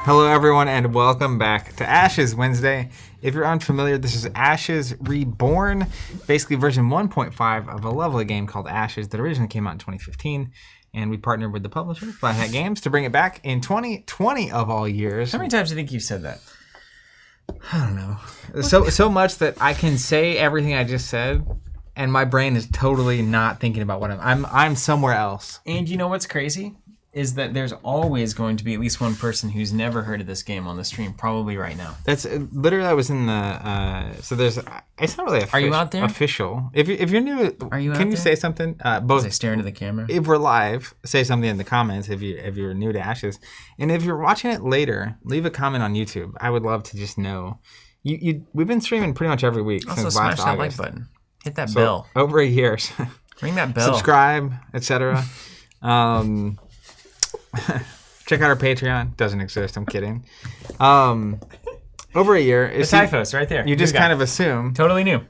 Hello, everyone, and welcome back to Ashes Wednesday. If you're unfamiliar, this is Ashes Reborn, basically version 1.5 of a lovely game called Ashes that originally came out in 2015, and we partnered with the publisher, Flat Hat Games, to bring it back in 2020 of all years. How many times do you think you've said that? I don't know. So much that I can say everything I just said, and my brain is totally not thinking about what I'm somewhere else. And you know what's crazy? Is that there's always going to be at least one person who's never heard of this game on the stream, probably right now. That's literally, I was in the, so there's, it's not really Are you out there? Official. If you're new, Are you out can you there? say something? Both. As I stare into the camera. If we're live, say something in the comments if you're new to Ashes. And if you're watching it later, leave a comment on YouTube. I would love to just know. We've been streaming pretty much every week Also, since smash last that August. like button. Hit that bell. Over a year. Ring that bell. Subscribe, etc. Check out our Patreon. Doesn't exist. I'm kidding. Over a year. The Typhus, right there. You just kind of assume. Totally new.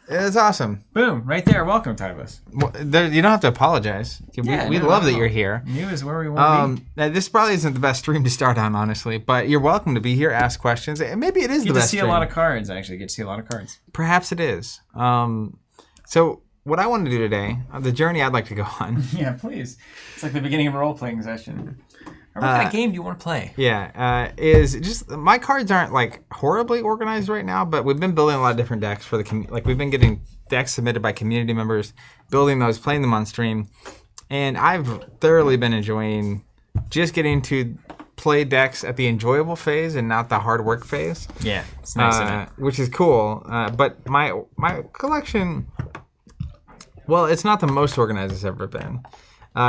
It's awesome. Boom, right there. Welcome, Typhus. Well, you don't have to apologize. We love that you're here. New is where we want to be. Now, this probably isn't the best stream to start on, honestly, but you're welcome to be here, ask questions. Maybe it is the best stream. Get to see a lot of cards, actually. Get to see a lot of cards. Perhaps it is. So what I want to do today, the journey I'd like to go on. Yeah, please. It's like the beginning of a role-playing session. Or what kind of game do you want to play? Yeah, is just my cards aren't like horribly organized right now, but we've been building a lot of different decks for the we've been getting decks submitted by community members, building those, playing them on stream, and I've thoroughly been enjoying just getting to play decks at the enjoyable phase and not the hard work phase. Yeah, it's nice, isn't it? Which is cool. But my collection, well, it's not the most organized it's ever been.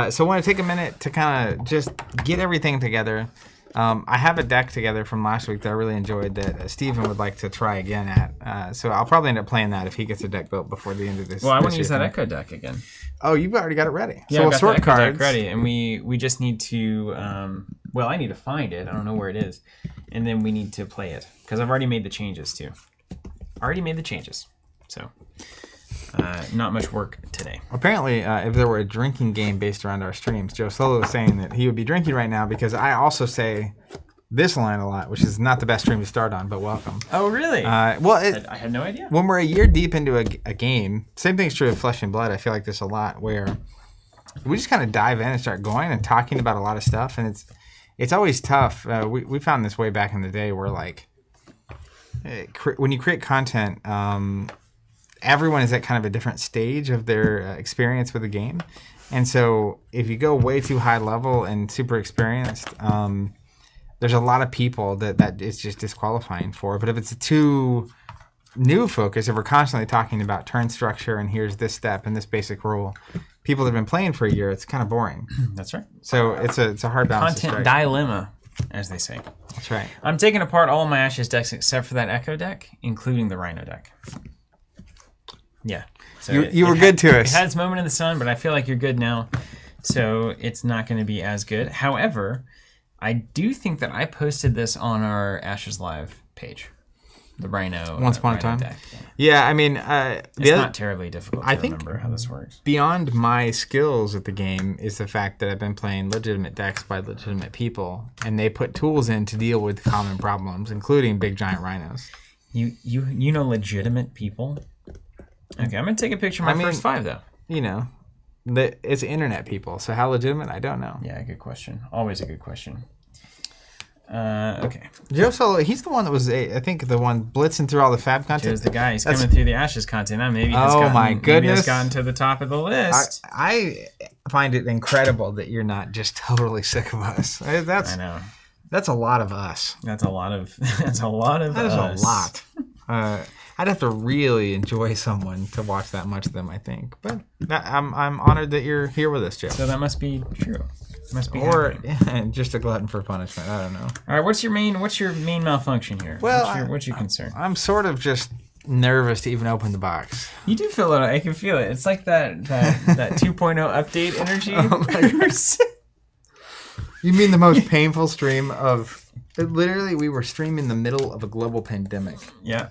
So I want to take a minute to kind of just get everything together. I have a deck together from last week that I really enjoyed that Steven would like to try again at. So I'll probably end up playing that if he gets a deck built before the end of this. Well, I want to use that Echo deck again. Oh, you've already got it ready. Yeah, so we'll I've got sort the Echo cards. deck ready, and we just need to. Well, I need to find it. I don't know where it is, and then we need to play it because I've already made the changes too. So. Not much work today. Apparently, if there were a drinking game based around our streams, Joe Solo was saying that he would be drinking right now because I also say this line a lot, which is not the best stream to start on, but welcome. Oh, really? I had no idea. When we're a year deep into a game, same thing's true of Flesh and Blood. I feel like this a lot, where we just kind of dive in and start going and talking about a lot of stuff, and it's always tough. We found this way back in the day where, like, when you create content, everyone is at kind of a different stage of their experience with the game. And so if you go way too high level and super experienced, there's a lot of people that it's just disqualifying for. But if it's a too new focus, if we're constantly talking about turn structure and here's this step and this basic rule, people that have been playing for a year, it's kind of boring. That's right. So it's a hard balance Content to strike. dilemma, as they say. That's right. I'm taking apart all my Ashes decks except for that Echo deck, including the Rhino deck. Yeah. So you were good to us. It had its moment in the sun, but I feel like you're good now. So it's not going to be as good. However, I do think that I posted this on our Ashes Live page. The Rhino. Once upon a Rhino time. Deck. Yeah, I mean, It's not terribly difficult to remember how this works. Beyond my skills at the game is the fact that I've been playing legitimate decks by legitimate people, and they put tools in to deal with common problems, including big giant rhinos. You know legitimate people? Okay, I'm going to take a picture of my first five, though. You know, it's internet people, so how legitimate, I don't know. Yeah, good question. Always a good question. Okay. Joe Solo, he's the one that was, I think, the one blitzing through all the fab content. Joe's the guy. He's coming through the Ashes content. Now maybe my goodness. Maybe he's gotten to the top of the list. I find it incredible that you're not just totally sick of us. I know. That's a lot of us. That is a lot. I'd have to really enjoy someone to watch that much of them, I think. But I'm honored that you're here with us, Joe. So that must be true. Must be just a glutton for punishment. I don't know. All right, what's your main malfunction here? Well, what's your concern? I'm sort of just nervous to even open the box. You do feel it. I can feel it. It's like that 2.0 update energy. Oh my gosh. You mean the most painful stream of... Literally, we were streaming in the middle of a global pandemic. Yeah.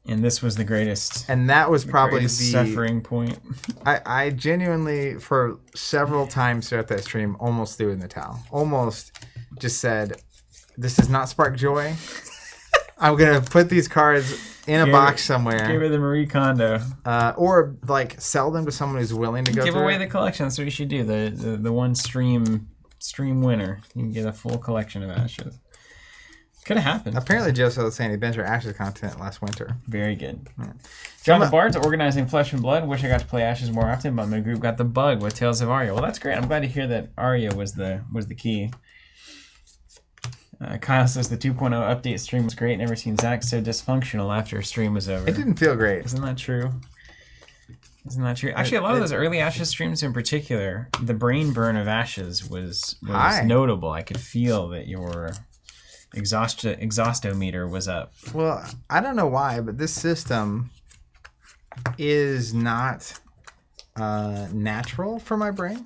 And this was the greatest. And that was probably the suffering point. I genuinely, for several times throughout that stream, almost threw in the towel. Almost just said, this does not spark joy. I'm gonna put these cards in a box somewhere. Give her the Marie Kondo. Or like sell them to someone who's willing to go Give through away it. the collection. That's what you should do. The one stream winner. You can get a full collection of ashes. Could have happened. Apparently, Joseph was saying he binged our Ashes content last winter. Very good. Yeah. John the Bard's organizing Flesh and Blood. Wish I got to play Ashes more often, but my group got the bug with Tales of Arya. Well, that's great. I'm glad to hear that Arya was the key. Kyle says the 2.0 update stream was great. Never seen Zach so dysfunctional after a stream was over. It didn't feel great. Isn't that true? Isn't that true? Actually, a lot of those early Ashes streams in particular, the brain burn of Ashes was notable. I could feel that your exhaustometer was up. Well, I don't know why, but this system is not natural for my brain.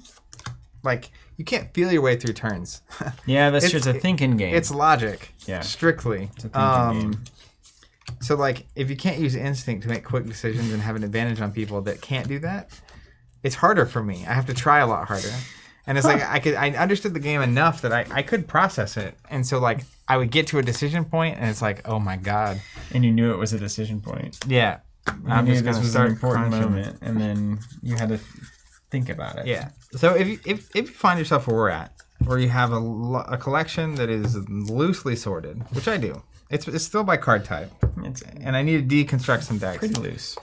Like, you can't feel your way through turns. Yeah, that's true. It's a thinking game. It's logic. Yeah. Strictly. It's a thinking game. So, like, if you can't use instinct to make quick decisions and have an advantage on people that can't do that, it's harder for me. I have to try a lot harder. And it's like I understood the game enough that I could process it. And so, like, I would get to a decision point, and it's like, oh, my God. And you knew it was a decision point. Yeah. I'm just going to start an important moment, and then you had to think about it. Yeah. So if you find yourself where we're at, where you have a collection that is loosely sorted, which I do, it's still by card type, and I need to deconstruct some decks. Pretty loose.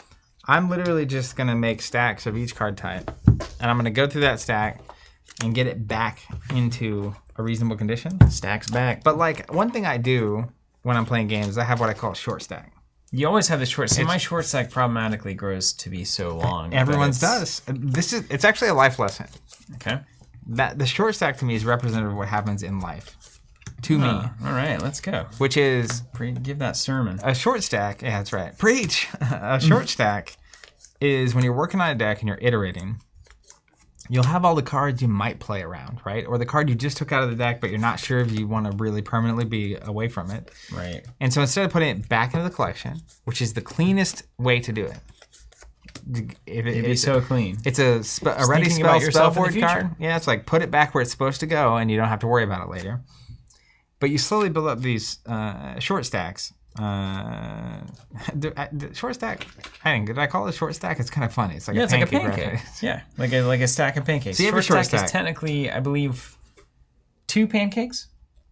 I'm literally just gonna make stacks of each card type, and I'm gonna go through that stack and get it back into a reasonable condition. Stacks back. But like one thing I do when I'm playing games, I have what I call a short stack. You always have the short. See, my short stack problematically grows to be so long. Everyone's does. It's actually a life lesson. Okay. That the short stack to me is representative of what happens in life. To me. All right, let's go. Which is give that sermon. A short stack. Yeah, that's right. Preach. A short stack is when you're working on a deck and you're iterating. You'll have all the cards you might play around, right? Or the card you just took out of the deck, but you're not sure if you want to really permanently be away from it. Right. And so instead of putting it back into the collection, which is the cleanest way to do it. It'd be so clean. It's a ready spell board card. Yeah, it's like put it back where it's supposed to go, and you don't have to worry about it later. But you slowly build up these short stacks. Short stack. Did I call it a short stack? It's kind of funny. It's like it's like a pancake. Yeah, like a stack of pancakes. So you have short a stack is technically, I believe, 2 pancakes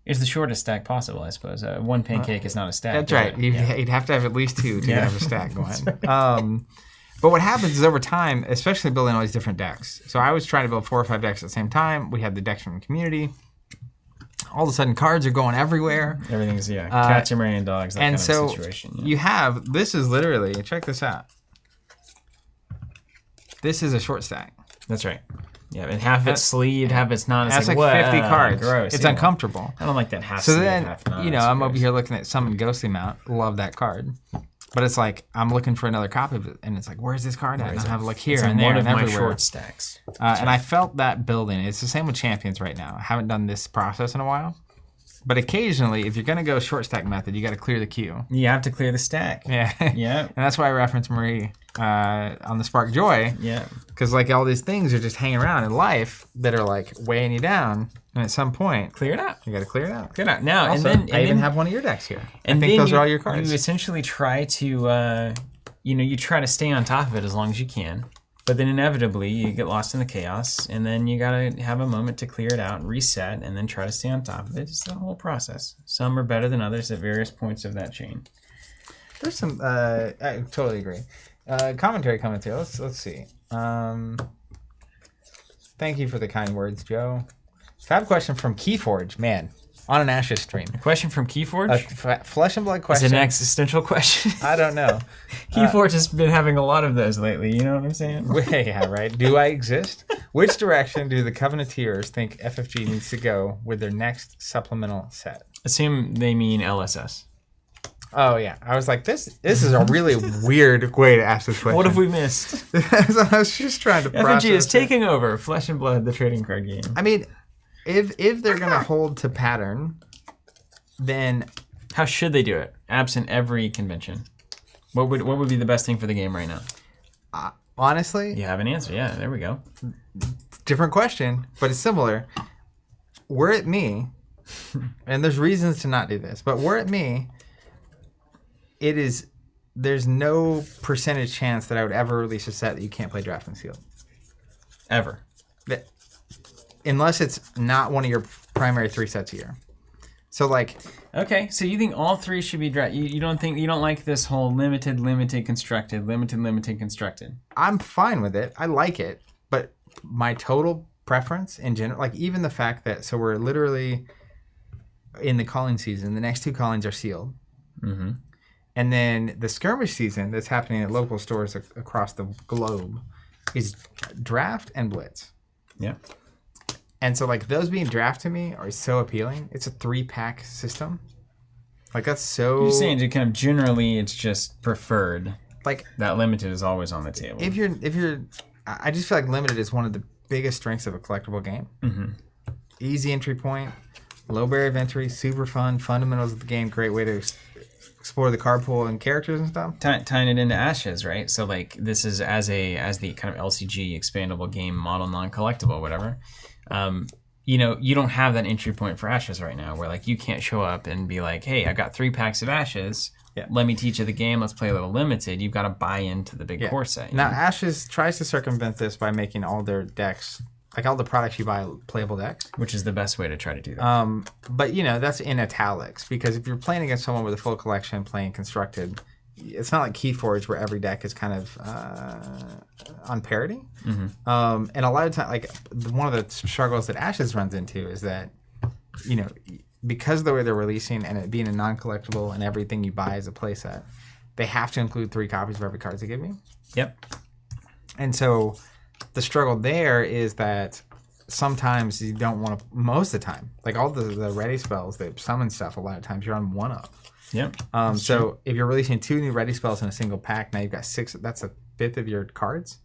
is the shortest stack possible. I suppose one pancake is not a stack. That's right. You'd have to have at least 2 to have a stack going. But what happens is over time, especially building all these different decks. So I was trying to build 4 or 5 decks at the same time. We had the decks from the community. All of a sudden, cards are going everywhere. Everything's, cats are marrying dogs, that kind of situation. Yeah. You have, this is literally, check this out. This is a short stack. That's right. Yeah, and half it's sleeved, half it's not. It's that's like 50 cards. Gross. It's uncomfortable. I don't like that half so sleeved, then, half not. I'm over here looking at Summon Ghostly Mount. Love that card. But it's like, I'm looking for another copy of it, and it's like, where's this card at? And I have a look here and there and everywhere. One of my short stacks. And I felt that building. It's the same with Champions right now. I haven't done this process in a while. But occasionally, if you're going to go short stack method, you got to clear the queue. You have to clear the stack. Yeah. Yeah. And that's why I referenced Marie on the Spark Joy. Yeah. Because like all these things are just hanging around in life that are like weighing you down. And at some point, clear it out. You got to clear it out. Clear it out. Now, also, and then I even have one of your decks here. And I think those are all your cards. You essentially try to, you try to stay on top of it as long as you can. But then inevitably you get lost in the chaos, and then you gotta have a moment to clear it out and reset, and then try to stay on top of it. It's the whole process. Some are better than others at various points of that chain. There's some. I totally agree. Commentary coming through. Let's see. Thank you for the kind words, Joe. Fab question from Keyforge. Man, on an Ashes stream. A question from Keyforge? Flesh and blood question. It's an existential question. I don't know. Keyforge has been having a lot of those lately. You know what I'm saying? Yeah, right. Do I exist? Which direction do the Covenanteers think FFG needs to go with their next supplemental set? Assume they mean LSS. Oh, yeah. I was like, this is a really weird way to ask this question. What have we missed? So I was just trying to process FFG is taking over Flesh and Blood, the trading card game. I mean, if they're going to hold to pattern, then... How should they do it, absent every convention? What would be the best thing for the game right now? Honestly... You have an answer. Yeah, there we go. Different question, but it's similar. Were it me, and there's reasons to not do this, but were it me, there's no percentage chance that I would ever release a set that you can't play draft and sealed. Ever. Unless it's not one of your primary 3 sets a year. So like, okay, so you think all 3 should be draft? You don't like this whole limited, constructed, limited, constructed? I'm fine with it. I like it, but my total preference in general, like even the fact that so we're literally in the calling season, the next 2 callings are sealed, and then the skirmish season that's happening at local stores across the globe is draft and blitz. Yeah. And so, like, those being draft to me are so appealing. It's a 3-pack system. Like, that's so... You're saying to kind of generally it's just preferred. Like... That limited is always on the table. If you're... I just feel like limited is one of the biggest strengths of a collectible game. Easy entry point, low barrier of entry, super fun, fundamentals of the game, great way to explore the card pool and characters and stuff. Tying it into Ashes, right? So, like, this is as the kind of LCG, expandable game model, non-collectible, whatever. You don't have that entry point for Ashes right now where like you can't show up and be like, hey, I got 3 packs of Ashes. Yeah. Let me teach you the game. Let's play a little limited. You've got to buy into the big core set. Now, Ashes tries to circumvent this by making all their decks, like all the products you buy, playable decks. Which is the best way to try to do that. But, that's in italics because if you're playing against someone with a full collection playing constructed, it's not like Keyforge where every deck is kind of on parity. And a lot of times, like one of the struggles that Ashes runs into is that, because of the way they're releasing and it being a non-collectible and everything you buy is a playset, they have to include 3 copies of every card they give you. Yep. And so the struggle there is that sometimes you don't want to, most of the time, like all the ready spells, the summon stuff, a lot of times you're on 1 of. Yep. So if you're releasing 2 new ready spells in a single pack, now you've got 6. That's a 5th of your cards.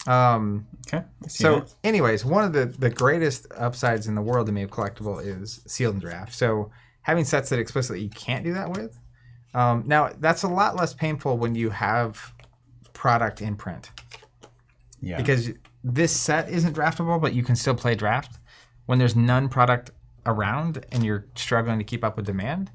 Okay. So, anyways, one of the greatest upsides in the world to me of collectible is sealed and draft. So having sets that explicitly you can't do that with. Now that's a lot less painful when you have product in print. Yeah. Because this set isn't draftable, but you can still play draft. When there's none product around and you're struggling to keep up with demand,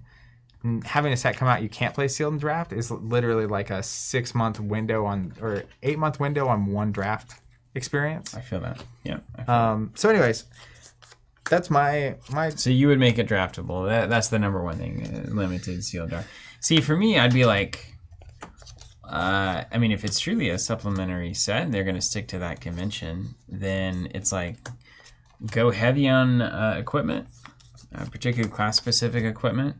having a set come out you can't play sealed and draft is literally like a 6-month window or 8-month window on 1 draft experience. I feel that. Yeah. So anyways, that's my. So you would make it draftable. That's the number one thing. Limited sealed draft. See, for me, I'd be like, if it's truly a supplementary set and they're going to stick to that convention, then it's like go heavy on equipment, particularly class-specific equipment.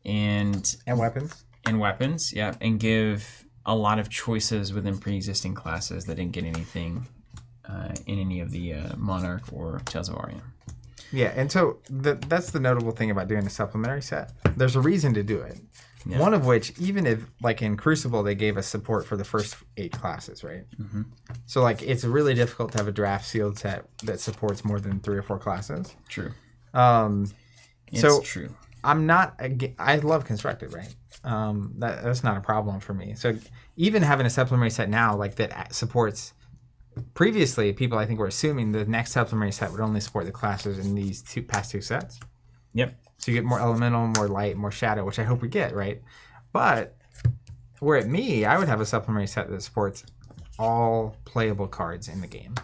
And weapons, yeah, and give a lot of choices within pre-existing classes that didn't get anything in any of the Monarch or Tales of Aria. Yeah, and so that's the notable thing about doing a supplementary set. There's a reason to do it. Yeah. One of which, even if, like in Crucible, they gave us support for the first 8 classes, right? So, like, it's really difficult to have a draft sealed set that supports more than 3 or 4 classes. True. It's true. I love constructed, right? That's not a problem for me. So even having a supplementary set now, like that supports, previously people I think were assuming the next supplementary set would only support the classes in these past 2 sets. Yep. So you get more elemental, more light, more shadow, which I hope we get, right? But were it me, I would have a supplementary set that supports all playable cards in the game.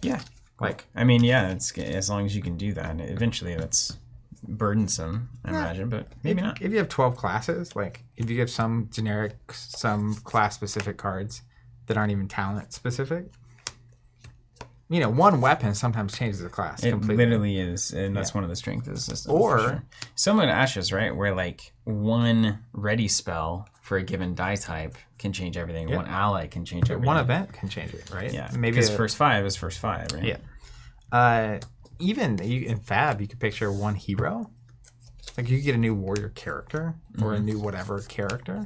Yeah. It's as long as you can do that. Eventually that's burdensome, I imagine, but maybe not. If you have 12 classes, like if you give some generic, some class specific cards that aren't even talent specific, 1 weapon sometimes changes the class completely. It literally is, and that's one of the strengths of the system. Or similar to Ashes, right, where like 1 ready spell for a given die type can change everything. Yeah. 1 ally can change everything. 1 event can change it, right? Yeah, maybe because first 5 is first 5, right? Yeah. Even in Fab, you could picture 1 hero. Like you could get a new warrior character or a new whatever character,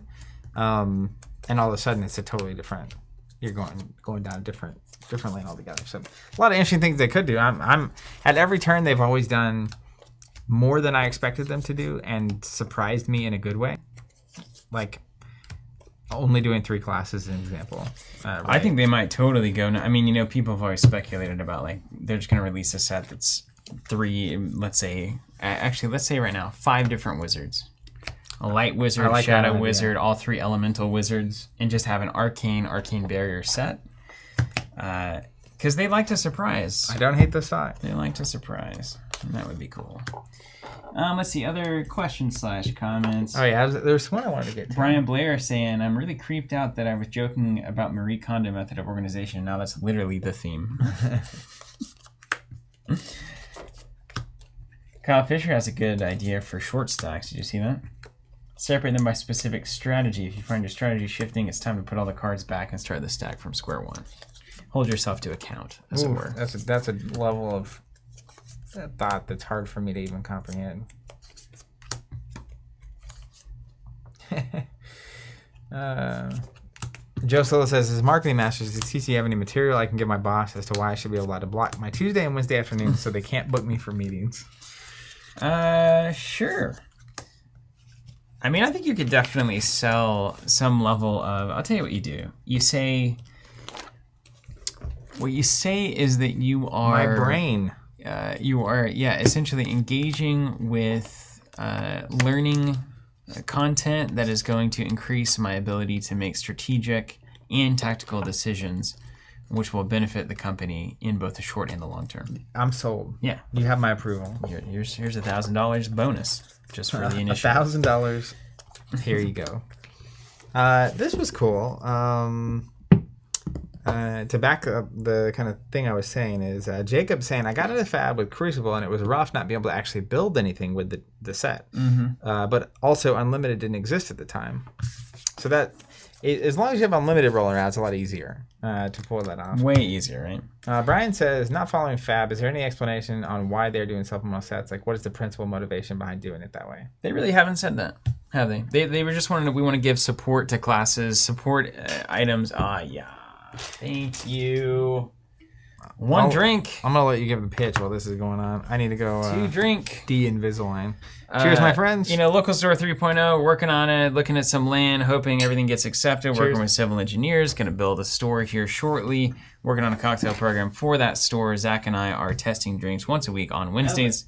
and all of a sudden it's a totally different. You're going down a different lane altogether. So a lot of interesting things they could do. I'm at every turn they've always done more than I expected them to do and surprised me in a good way. Like only doing 3 classes is an example. Right? I think they might totally go. People have always speculated about like they're just going to release a set that's 3, let's say actually, let's say right now, 5 different wizards. A light wizard, like shadow that idea. wizard, all 3 elemental wizards, and just have an arcane barrier set. Because they like to surprise. I don't hate the side. They like to surprise. And that would be cool. Let's see, other questions / comments. Oh yeah, there's one I wanted to get to. Brian Blair saying, I'm really creeped out that I was joking about Marie Kondo method of organization. Now that's literally the theme. Kyle Fisher has a good idea for short stacks. Did you see that? Separate them by specific strategy. If you find your strategy shifting, it's time to put all the cards back and start the stack from square one. Hold yourself to account, as it were. That's a level of thought that's hard for me to even comprehend. Joe Solo says, as marketing masters, does TC have any material I can give my boss as to why I should be allowed to block my Tuesday and Wednesday afternoons so they can't book me for meetings? Sure. I mean, I think you could definitely sell some level of, I'll tell you what you do. What you say is that you are... My brain. You are, essentially engaging with learning content that is going to increase my ability to make strategic and tactical decisions, which will benefit the company in both the short and the long term. I'm sold. Yeah. You have my approval. Here's $1,000 bonus just for the initiative. $1,000. Here you go. This was cool. To back up the kind of thing I was saying is Jacob saying, I got into Fab with Crucible and it was rough not being able to actually build anything with the set. Mm-hmm. But also Unlimited didn't exist at the time. So that, as long as you have Unlimited rolling around, it's a lot easier to pull that off. Way easier, right? Brian says, not following Fab, is there any explanation on why they're doing supplemental sets? Like, what is the principal motivation behind doing it that way? They really haven't said that, have they? They were just wanting we want to give support to classes, support items. Yeah. Thank you. One drink. I'm going to let you give the pitch while this is going on. I need to go 2 drink. de-Invisalign. Cheers, my friends. Local store 3.0, working on it, looking at some land, hoping everything gets accepted, Cheers. Working with civil engineers, going to build a store here shortly, working on a cocktail program for that store. Zach and I are testing drinks once a week on Wednesdays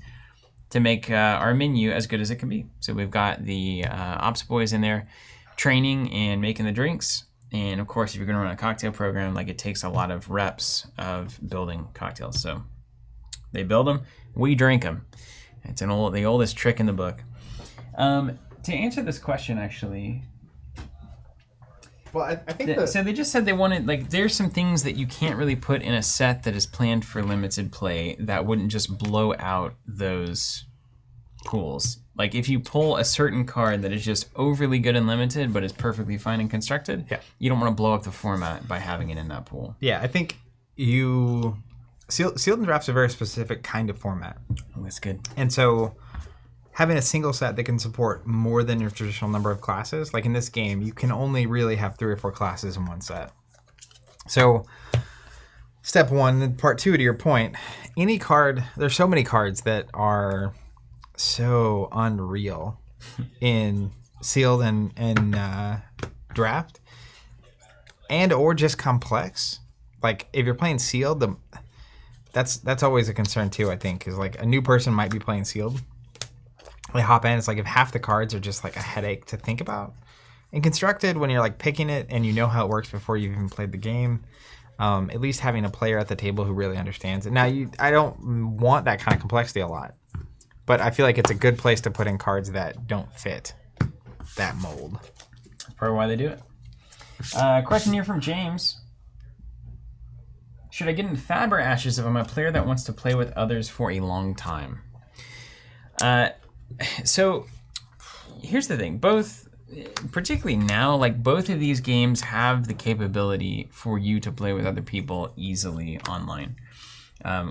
to make our menu as good as it can be. So we've got the ops boys in there training and making the drinks. And of course, if you're going to run a cocktail program, like it takes a lot of reps of building cocktails. So they build them, we drink them. It's the oldest trick in the book. To answer this question, actually, well, I think so they just said they wanted, like, there's some things that you can't really put in a set that is planned for limited play that wouldn't just blow out those pools. Like, if you pull a certain card that is just overly good and limited, but is perfectly fine and constructed, you don't want to blow up the format by having it in that pool. Yeah, I think Sealed and Draft's a very specific kind of format. Oh, that's good. And so having a single set that can support more than your traditional number of classes, like in this game, you can only really have 3 or 4 classes in one set. So step 1, part 2, to your point, any card, there's so many cards that are so unreal in Sealed and Draft, and or just complex. Like if you're playing Sealed, that's always a concern too. I think is like a new person might be playing Sealed. They hop in, it's like if half the cards are just like a headache to think about. And Constructed, when you're like picking it and you know how it works before you've even played the game, at least having a player at the table who really understands it. Now I don't want that kind of complexity a lot. But I feel like it's a good place to put in cards that don't fit that mold. That's probably why they do it. Question here from James. Should I get into Fab or Ashes if I'm a player that wants to play with others for a long time? So here's the thing. Both, particularly now, like both of these games have the capability for you to play with other people easily online.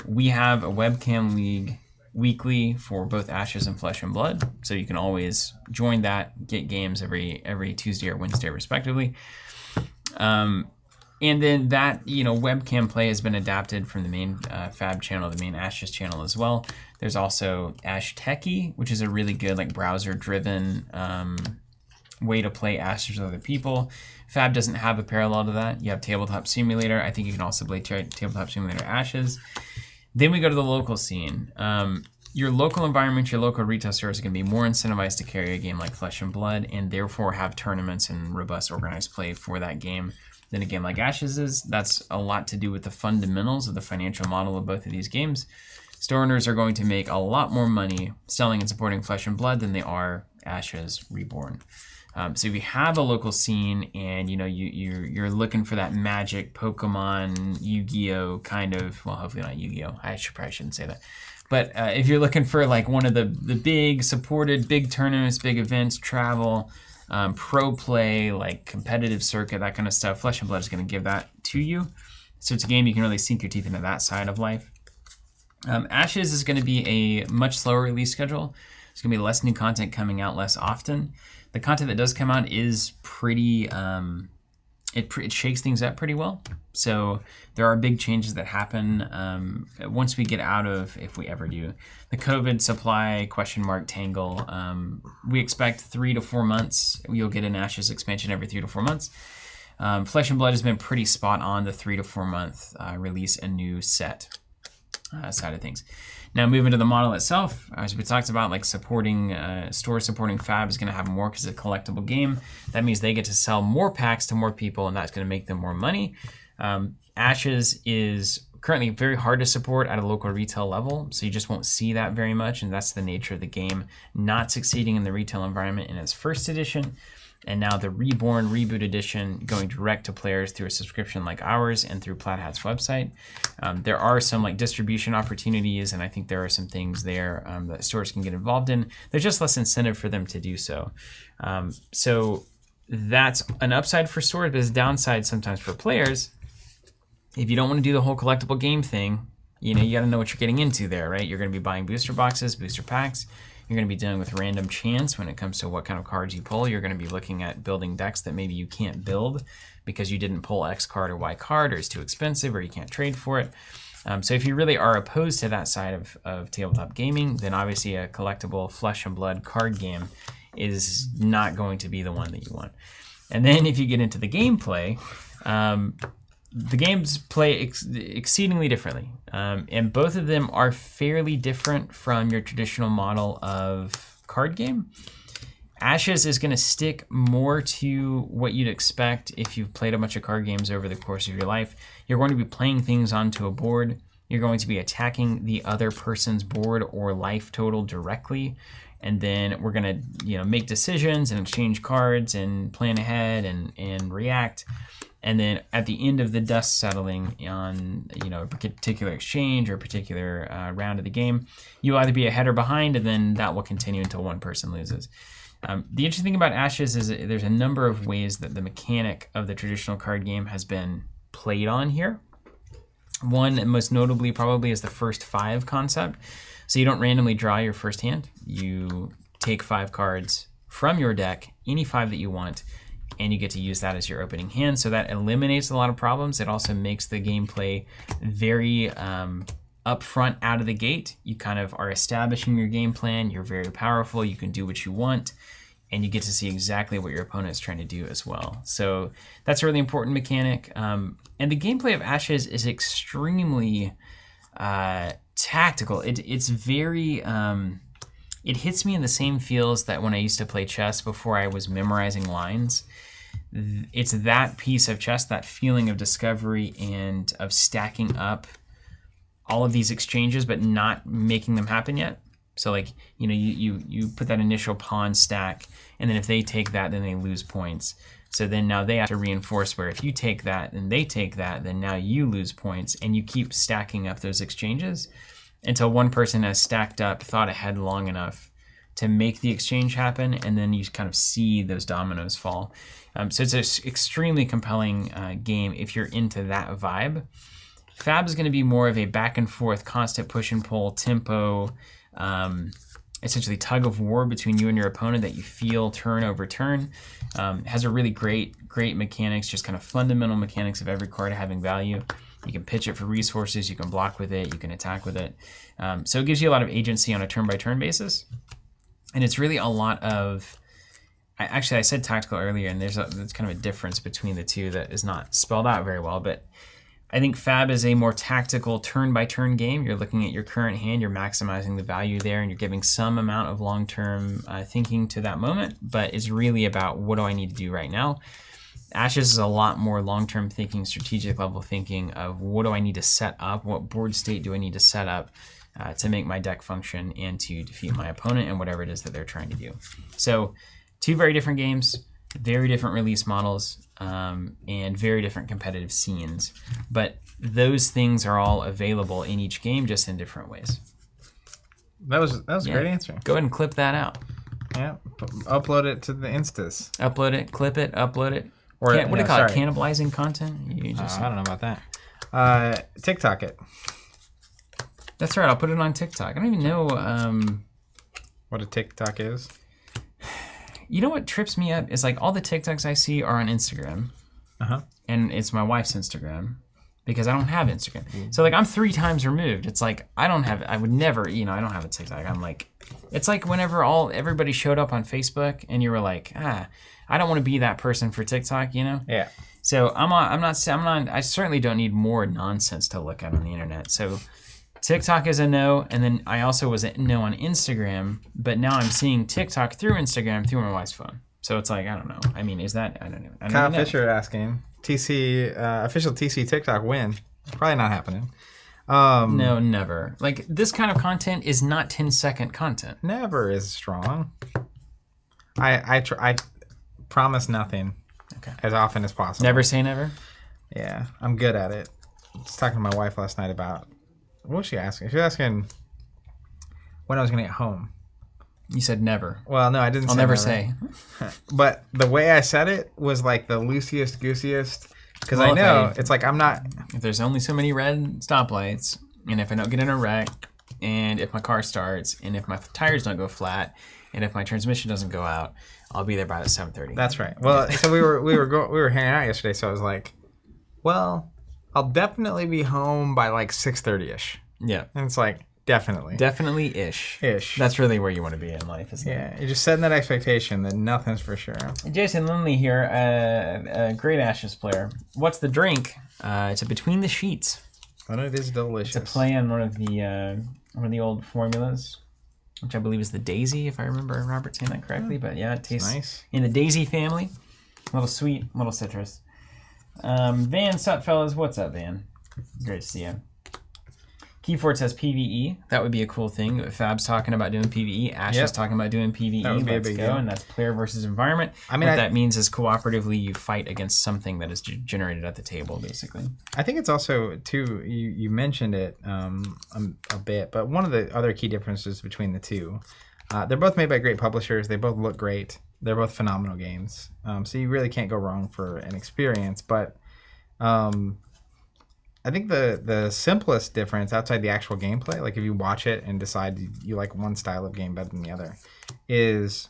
We have a webcam league weekly for both Ashes and Flesh and Blood, so you can always join that, get games every Tuesday or Wednesday respectively. And then that webcam play has been adapted from the main Fab channel, the main Ashes channel as well. There's also Ash Techie, which is a really good like browser driven way to play Ashes with other people. Fab doesn't have a parallel to that. You have Tabletop Simulator. I think you can also play Tabletop Simulator Ashes. Then we go to the local scene. your local environment, your local retail stores are going to be more incentivized to carry a game like Flesh and Blood and therefore have tournaments and robust organized play for that game than a game like Ashes is. That's a lot to do with the fundamentals of the financial model of both of these games. Store owners are going to make a lot more money selling and supporting Flesh and Blood than they are Ashes Reborn. So if you have a local scene and you're looking for that Magic, Pokemon, Yu-Gi-Oh kind of, well, hopefully not Yu-Gi-Oh. Probably shouldn't say that. But if you're looking for like one of the big supported, big tournaments, big events, travel, pro play, like competitive circuit, that kind of stuff, Flesh and Blood is going to give that to you. So it's a game you can really sink your teeth into that side of life. Ashes is going to be a much slower release schedule. There's going to be less new content coming out less often. The content that does come out is pretty, it shakes things up pretty well. So there are big changes that happen once we get out of, if we ever do, the COVID supply ? Tangle. We expect 3 to 4 months. You'll get an Ashes expansion every 3 to 4 months. Flesh and Blood has been pretty spot on the 3 to 4 month release a new set side of things. Now moving to the model itself, as we talked about, like supporting store supporting Fab is going to have more because it's a collectible game. That means they get to sell more packs to more people, and that's going to make them more money. Ashes is currently very hard to support at a local retail level, so you just won't see that very much, and that's the nature of the game not succeeding in the retail environment in its first edition. And now the Reborn Reboot Edition going direct to players through a subscription like ours and through Plaid Hat's website. There are some like distribution opportunities, and I think there are some things there that stores can get involved in. There's just less incentive for them to do so. So that's an upside for stores, but it's a downside sometimes for players. If you don't want to do the whole collectible game thing, you got to know what you're getting into there, right? You're going to be buying booster boxes, booster packs. You're going to be dealing with random chance when it comes to what kind of cards you pull. You're going to be looking at building decks that maybe you can't build because you didn't pull X card or Y card, or it's too expensive, or you can't trade for it. So if you really are opposed to that side of tabletop gaming, then obviously a collectible Flesh and Blood card game is not going to be the one that you want. And then if you get into the gameplay, the games play exceedingly differently, and both of them are fairly different from your traditional model of card game. Ashes is going to stick more to what you'd expect if you've played a bunch of card games over the course of your life. You're going to be playing things onto a board. You're going to be attacking the other person's board or life total directly, and then we're going to make decisions and exchange cards and plan ahead and react. And then at the end of the dust settling on a particular exchange or a particular round of the game, you'll either be ahead or behind, and then that will continue until one person loses. The interesting thing about Ashes is that there's a number of ways that the mechanic of the traditional card game has been played on here. One, and most notably probably, is the first 5 concept. So you don't randomly draw your first hand. You take 5 cards from your deck, any 5 that you want, and you get to use that as your opening hand. So that eliminates a lot of problems. It also makes the gameplay very upfront out of the gate. You kind of are establishing your game plan. You're very powerful. You can do what you want, and you get to see exactly what your opponent's trying to do as well. So that's a really important mechanic. And the gameplay of Ashes is extremely tactical. It's very... it hits me in the same feels that when I used to play chess before I was memorizing lines. It's that piece of chess, that feeling of discovery and of stacking up all of these exchanges but not making them happen yet. So like, you put that initial pawn stack, and then if they take that, then they lose points. So then now they have to reinforce where if you take that and they take that, then now you lose points, and you keep stacking up those exchanges until one person has stacked up, thought ahead long enough to make the exchange happen, and then you kind of see those dominoes fall. So it's an extremely compelling game if you're into that vibe. Fab is going to be more of a back and forth, constant push and pull, tempo, essentially tug of war between you and your opponent that you feel turn over turn. It has a really great mechanics, just kind of fundamental mechanics of every card having value. You can pitch it for resources, you can block with it, you can attack with it. So it gives you a lot of agency on a turn-by-turn basis. And it's really a lot of... I said tactical earlier, and there's kind of a difference between the two that is not spelled out very well. But I think Fab is a more tactical turn-by-turn game. You're looking at your current hand, you're maximizing the value there, and you're giving some amount of long-term thinking to that moment, but it's really about what do I need to do right now. Ashes is a lot more long-term thinking, strategic level thinking of what do I need to set up, what board state do I need to set up to make my deck function and to defeat my opponent and whatever it is that they're trying to do. So 2 very different games, very different release models, and very different competitive scenes. But those things are all available in each game, just in different ways. That was a great answer. Go ahead and clip that out. Yeah, upload it to the Instas. Upload it, clip it, upload it. Or What do you call it? Cannibalizing content? You just, I don't know about that. TikTok it. That's right. I'll put it on TikTok. I don't even know what a TikTok is. You know what trips me up is like all the TikToks I see are on Instagram. And it's my wife's Instagram because I don't have Instagram. So like I'm 3 times removed. It's like I would never, I don't have a TikTok. I'm like, it's like whenever everybody showed up on Facebook and you were like, I don't want to be that person for TikTok, Yeah. So I certainly don't need more nonsense to look at on the internet. So TikTok is a no, and then I also was a no on Instagram, but now I'm seeing TikTok through Instagram through my wife's phone. So it's like, I don't know. I mean, is that, I don't know. Kyle Fisher asking, official TC TikTok win. Probably not happening. No, never. Like, this kind of content is not 10-second content. Never is strong. I promise nothing as often as possible. Never say never? Yeah, I'm good at it. I was talking to my wife last night about, what was she asking? She was asking when I was going to get home. You said never. Well, no, I didn't say I'll never say. But the way I said it was like the loosest, goosiest. Because I know, it's like I'm not... If there's only so many red stoplights, and if I don't get in a wreck, and if my car starts, and if my tires don't go flat, and if my transmission doesn't go out, I'll be there by 7:30. That's right. Well, so we were hanging out yesterday, so I was like, well, I'll definitely be home by like 6:30ish. Yeah. And it's like, definitely. Definitely-ish. Ish. That's really where you want to be in life, isn't it? Yeah, you're just setting that expectation that nothing's for sure. Jason Lindley here, a great Ashes player. What's the drink? It's a Between the Sheets. But it is delicious. It's a play on one of the old formulas, which I believe is the Daisy, if I remember Robert saying that correctly. But yeah, it tastes nice. In the Daisy family. A little sweet, a little citrus. Van Sutfellas, what's up, Van? Great to see you. Keyford says PvE. That would be a cool thing. Fab's talking about doing PvE. Ash is talking about doing PvE. That would be Let's a big go. deal. And that's player versus environment. I mean, what that means is cooperatively you fight against something that is generated at the table, basically. I think it's also, too, you mentioned it a bit, but one of the other key differences between the two, they're both made by great publishers. They both look great. They're both phenomenal games. So you really can't go wrong for an experience. But I think the simplest difference outside the actual gameplay, like if you watch it and decide you like one style of game better than the other, is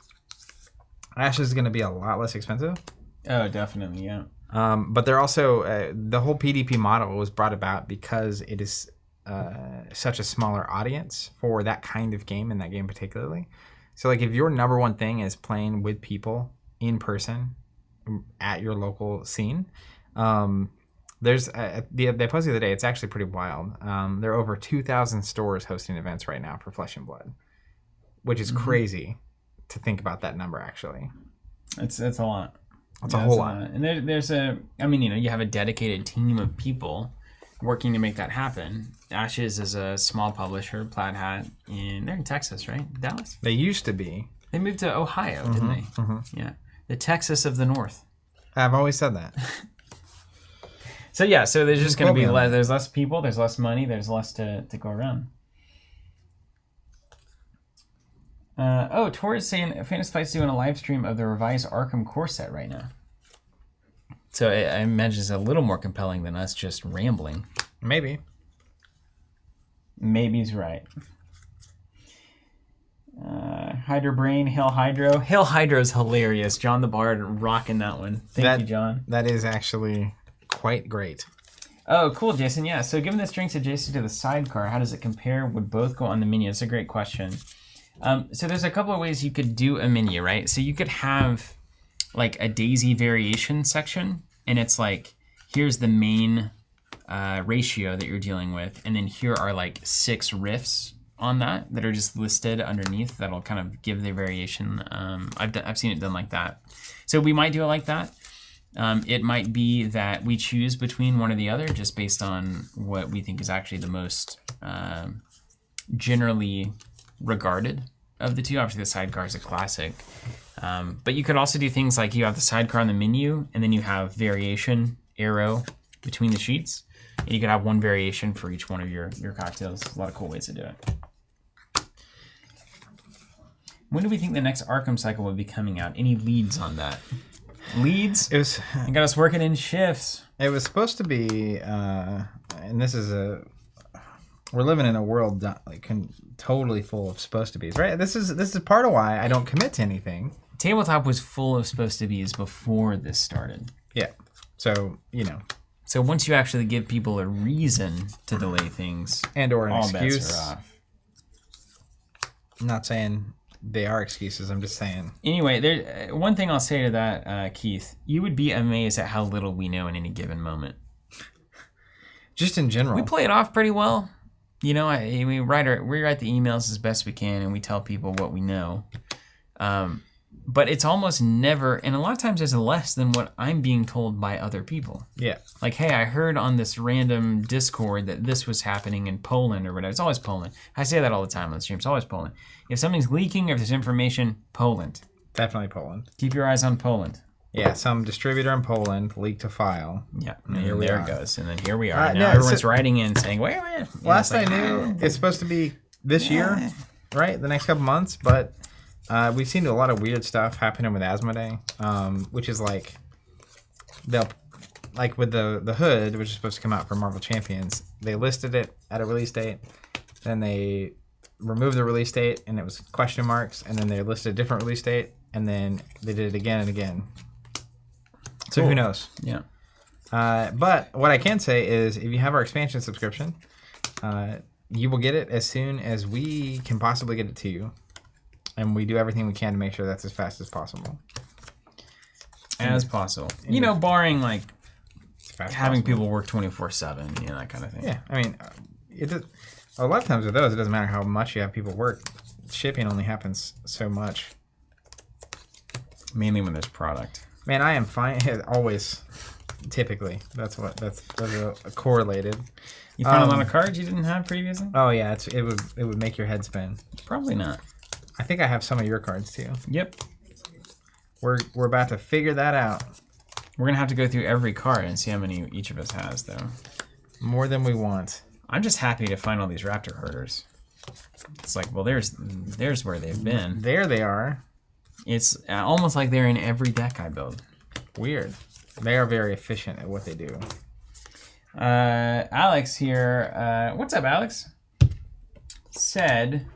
Ashes is going to be a lot less expensive. Oh, definitely, yeah. But they're also, the whole PDP model was brought about because it is such a smaller audience for that kind of game and that game particularly. So like if your number one thing is playing with people in person at your local scene, there's they posted the other day. It's actually pretty wild. There are over 2,000 stores hosting events right now for Flesh and Blood, which is crazy to think about that number. Actually, it's a lot. It's a whole lot. And there's you have a dedicated team of people working to make that happen. Ashes is a small publisher, Plaid Hat, they're in Texas, right? Dallas. They used to be. They moved to Ohio, didn't they? Yeah, the Texas of the North. I've always said that. So there's just going to be less. There's less people. There's less money. There's less to go around. Tor is saying Fantasy Flight's doing a live stream of the revised Arkham core set right now. So I imagine it's a little more compelling than us just rambling. Maybe. Maybe's right. Hydro Brain, Hail Hydro. Hail Hydro's hilarious. John the Bard rocking that one. Thank you, John. That is actually quite great. Oh, cool, Jason. Yeah, so given the strengths adjacent to the sidecar, how does it compare? Would both go on the menu? That's a great question. So there's a couple of ways you could do a menu, right? So you could have like a Daisy variation section, and it's like, here's the main ratio that you're dealing with, and then here are like 6 riffs on that are just listed underneath. That'll kind of give the variation. I've seen it done like that. So we might do it like that. It might be that we choose between one or the other just based on what we think is actually the most generally regarded of the two. Obviously, the sidecar is a classic. But you could also do things like you have the sidecar on the menu, and then you have variation arrow between the sheets. And you could have one variation for each one of your cocktails. A lot of cool ways to do it. When do we think the next Arkham cycle will be coming out? Any leads on that? Leads? It was. You got us working in shifts. It was supposed to be, and this is we're living in a world totally full of supposed to be's, right? This is part of why I don't commit to anything. Tabletop was full of supposed to be's before this started. Yeah. So So once you actually give people a reason to delay things, and or an all excuse. bets are off. I'm not saying they are excuses. I'm just saying. Anyway, there. One thing I'll say to that, Keith, you would be amazed at how little we know in any given moment. Just in general. We play it off pretty well. We write the emails as best we can, and we tell people what we know. But it's almost never, and a lot of times it's less than what I'm being told by other people. Yeah. Like, hey, I heard on this random Discord that this was happening in Poland or whatever. It's always Poland. I say that all the time on the stream. It's always Poland. If something's leaking or if there's information, Poland. Definitely Poland. Keep your eyes on Poland. Yeah, some distributor in Poland leaked a file. Yeah, and and there it goes. And then here we are. Now no, everyone's writing in saying, wait. Last I knew, it's supposed to be this year, right? The next couple months, but... we've seen a lot of weird stuff happening with Asmodee, which is like they'll with the hood, which is supposed to come out for Marvel Champions. They listed it at a release date, then they removed the release date, and it was question marks, and then they listed a different release date, and then they did it again and again. So Cool. who knows? Yeah. But what I can say is, if you have our expansion subscription, you will get it as soon as we can possibly get it to you. And we do everything we can to make sure that's as fast as possible. As possible. Barring like having possible. people work 24/7, that kind of thing. Yeah, I mean, a lot of times with those, it doesn't matter how much you have people work. Shipping only happens so much. Mainly when there's product. Man, I am fine. Always, typically, those are correlated. You found a lot of cards you didn't have previously? Oh yeah, it would make your head spin. Probably not. I think I have some of your cards too. Yep. We're about to figure that out. We're gonna have to go through every card and see how many each of us has, though. More than we want. I'm just happy to find all these raptor herders. It's like, well, there's where they've been. There they are. It's almost like they're in every deck I build. Weird. They are very efficient at what they do. Alex here. What's up, Alex? Said,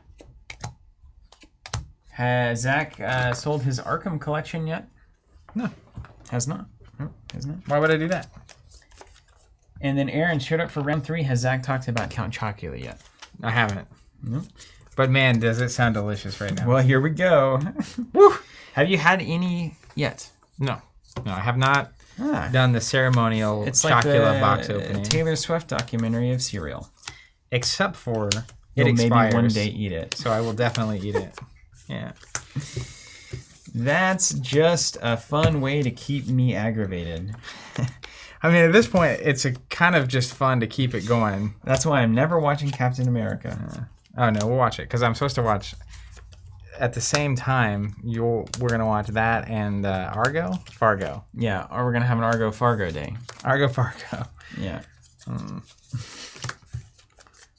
has Zach sold his Arkham collection yet? No. Has not. No, has not. Why would I do that? And then Aaron showed up for round 3. Has Zach talked about Count Chocula yet? I haven't. Nope. But man, does it sound delicious right now. Well, here we go. Woo! Have you had any yet? No, I have not done the ceremonial It's like Chocula the box opening. Taylor Swift documentary of cereal. Except for You'll it expires. maybe one day eat it. So I will definitely eat it. Yeah. That's just a fun way to keep me aggravated. I mean, at this point, it's a kind of just fun to keep it going. That's why I'm never watching Captain America. Oh no, we'll watch it because I'm supposed to watch at the same time. We're gonna watch that and Fargo. Yeah, or we're gonna have an Argo Fargo day. Fargo. Yeah.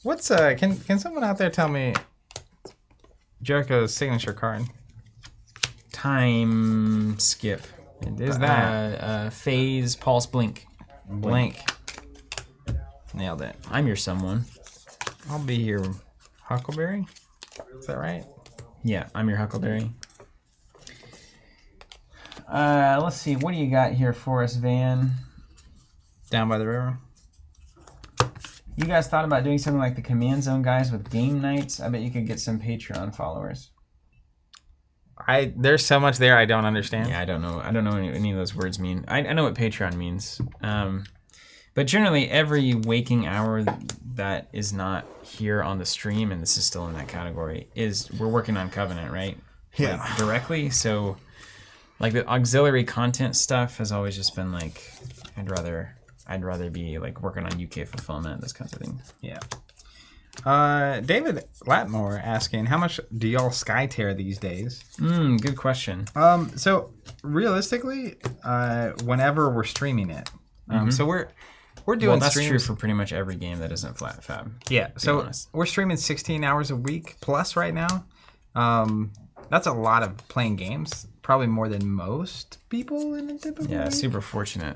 What's can someone out there tell me Jericho's signature card? Time skip. It is that. Phase Pulse Blink. Blink. Nailed it. I'm your someone. I'll be your Huckleberry. Is that right? Yeah, I'm your Huckleberry. Let's see. What do you got here for us, Van? Down by the river. You guys thought about doing something like the Command Zone guys with game nights? I bet you could get some Patreon followers. There's so much there I don't understand. Yeah, I don't know. I don't know what any of those words mean. I know what Patreon means. But generally, every waking hour that is not here on the stream, and this is still in that category, we're working on Covenant, right? Yeah. Like, directly. So, like the auxiliary content stuff has always just been like, I'd rather be like working on UK fulfillment, this kind of thing. Yeah. David Latmore asking, how much do y'all sky tear these days? Good question. So realistically, whenever we're streaming it, so we're doing. Well, that's streams. true for pretty much every game that isn't flat fab. Yeah. So honest. we're streaming 16 hours a week plus right now. That's a lot of playing games. Probably more than most people in a typical week. Super fortunate.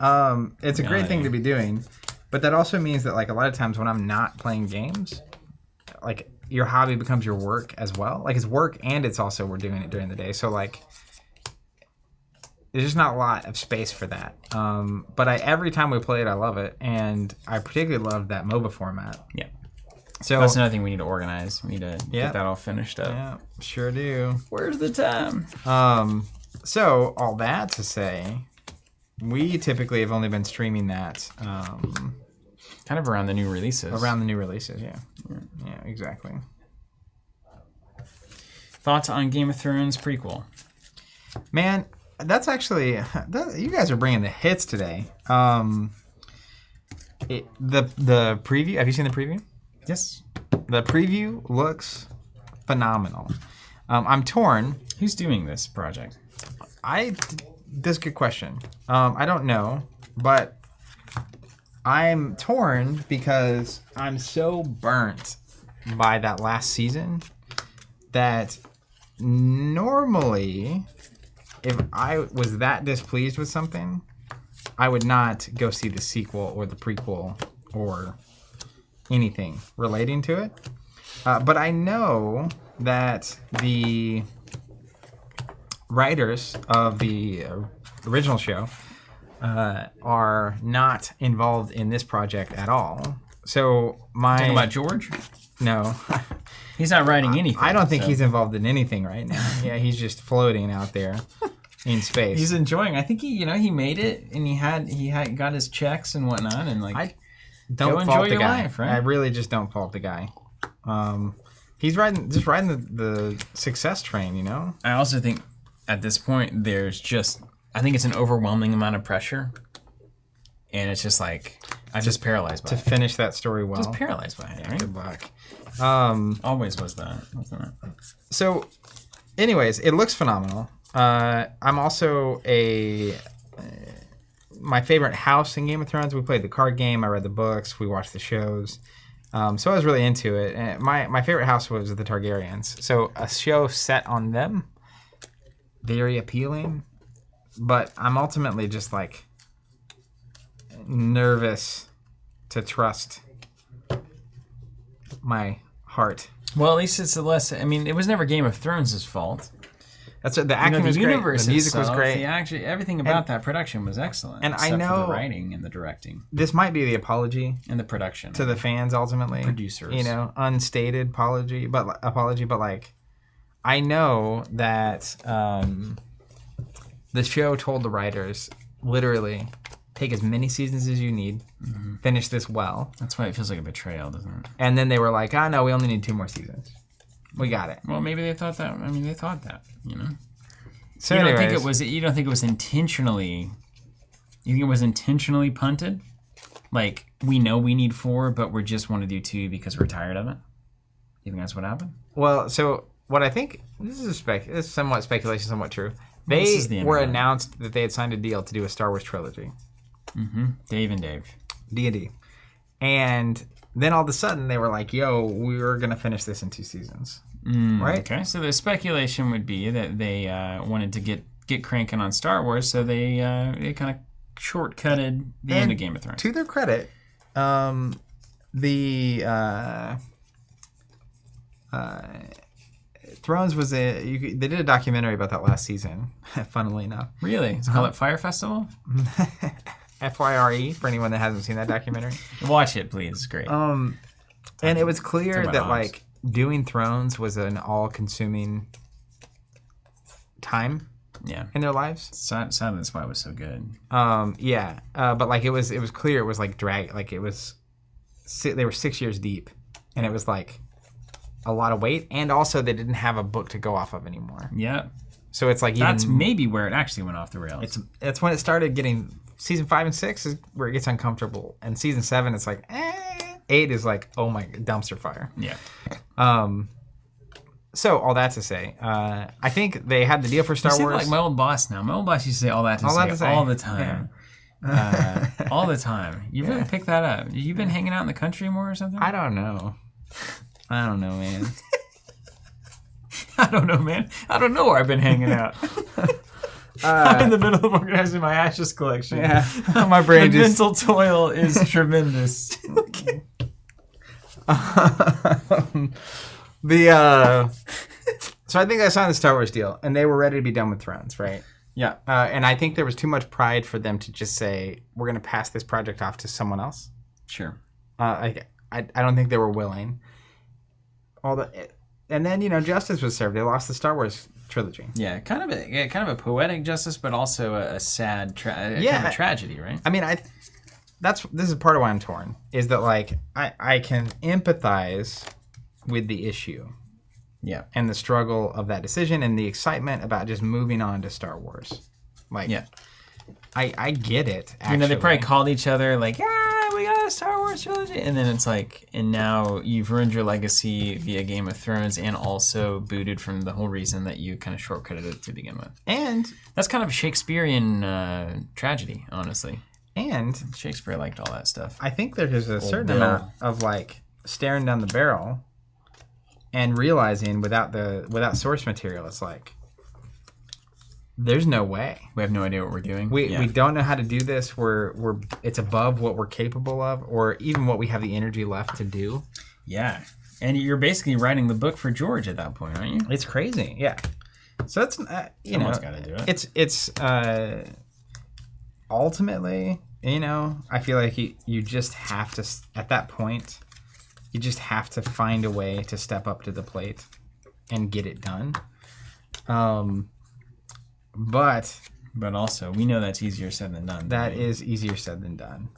It's a great thing to be doing, but that also means that like a lot of times when I'm not playing games, like your hobby becomes your work as well. Like it's work and it's also we're doing it during the day. So like there's just not a lot of space for that. But every time we play it, I love it, and I particularly love that MOBA format. Yeah. So that's another thing we need to organize. We need to get that all finished up. Yeah, sure do. Where's the time? So all that to say, we typically have only been streaming that kind of around the new releases. Yeah, exactly. Thoughts on Game of Thrones prequel? Man, that's actually you guys are bringing the hits today. The preview. Have you seen the preview? Yes. The preview looks phenomenal. I'm torn. Who's doing this project? That's a good question. I don't know, but I'm torn because I'm so burnt by that last season that normally, if I was that displeased with something, I would not go see the sequel or the prequel or anything relating to it. But I know that the writers of the original show are not involved in this project at all. So Talking about George? No. He's not writing anything. I don't think he's involved in anything right now. Yeah, he's just floating out there in space. He's enjoying. I think he made it, and he got his checks and whatnot, and like don't enjoy fault the your guy. life, right? I really just don't fault the guy. He's riding the success train, you know. I also think at this point I think it's an overwhelming amount of pressure, and it's just like I'm just paralyzed by to it. finish that story well. Just paralyzed by it. Right? Good luck. Always was that, wasn't it? So, anyways, it looks phenomenal. I'm also my favorite house in Game of Thrones. We played the card game. I read the books. We watched the shows. So I was really into it. And my favorite house was the Targaryens. So a show set on them, very appealing. But I'm ultimately just like nervous to trust my heart. Well, at least it's less. I mean, it was never Game of Thrones' fault. That's the acting was great. The music was great. Everything about that production was excellent. And I know for the writing and the directing. This might be the apology and the production to the fans ultimately, producers. You know, unstated apology, but like I know that the show told the writers literally take as many seasons as you need, finish this well. That's why it feels like a betrayal, doesn't it? And then they were like, no, we only need 2 more seasons. We got it. Well, maybe they thought that. I mean, they thought that, you know. So you anyways, don't think it was intentionally? You think it was intentionally punted? Like we know we need 4, but we just want to do 2 because we're tired of it. You think that's what happened? Well, so what I think this is somewhat speculation, somewhat true. They were announced that they had signed a deal to do a Star Wars trilogy. Dave and Dave. D&D. And then all of a sudden they were like, yo, we're going to finish this in 2 seasons. Right? Okay, so the speculation would be that they wanted to get cranking on Star Wars, so they kind of shortcutted the end of Game of Thrones. To their credit, Thrones was they did a documentary about that last season, funnily enough. Really? Is it called Fire Festival? FYRE, for anyone that hasn't seen that documentary. Watch it, please. It's great. And it was clear that Oz. like doing Thrones was an all-consuming time. Yeah. in their lives. Sadly, that's why it was so good. But like it was clear it was like they were 6 years deep, and it was like a lot of weight, and also they didn't have a book to go off of anymore. Yeah. So it's like that's maybe where it actually went off the rails. It's when it started getting season 5 and 6 is where it gets uncomfortable, and season 7 it's like 8 is like, oh my, dumpster fire. Yeah. So all that to say, I think they had the deal for Star Wars. Like my old boss now. My old boss used to say all that to say all the time. Yeah. All the time. You really picked that up. You been hanging out in the country more or something? I don't know, man. I don't know, man. I don't know where I've been hanging out. I'm in the middle of organizing my ashes collection. Yeah, my brain the mental toil is tremendous. So I think I signed the Star Wars deal, and they were ready to be done with Thrones, right? Yeah. And I think there was too much pride for them to just say, we're going to pass this project off to someone else. Sure. I don't think they were willing. And then, justice was served. They lost the Star Wars trilogy. Yeah, kind of a poetic justice, but also a sad kind of tragedy, right? I mean, this is part of why I'm torn, is that like I can empathize with the issue. Yeah. And the struggle of that decision and the excitement about just moving on to Star Wars. Like, yeah. I get it, actually. They probably called each other like, yeah, we got a Star Wars trilogy. And then it's like, and now you've ruined your legacy via Game of Thrones and also booted from the whole reason that you kind of shortcutted it to begin with. And that's kind of a Shakespearean tragedy, honestly. And Shakespeare liked all that stuff. I think there's a certain amount of like staring down the barrel and realizing without source material, it's like, there's no way. We have no idea what we're doing. We don't know how to do this. It's above what we're capable of, or even what we have the energy left to do. Yeah, and you're basically writing the book for George at that point, aren't you? It's crazy. Yeah. So that's someone's got to do it. It's ultimately, I feel like you just have to, at that point, you just have to find a way to step up to the plate and get it done. But also, we know that's easier said than done. That is easier said than done.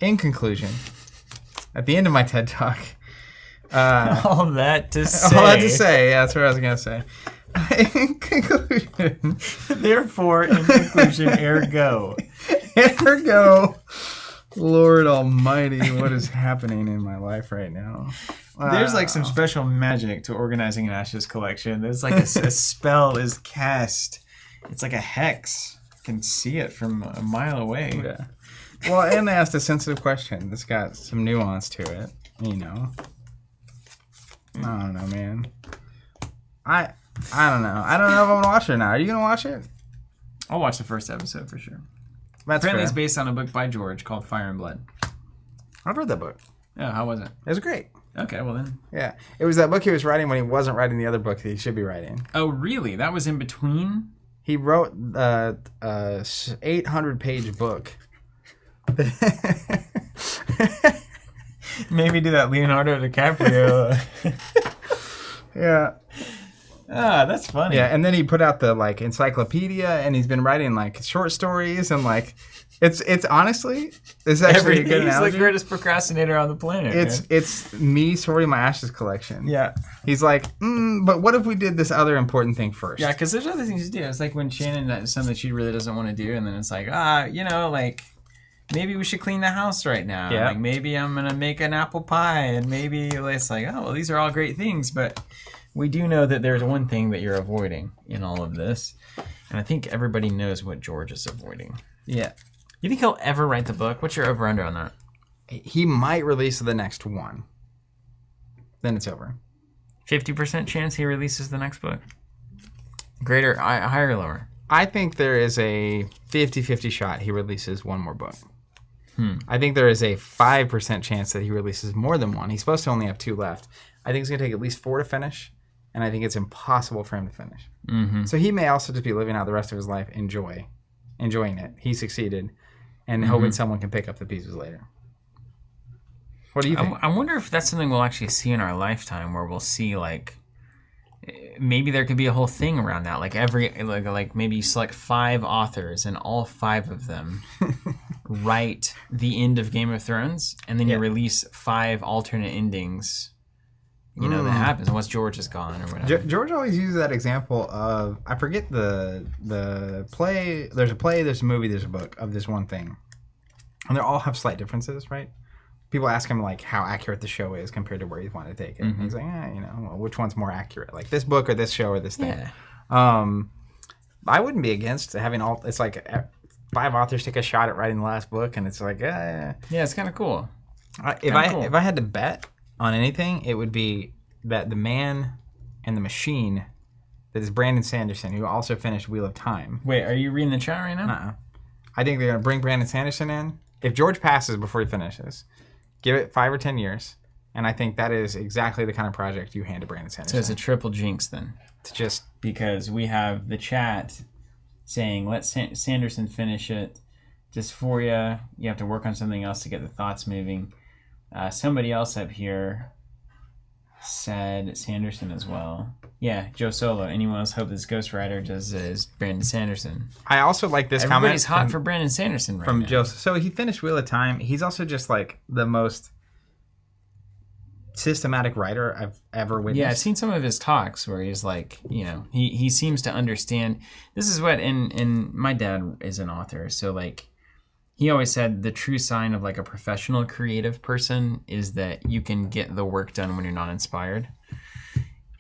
In conclusion, at the end of my TED Talk, all that to say. Yeah, that's what I was gonna say. In conclusion, therefore, in conclusion, ergo, Lord Almighty, what is happening in my life right now? There's like some special magic to organizing an ashes collection. There's like a spell is cast. It's like a hex. You can see it from a mile away. Yeah. Well, and they asked a sensitive question that's got some nuance to it. I don't know, man. I don't know. I don't know if I'm gonna watch it or not. Are you gonna watch it? I'll watch the first episode for sure. Apparently, it's based on a book by George called Fire and Blood. I've read that book. Yeah, how was it? It was great. Okay, well then. Yeah, it was that book he was writing when he wasn't writing the other book that he should be writing. Oh, really? That was in between? He wrote a 800-page book. Maybe do that Leonardo DiCaprio. Yeah. Ah, that's funny. Yeah, and then he put out the like encyclopedia, and he's been writing like short stories, and like it's honestly actually a good analogy. He's the greatest procrastinator on the planet. It's me sorting my ashes collection. Yeah. He's like, but what if we did this other important thing first? Yeah, because there's other things to do. It's like when Shannon does something that she really doesn't want to do, and then it's like, like maybe we should clean the house right now. Yeah. Like maybe I'm gonna make an apple pie, and maybe it's like, oh well, these are all great things, but we do know that there's one thing that you're avoiding in all of this, and I think everybody knows what George is avoiding. Yeah. You think he'll ever write the book? What's your over/under on that? He might release the next one. Then it's over. 50% chance he releases the next book? Greater, higher or lower? I think there is a 50-50 shot he releases one more book. I think there is a 5% chance that he releases more than one. He's supposed to only have 2 left. I think it's going to take at least 4 to finish, and I think it's impossible for him to finish. Mm-hmm. So he may also just be living out the rest of his life enjoying it. He succeeded, and hoping someone can pick up the pieces later. What do you think? I wonder if that's something we'll actually see in our lifetime, where we'll see like maybe there could be a whole thing around that. Like maybe you select 5 authors and all 5 of them write the end of Game of Thrones, and then you release 5 alternate endings. You know, that happens once George is gone or whatever. George always uses that example of, I forget the play. There's a play, there's a movie, there's a book of this one thing. And they all have slight differences, right? People ask him, like, how accurate the show is compared to where he wanted to take it. And he's like, well, which one's more accurate? Like, this book or this show or this thing? Yeah. I wouldn't be against having all, it's like 5 authors take a shot at writing the last book, and it's like, Yeah, it's kind of cool. If I had to bet on anything, it would be that the man and the machine that is Brandon Sanderson, who also finished Wheel of Time. Wait, are you reading the chat right now? Uh-uh. I think they're going to bring Brandon Sanderson in. If George passes before he finishes, give it 5 or 10 years, and I think that is exactly the kind of project you hand to Brandon Sanderson. So it's a triple jinx then. It's just because we have the chat saying, let Sanderson finish it. Dysphoria, you have to work on something else to get the thoughts moving. Somebody else up here said Sanderson as well. Yeah, Joe Solo. Anyone else hope this ghostwriter does is Brandon Sanderson? I also like this comment. Everybody's hot for Brandon Sanderson right now. Joe. So he finished Wheel of Time. He's also just like the most systematic writer I've ever witnessed. Yeah, I've seen some of his talks where he's like, you know, he seems to understand. This is what, and my dad is an author, so like, he always said the true sign of like a professional creative person is that you can get the work done when you're not inspired.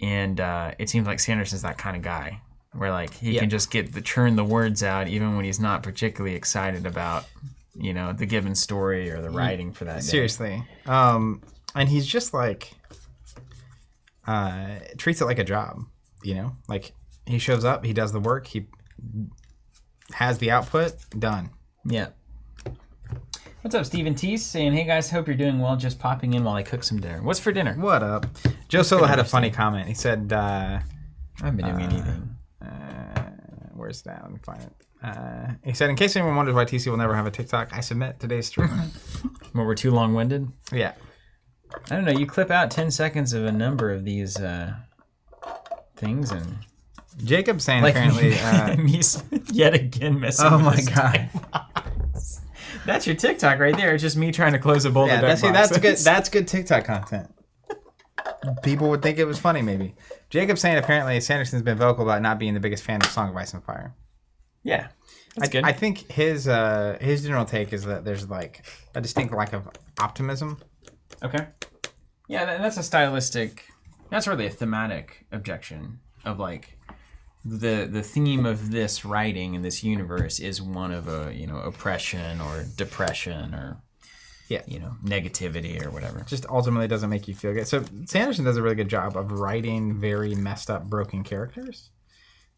And it seems like Sanderson's that kind of guy where like he can just churn the words out even when he's not particularly excited about, you know, the given story or the writing for that day. Seriously. And he's just like treats it like a job, you know? Like he shows up, he does the work, he has the output, done. Yeah. What's up, Stephen Teese? Saying, hey guys, hope you're doing well. Just popping in while I cook some dinner. What's for dinner? What up? Joe Solo had a funny comment. He said, I haven't been doing anything. Where's that? Let me find it. He said, in case anyone wonders why TC will never have a TikTok, I submit today's stream. Well, we're too long-winded? Yeah. I don't know. You clip out 10 seconds of a number of these things and... Jacob's saying like apparently... he's yet again missing. Oh my God. That's your TikTok right there. It's just me trying to close a bowl of that's good. That's good TikTok content. People would think it was funny, maybe. Jacob's saying apparently Sanderson's been vocal about not being the biggest fan of Song of Ice and Fire. Yeah, that's good. I think his general take is that there's like a distinct lack of optimism. Okay. Yeah, that's a stylistic. That's really a thematic objection of like. The theme of this writing in this universe is one of oppression or depression or negativity or whatever. Just ultimately doesn't make you feel good. So Sanderson does a really good job of writing very messed up, broken characters,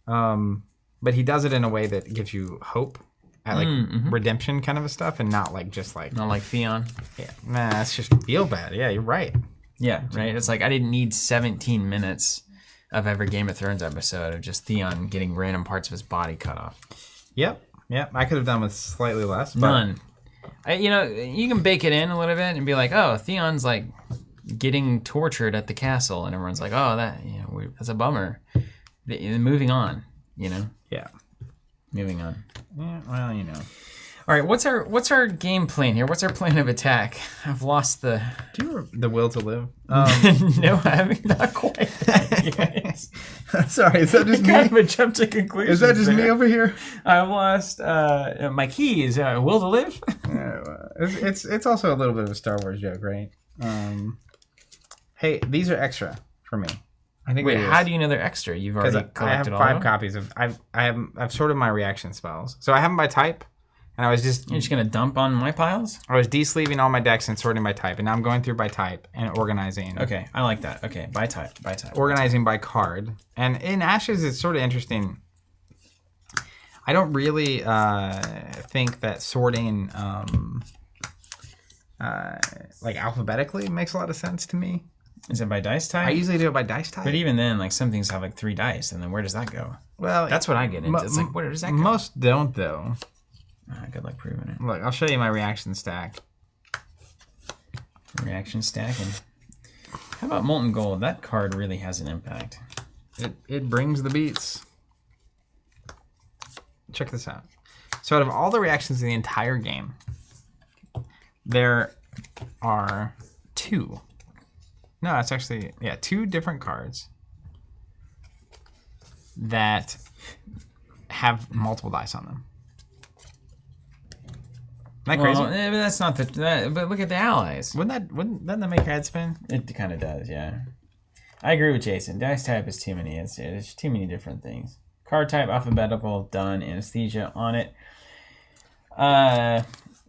but he does it in a way that gives you hope at like redemption kind of a stuff, and not like just like not like Theon. Yeah, nah, that's just feel bad. Yeah, you're right. Yeah, right. It's like I didn't need 17 minutes of every Game of Thrones episode of just Theon getting random parts of his body cut off. Yep. I could have done with slightly less. But... None. You can bake it in a little bit and be like, oh, Theon's like getting tortured at the castle, and everyone's like, oh, that's a bummer. Moving on, Yeah. Moving on. Yeah. Well, All right, what's our game plan here? What's our plan of attack? I've lost the... Do you have the will to live? No, I haven't. Not quite that yet. Sorry, is that just me? Kind of a jump to conclusion. Is that just me over here? I've lost my keys. Will to live? It's also a little bit of a Star Wars joke, right? Hey, these are extra for me. I think. Wait, how do you know they're extra? You've already collected all of them? I have 5 copies of. I've sorted my reaction spells, so I have them by type. And I was just... You're just going to dump on my piles? I was de-sleeving all my decks and sorting by type. And now I'm going through by type and organizing. Okay, I like that. Okay, by type. Organizing by card. And in Ashes, it's sort of interesting. I don't really think that sorting like alphabetically makes a lot of sense to me. Is it by dice type? I usually do it by dice type. But even then, like some things have like 3 dice. And then where does that go? Well... That's what I get into. It's like, where does that go? Most don't, though. Good luck proving it. Look, I'll show you my reaction stack. Reaction stack. And how about Molten Gold? That card really has an impact. It brings the beats. Check this out. So out of all the reactions in the entire game, there are two. No, it's actually, yeah, two different cards that have multiple dice on them. Isn't that crazy? Well, but that's not but look at the allies. Wouldn't that make your head spin? It kind of does, yeah. I agree with Jason. Dice type is too many. It's too many different things. Card type, alphabetical, done. Anesthesia on it.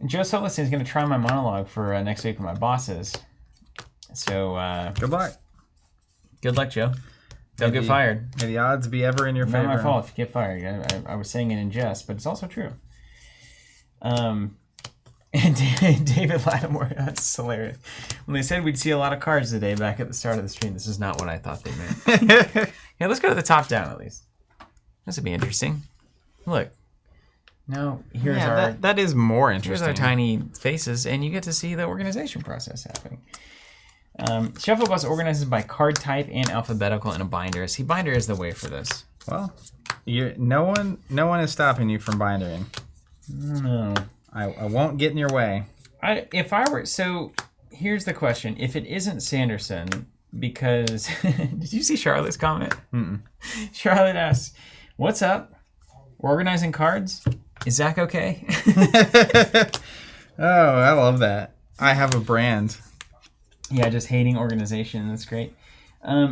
Joe Solis is going to try my monologue for next week with my bosses. So Good luck. Good luck, Joe. Don't get fired. May the odds be ever in your favor. Not my fault if you get fired. I was saying it in jest, but it's also true. And David Lattimore, that's hilarious. When they said we'd see a lot of cards today back at the start of the stream, this is not what I thought they meant. Yeah, let's go to the top down at least. This would be interesting. Look. Now, here's that is more interesting. Here's our tiny faces, and you get to see the organization process happening. Shuffle Bus organizes by card type and alphabetical in a binder. See, binder is the way for this. Well, no one is stopping you from bindering. No. I won't get in your way. So here's the question. If it isn't Sanderson, because... Did you see Charlotte's comment? Mm-mm. Charlotte asks, what's up? Organizing cards? Is Zach okay? Oh, I love that. I have a brand. Yeah, just hating organization. That's great.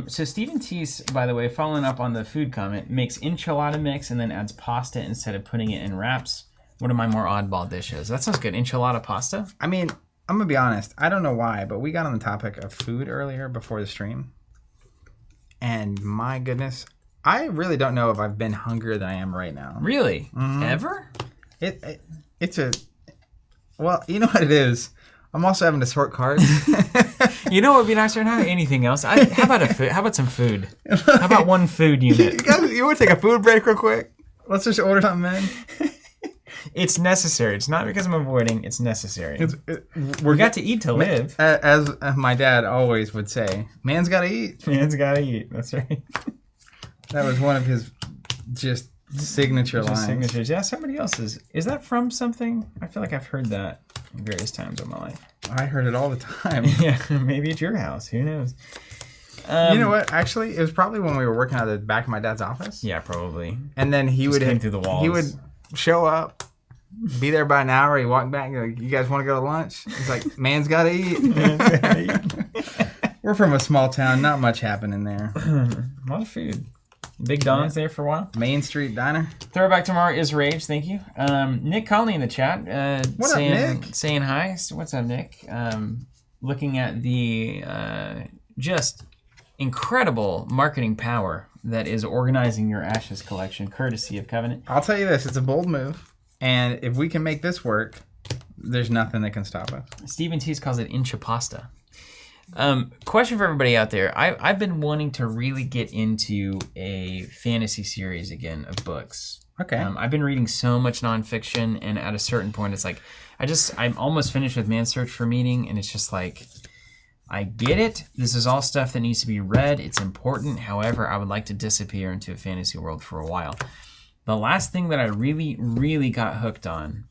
So Stephen Teese, by the way, following up on the food comment, makes enchilada mix and then adds pasta instead of putting it in wraps. One of my more oddball dishes. That sounds good. Enchilada pasta? I mean, I'm going to be honest. I don't know why, but we got on the topic of food earlier before the stream. And my goodness, I really don't know if I've been hungrier than I am right now. Really? Mm-hmm. Ever? It's a... Well, you know what it is? I'm also having to sort cards. You know what would be nicer than anything else? How about some food? How about one food unit? You want to take a food break real quick? Let's just order something in. It's necessary. It's not because I'm avoiding. It's necessary. We got to eat to live. As my dad always would say, man's got to eat. Man's got to eat. That's right. That was one of his just signature lines. Signatures. Yeah, somebody else's. Is that from something? I feel like I've heard that various times in my life. I heard it all the time. Yeah, maybe at your house. Who knows? You know what? Actually, it was probably when we were working out of the back of my dad's office. Yeah, probably. And then he would came through the walls. He would show up, be there by an hour. He walked back and go, "You guys want to go to lunch?" He's like, "Man's got to eat." Man's gotta eat. We're from a small town. Not much happening there. A lot of food. Big Don's there for a while. Main Street Diner. Throwback tomorrow is Rage. Thank you. Nick Conley in the chat. What up, Nick? Saying hi. What's up, Nick? Looking at the just incredible marketing power that is organizing your Ashes collection, courtesy of Covenant. I'll tell you this. It's a bold move. And if we can make this work, there's nothing that can stop us. Stephen Teese calls it inchapasta. Question for everybody out there. I've been wanting to really get into a fantasy series again of books. Okay. I've been reading so much nonfiction, and at a certain point, it's like I'm almost finished with Man's Search for Meaning, and it's just like, I get it. This is all stuff that needs to be read. It's important. However, I would like to disappear into a fantasy world for a while. The last thing that I really, really got hooked on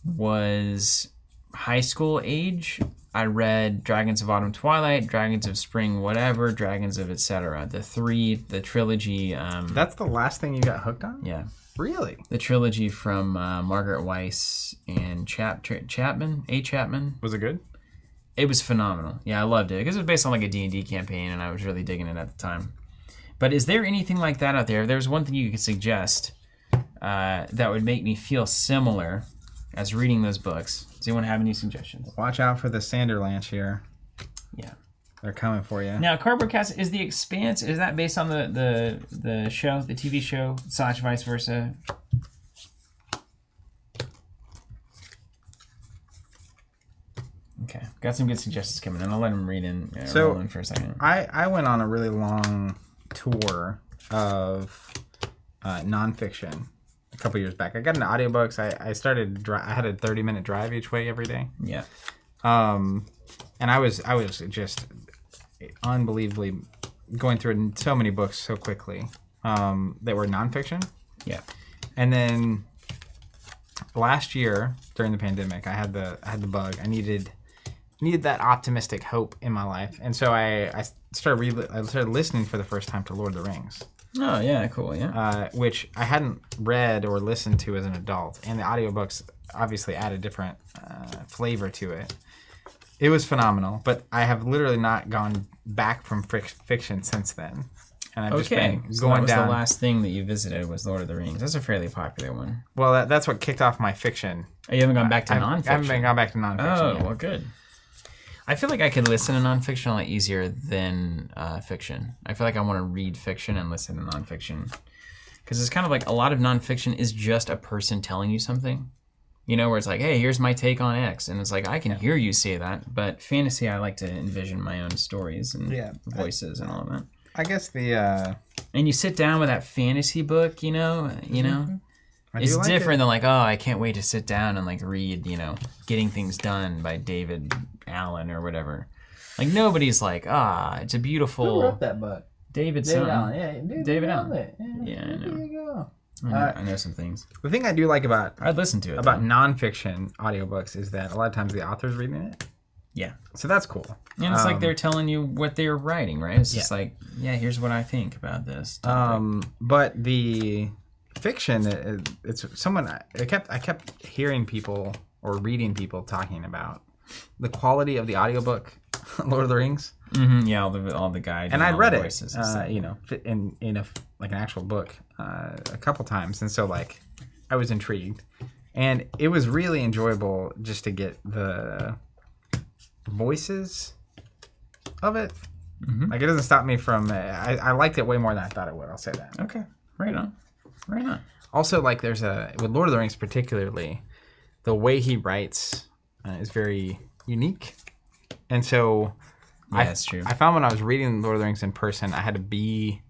was high school age. I read Dragons of Autumn Twilight, Dragons of Spring whatever, Dragons of etc. The trilogy. That's the last thing you got hooked on? Yeah. Really? The trilogy from Margaret Weiss and Chapman. Was it good? It was phenomenal. Yeah, I loved it because it was based on like a D&D campaign, and I was really digging it at the time. But is there anything like that out there? If there's one thing you could suggest that would make me feel similar as reading those books. Does anyone have any suggestions? Watch out for the Sanderlanche here. Yeah. They're coming for you. Now, Cardboard Cast, is The Expanse, is that based on the show, the TV show, / vice versa? Okay. Got some good suggestions coming in. I'll let them read in, roll in for a second. I went on a really long tour of nonfiction a couple years back. I got into audiobooks. I had a 30-minute drive each way every day. Yeah. And I was just unbelievably going through so many books so quickly that were nonfiction. Yeah. And then last year during the pandemic, I had the bug. I needed that optimistic hope in my life, and so I started listening for the first time to Lord of the Rings. Oh yeah, cool. Yeah. Which I hadn't read or listened to as an adult, and the audiobooks obviously add a different flavor to it. It was phenomenal, but I have literally not gone back from fiction since then. And I've just been so going that was down. the last thing that you visited was Lord of the Rings. That's a fairly popular one. Well, that's what kicked off my fiction. Oh, you haven't gone back to nonfiction? I haven't gone back to nonfiction Oh, yet. well, good. I feel like I could listen to nonfiction a lot easier than fiction. I feel like I want to read fiction and listen to nonfiction. Because it's kind of like a lot of nonfiction is just a person telling you something. You know, where it's like, hey, here's my take on X. And it's like, I can hear you say that. But fantasy, I like to envision my own stories and voices and all of that. I guess the... And you sit down with that fantasy book, you know, it's like different than like, oh, I can't wait to sit down and like read, Getting Things Done by David Allen or whatever. Like nobody's like, it's a beautiful... Who wrote that book? David Allen. Yeah, David Allen. Yeah, I know. There you go. I know some things. The thing I do like I'd listen to it about nonfiction audiobooks is that a lot of times the author's reading it. Yeah. So that's cool. And it's like they're telling you what they're writing, right? It's just like, here's what I think about this topic. But the fiction, it's someone I kept hearing people or reading people talking about the quality of the audiobook, Lord of the Rings. Mm-hmm, yeah, all the guides. And I'd read it, in an actual book a couple times, and so like I was intrigued, and it was really enjoyable just to get the voices of it. Mm-hmm. Like it doesn't stop me from. I liked it way more than I thought it would. I'll say that. Okay, right on. Also, like with Lord of the Rings particularly, the way he writes is very unique, and so. Yeah, that's true. I found when I was reading Lord of the Rings in person, I had to be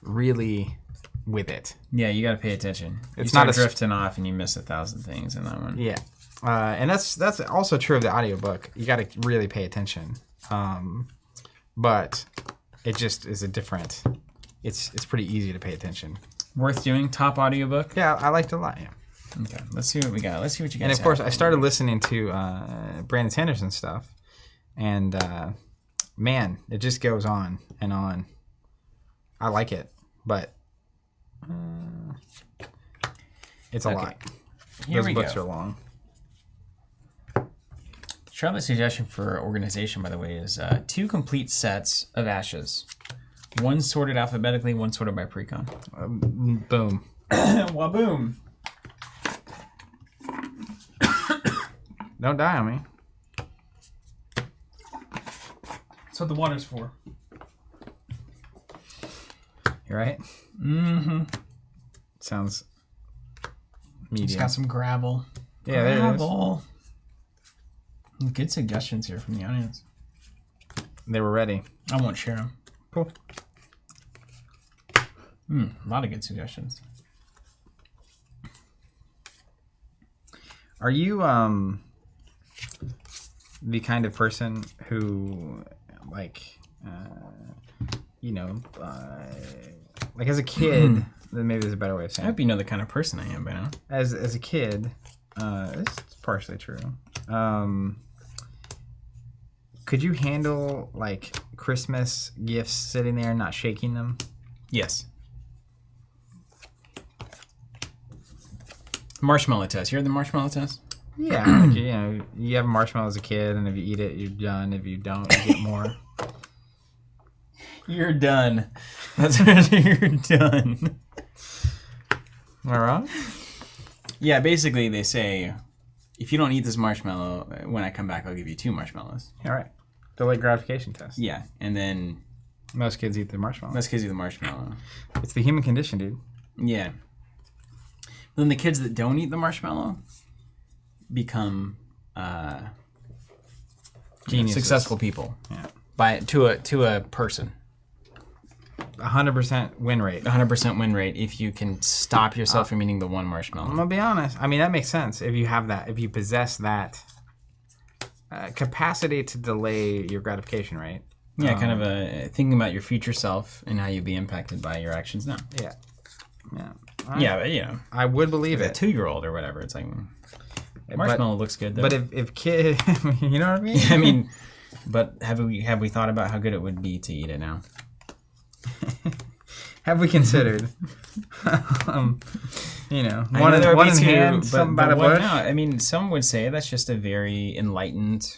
really with it. Yeah, you got to pay attention. It's you not drifting off, and you miss 1,000 things in that one. Yeah, and that's also true of the audiobook. You got to really pay attention. But it just is a different. It's pretty easy to pay attention. Worth doing. Top audiobook? Yeah, I liked it a lot. Yeah. Okay, let's see what we got. Let's see what you guys And of course, I started listening to Brandon Sanderson stuff, and. Man, it just goes on and on. I like it, but it's a lot. Here Those books go. are long. Charlie's suggestion for organization, by the way, is 2 complete sets of ashes. One sorted alphabetically, one sorted by pre-con. Boom. Waboom. Don't die on me. That's what the water's for. You right? Mm-hmm. Sounds medium. It's got some gravel. Yeah, there it is. Gravel. Good suggestions here from the audience. They were ready. I won't share them. Cool. A lot of good suggestions. Are you the kind of person who like like as a kid, then maybe there's a better way of saying I hope you know the kind of person I am by now. As a kid, this is partially true. Could you handle like Christmas gifts sitting there and not shaking them? Yes. Marshmallow test. You heard the marshmallow test? Yeah, like, you have a marshmallow as a kid, and if you eat it, you're done. If you don't, you get more. You're done. That's you're done. Am I wrong? Yeah, basically they say, if you don't eat this marshmallow, when I come back, I'll give you 2 marshmallows. All right. Delayed gratification test. Yeah, and then Most kids eat the marshmallow. most kids eat the marshmallow. It's the human condition, dude. Yeah. Then the kids that don't eat the marshmallow become Geniuses. successful people. Yeah. To a person. 100% win rate. 100% win rate if you can stop yourself from eating the one marshmallow. I'm gonna be honest. I mean, that makes sense if you have that. If you possess that capacity to delay your gratification, right? Yeah, kind of thinking about your future self and how you'd be impacted by your actions now. Yeah. Yeah. But, I would believe it. A 2-year-old or whatever. It's like, marshmallow looks good, though. But if kid, you know what I mean? I mean, but have we thought about how good it would be to eat it now? Have we considered? One in hand, something by the bush. Now, I mean, some would say that's just a very enlightened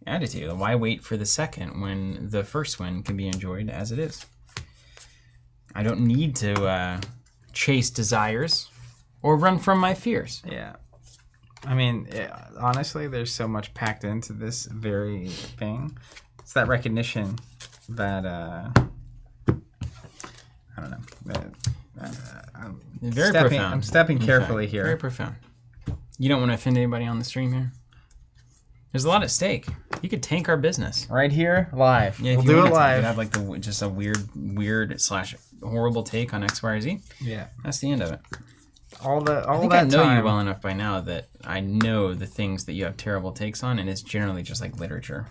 attitude. Why wait for the second when the first one can be enjoyed as it is? I don't need to chase desires or run from my fears. Yeah. I mean, honestly, there's so much packed into this very thing. It's that recognition that, I don't know. I'm stepping carefully here. Very profound. You don't want to offend anybody on the stream here? There's a lot at stake. You could tank our business. Right here, live. Yeah, we'll do it live. You could have like just a weird/horrible take on X, Y, or Z. Yeah. That's the end of it. I think I know you well enough by now that I know the things that you have terrible takes on, and it's generally just like literature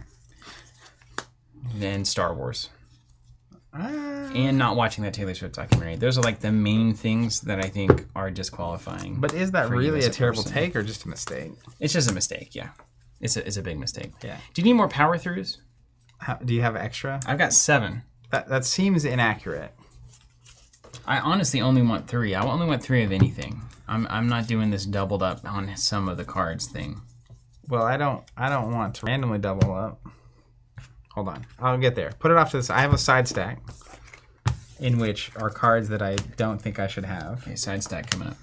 and Star Wars. And not watching that Taylor Swift documentary. Those are like the main things that I think are disqualifying. But is that really a terrible take or just a mistake? It's just a mistake, yeah. It's a big mistake. Yeah. Do you need more power throughs? Do you have extra? I've got 7. That seems inaccurate. I honestly only want 3. I only want 3 of anything. I'm not doing this doubled up on some of the cards thing. Well, I don't want to randomly double up. Hold on. I'll get there. Put it off to the side. I have a side stack in which are cards that I don't think I should have. Okay, side stack coming up.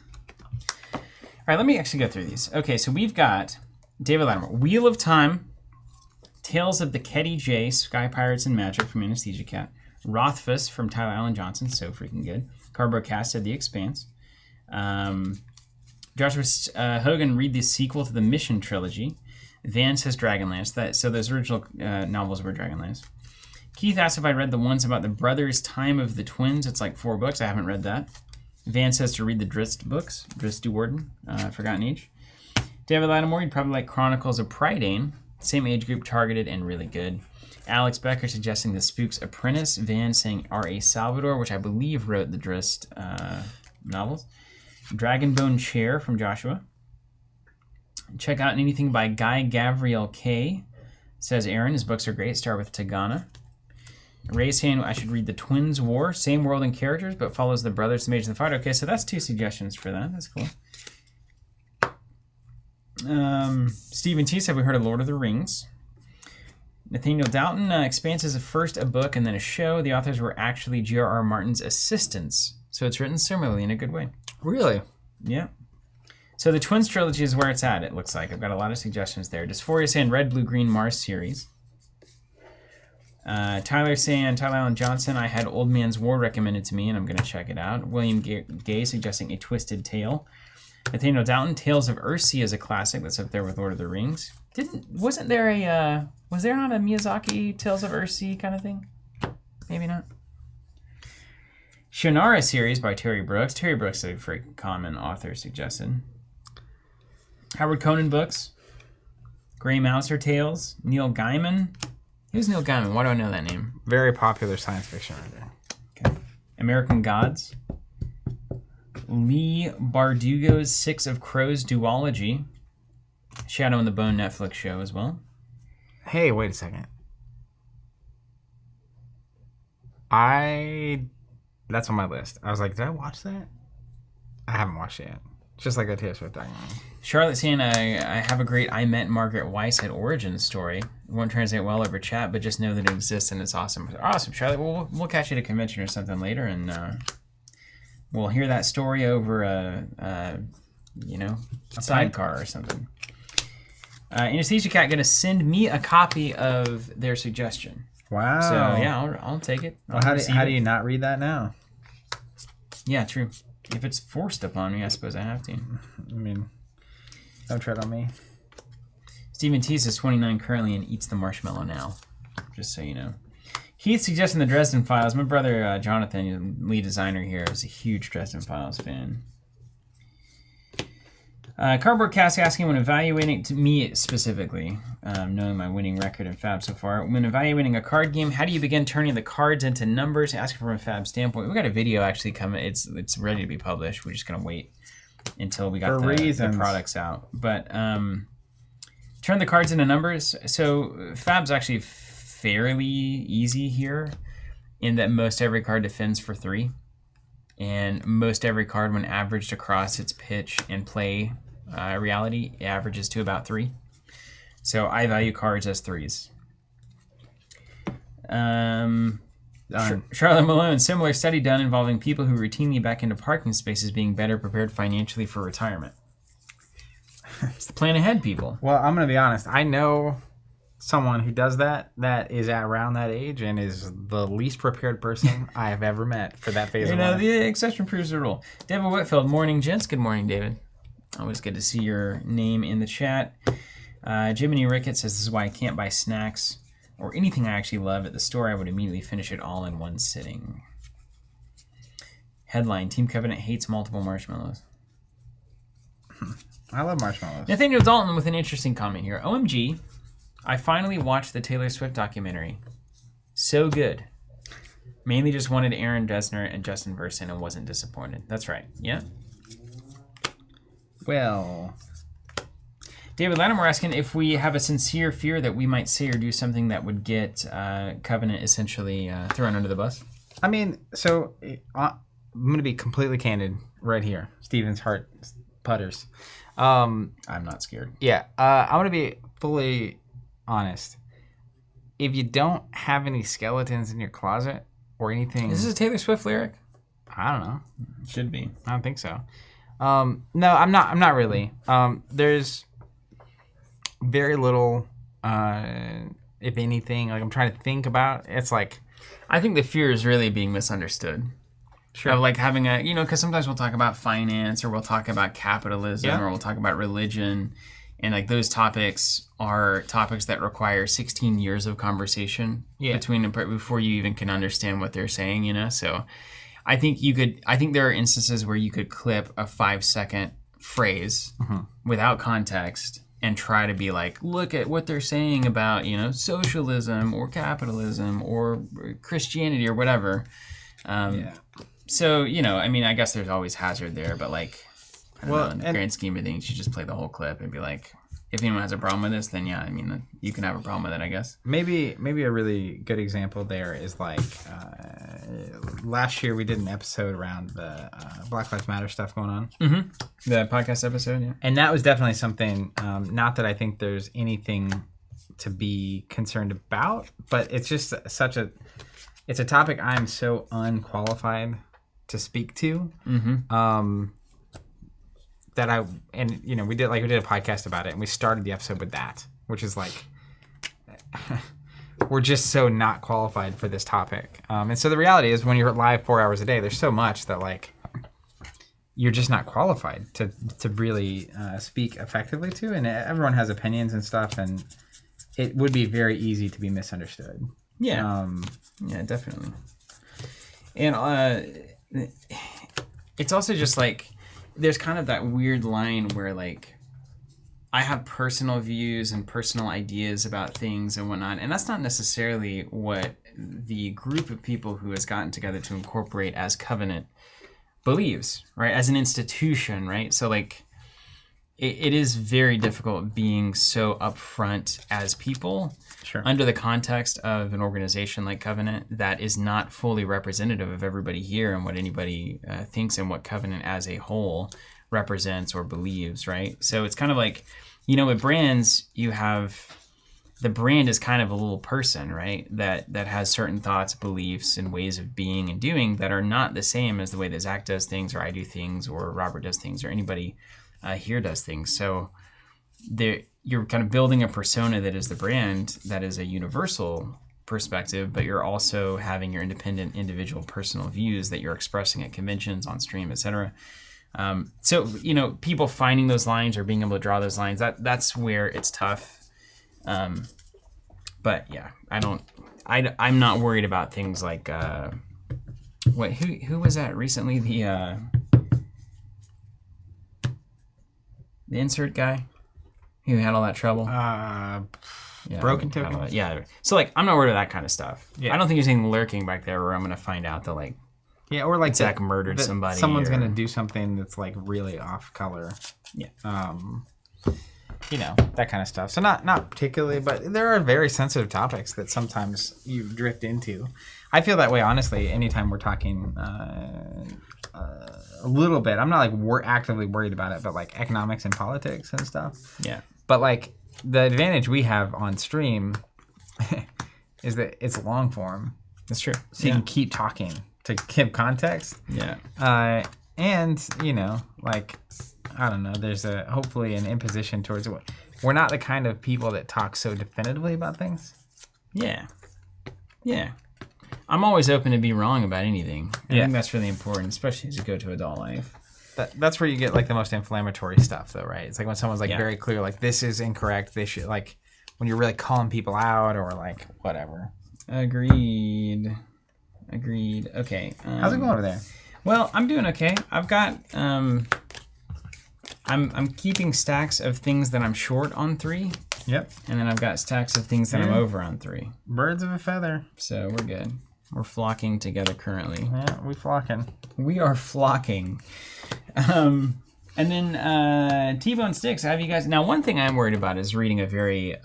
All right, let me actually go through these. Okay, so we've got David Latimer, Wheel of Time, Tales of the Ketty J, Sky Pirates and Magic from Anesthesia Cat, Rothfuss from Tyler Allen Johnson, so freaking good, Cardboard Cast of The Expanse, Joshua Hogan read the sequel to the Mission trilogy, Van says Dragonlance, so those original novels were Dragonlance. Keith asked if I read the ones about the brothers' time of the twins. It's like 4 books. I haven't read that. Van says to read the Drizzt books, Drizzt Do'Urden, Forgotten Age. David Lattimore, you'd probably like Chronicles of Prydain. Same age group targeted and really good. Alex Becker suggesting The Spook's Apprentice. Van saying R.A. Salvador, which I believe wrote the Drizzt novels. Dragonbone Chair from Joshua. Check out anything by Guy Gavriel K. Says Aaron, his books are great. Start with Tagana. Ray saying I should read The Twins War. Same world and characters, but follows the brothers, the mage, and the fighter. Okay, so that's 2 suggestions for that. That's cool. Stephen T. said we heard of Lord of the Rings. Nathaniel Doughton, Expanse is first a book and then a show. The authors were actually G.R.R. Martin's assistants. So it's written similarly in a good way. Really? Yeah. So the Twins trilogy is where it's at, it looks like. I've got a lot of suggestions there. Dysphoria saying Red, Blue, Green, Mars series. Tyler saying Tyler Allen Johnson, I had Old Man's War recommended to me and I'm going to check it out. William Gay suggesting A Twisted Tale. Nathaniel Doughton, Tales of Earthsea is a classic that's up there with Lord of the Rings. Was there not a Miyazaki Tales of Earthsea kind of thing? Maybe not. Shannara series by Terry Brooks. Terry Brooks is a very common author suggested. Howard Conan books. Grey Mouser Tales. Neil Gaiman. Who's Neil Gaiman? Why do I know that name? Very popular science fiction writer. Okay. American Gods. Lee Bardugo's Six of Crows duology. Shadow and the Bone Netflix show as well. Hey, wait a second. That's on my list. I was like, did I watch that? I haven't watched it yet. Just like a Taylor Swift documentary. Charlotte saying, I have a great I Met Margaret Weishead origin story. It won't translate well over chat, but just know that it exists and it's awesome. Awesome, Charlotte. We'll catch you at a convention or something later, and we'll hear that story over a sidecar or something. Anesthesia Cat going to send me a copy of their suggestion. Wow. So yeah, I'll take it. Well, how do you not read that now? Yeah, true. If it's forced upon me, I suppose I have to. I mean, don't tread on me. Stephen T is 29 currently and eats the marshmallow now. Just so you know. Keith suggesting the Dresden Files. My brother Jonathan, lead designer here, is a huge Dresden Files fan. Cardboard Cask asking, when evaluating, to me specifically, knowing my winning record in Fab so far, when evaluating a card game, how do you begin turning the cards into numbers? Asking from a Fab standpoint. We got a video actually coming. It's ready to be published. We're just going to wait until we got the products out. But turn the cards into numbers. So Fab's actually fairly easy here in that most every card defends for 3. And most every card, when averaged across its pitch and play reality, averages to about 3. So I value cards as 3s. Charlotte Malone, similar study done involving people who routinely back into parking spaces being better prepared financially for retirement. It's the plan ahead, people. Well, I'm going to be honest. I know someone who does that is at around that age and is the least prepared person I have ever met for that phase of life. The exception proves the rule. David Whitfield, morning, gents. Good morning, David. Always good to see your name in the chat. Jiminy Ricketts says, this is why I can't buy snacks or anything I actually love at the store. I would immediately finish it all in one sitting. Headline, Team Covenant hates multiple marshmallows. I love marshmallows. Nathaniel Dalton with an interesting comment here. OMG, I finally watched the Taylor Swift documentary. So good. Mainly just wanted Aaron Dessner and Justin Verson and wasn't disappointed. That's right. Yeah. Well, David Lattimore asking if we have a sincere fear that we might say or do something that would get Covenant essentially thrown under the bus. I mean, so I'm going to be completely candid right here. Steven's heart putters. I'm not scared. Yeah. I'm going to be fully honest. If you don't have any skeletons in your closet or anything... Is this a Taylor Swift lyric? I don't know. It should be. I don't think so. No, I'm not really. There's very little, if anything, like I'm trying to think about. It's like... I think the fear is really being misunderstood. Sure. Of like having a, because sometimes we'll talk about finance or we'll talk about capitalism or we'll talk about religion. And like those topics are topics that require 16 years of conversation before you even can understand what they're saying, So I think there are instances where you could clip a 5-second phrase without context and try to be like, look at what they're saying about, socialism or capitalism or Christianity or whatever. So, I guess there's always hazard there, but like, I don't know, in the grand scheme of things, you just play the whole clip and be like, if anyone has a problem with this, then you can have a problem with it, I guess. Maybe a really good example there is like last year we did an episode around the Black Lives Matter stuff going on. Mm-hmm. The podcast episode, yeah. And that was definitely something, not that I think there's anything to be concerned about, but it's just it's a topic I'm so unqualified to speak to. Mm-hmm. We did a podcast about it and we started the episode with that, which is like we're just so not qualified for this topic. And so the reality is when you're live 4 hours a day, there's so much that like you're just not qualified to really speak effectively to, and everyone has opinions and stuff, and it would be very easy to be misunderstood. Yeah. Yeah, definitely. And it's also just like there's kind of that weird line where like I have personal views and personal ideas about things and whatnot, and that's not necessarily what the group of people who has gotten together to incorporate as Covenant believes, right? As an institution, right? So like it is very difficult being so upfront as people under the context of an organization like Covenant that is not fully representative of everybody here and what anybody thinks and what Covenant as a whole represents or believes, right? So it's kind of like, with brands, you have the brand is kind of a little person, right? That has certain thoughts, beliefs, and ways of being and doing that are not the same as the way that Zach does things or I do things or Robert does things or anybody here does things. So you're kind of building a persona that is the brand, that is a universal perspective, but you're also having your independent, individual, personal views that you're expressing at conventions, on stream, etc. So people finding those lines or being able to draw those lines, that's where it's tough. But yeah, I'm not worried about things like who was that recently? The insert guy who had all that trouble. Broken token. Yeah. So like, I'm not worried about that kind of stuff. Yeah. I don't think there's anything lurking back there where I'm gonna find out that like. Yeah, or like Zach murdered somebody. Someone's gonna do something that's like really off color. Yeah. You know, that kind of stuff. So not particularly, but there are very sensitive topics that sometimes you drift into. I feel that way honestly. Anytime we're talking a little bit, I'm not like we're actively worried about it, but like economics and politics and stuff. Yeah. But like the advantage we have on stream is that it's long form. That's true. So you can keep talking to give context. Yeah. And, you know, like, I don't know, there's hopefully an imposition towards what we're not the kind of people that talk so definitively about things. Yeah. Yeah. I'm always open to be wrong about anything. I think that's really important, especially as you go to adult life. That's where you get like the most inflammatory stuff though, right? It's like when someone's like very clear, like this is incorrect, they should, like when you're really calling people out or like whatever. Agreed. Okay. How's it going over there? Well, I'm doing okay. I've got I'm keeping stacks of things that I'm short on 3. Yep. And then I've got stacks of things that I'm over on 3. Birds of a feather. So we're good. We're flocking together currently. Yeah, we flocking. We are flocking. And then T-Bone Sticks. Have you guys? Now, one thing I'm worried about is reading a very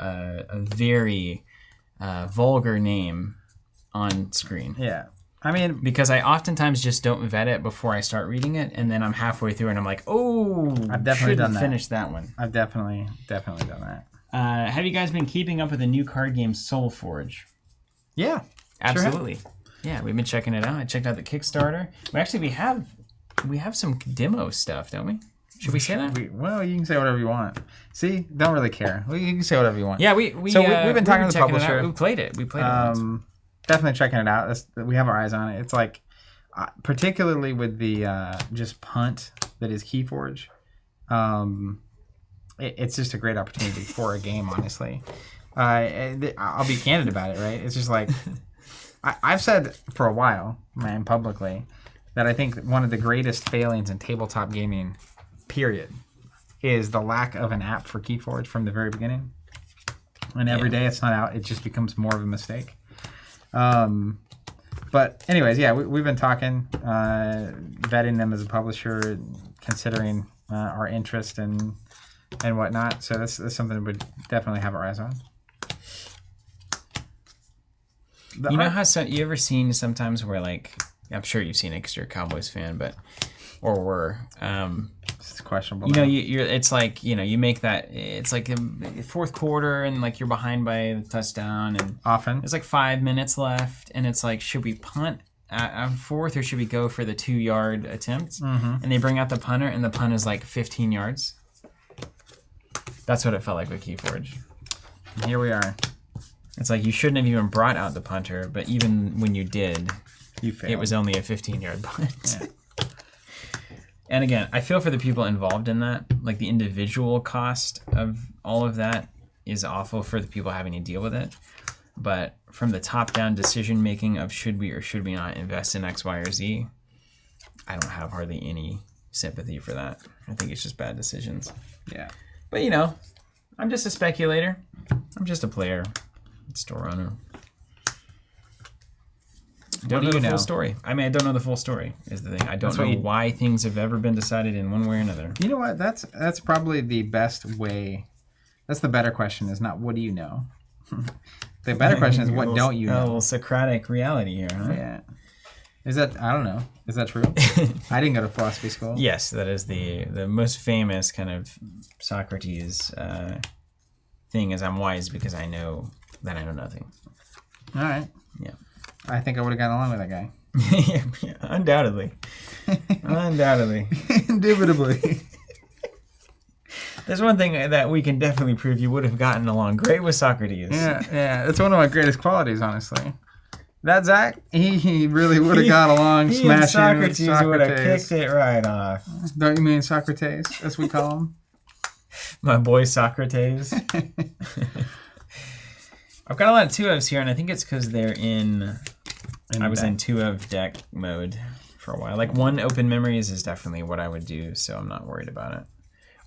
vulgar name on screen. Yeah. I mean, because I oftentimes just don't vet it before I start reading it, and then I'm halfway through and I'm like, oh, I've definitely done that. Finish that one. I've definitely done that. Have you guys been keeping up with the new card game Soul Forge? Yeah, absolutely. Sure. Yeah, we've been checking it out. I checked out the Kickstarter. We have some demo stuff, don't we? Should we say that? Well, you can say whatever you want. See, don't really care. You can say whatever you want. Yeah, we've been talking to the publisher. We played it. Once. Definitely checking it out. We have our eyes on it. It's like, particularly with the just punt that is Keyforge, it's just a great opportunity for a game, honestly. I'll be candid about it, right? It's just like, I've said for a while, man, publicly, that I think one of the greatest failings in tabletop gaming, period, is the lack of an app for Keyforge from the very beginning. And every day it's not out, it just becomes more of a mistake. But anyways, yeah, we've been talking, vetting them as a publisher, considering our interest and whatnot. So that's something we would definitely have our eyes on. You know how you ever seen sometimes where like, I'm sure you've seen it because you're a Cowboys fan, it's questionable. You know, it's like, you know, you make that, it's like a fourth quarter and like you're behind by the touchdown and often there's like 5 minutes left and it's like, should we punt on fourth or should we go for the 2-yard attempt? Mm-hmm. And they bring out the punter and the punt is like 15 yards. That's what it felt like with Keyforge. And here we are. It's like you shouldn't have even brought out the punter, but even when you did, you failed. It was only a 15-yard punt. Yeah. And again, I feel for the people involved in that. Like the individual cost of all of that is awful for the people having to deal with it. But from the top-down decision-making of should we or should we not invest in X, Y, or Z, I don't have hardly any sympathy for that. I think it's just bad decisions. Yeah. But, you know, I'm just a speculator. I'm just a player, store owner. Don't know the full story. I mean, I don't know the full story is the thing. I don't know why things have ever been decided in one way or another. You know what? That's probably the best way. That's the better question is not what do you know? The better question is what don't you know? A little Socratic reality here, huh? Yeah. Is that, I don't know. Is that true? I didn't go to philosophy school. Yes, that is the most famous kind of Socrates thing is I'm wise because I know that I know nothing. All right. Yeah. I think I would have gotten along with that guy. Yeah, undoubtedly. Undoubtedly. Indubitably. There's one thing that we can definitely prove you would have gotten along great with Socrates. Yeah. It's one of my greatest qualities, honestly. That Zach, he really would have got along smashing Socrates would have kicked it right off. Don't you mean Socrates, as we call him? My boy Socrates. I've got a lot of 2-ofs here, and I think it's because they're I was in 2-of deck mode for a while. Like 1 open memories is definitely what I would do, so I'm not worried about it.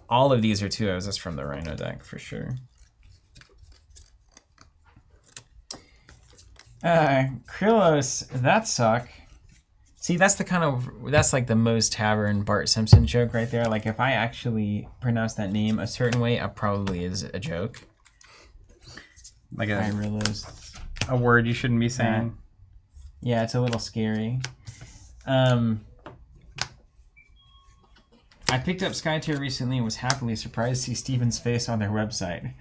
All of these are 2-0s. That's from the Rhino deck for sure. Krillos, that suck. See, that's like the most tavern Bart Simpson joke right there. Like if I actually pronounce that name a certain way, it probably is a joke. Like a word you shouldn't be saying. Yeah, it's a little scary. I picked up Skytier recently and was happily surprised to see Steven's face on their website.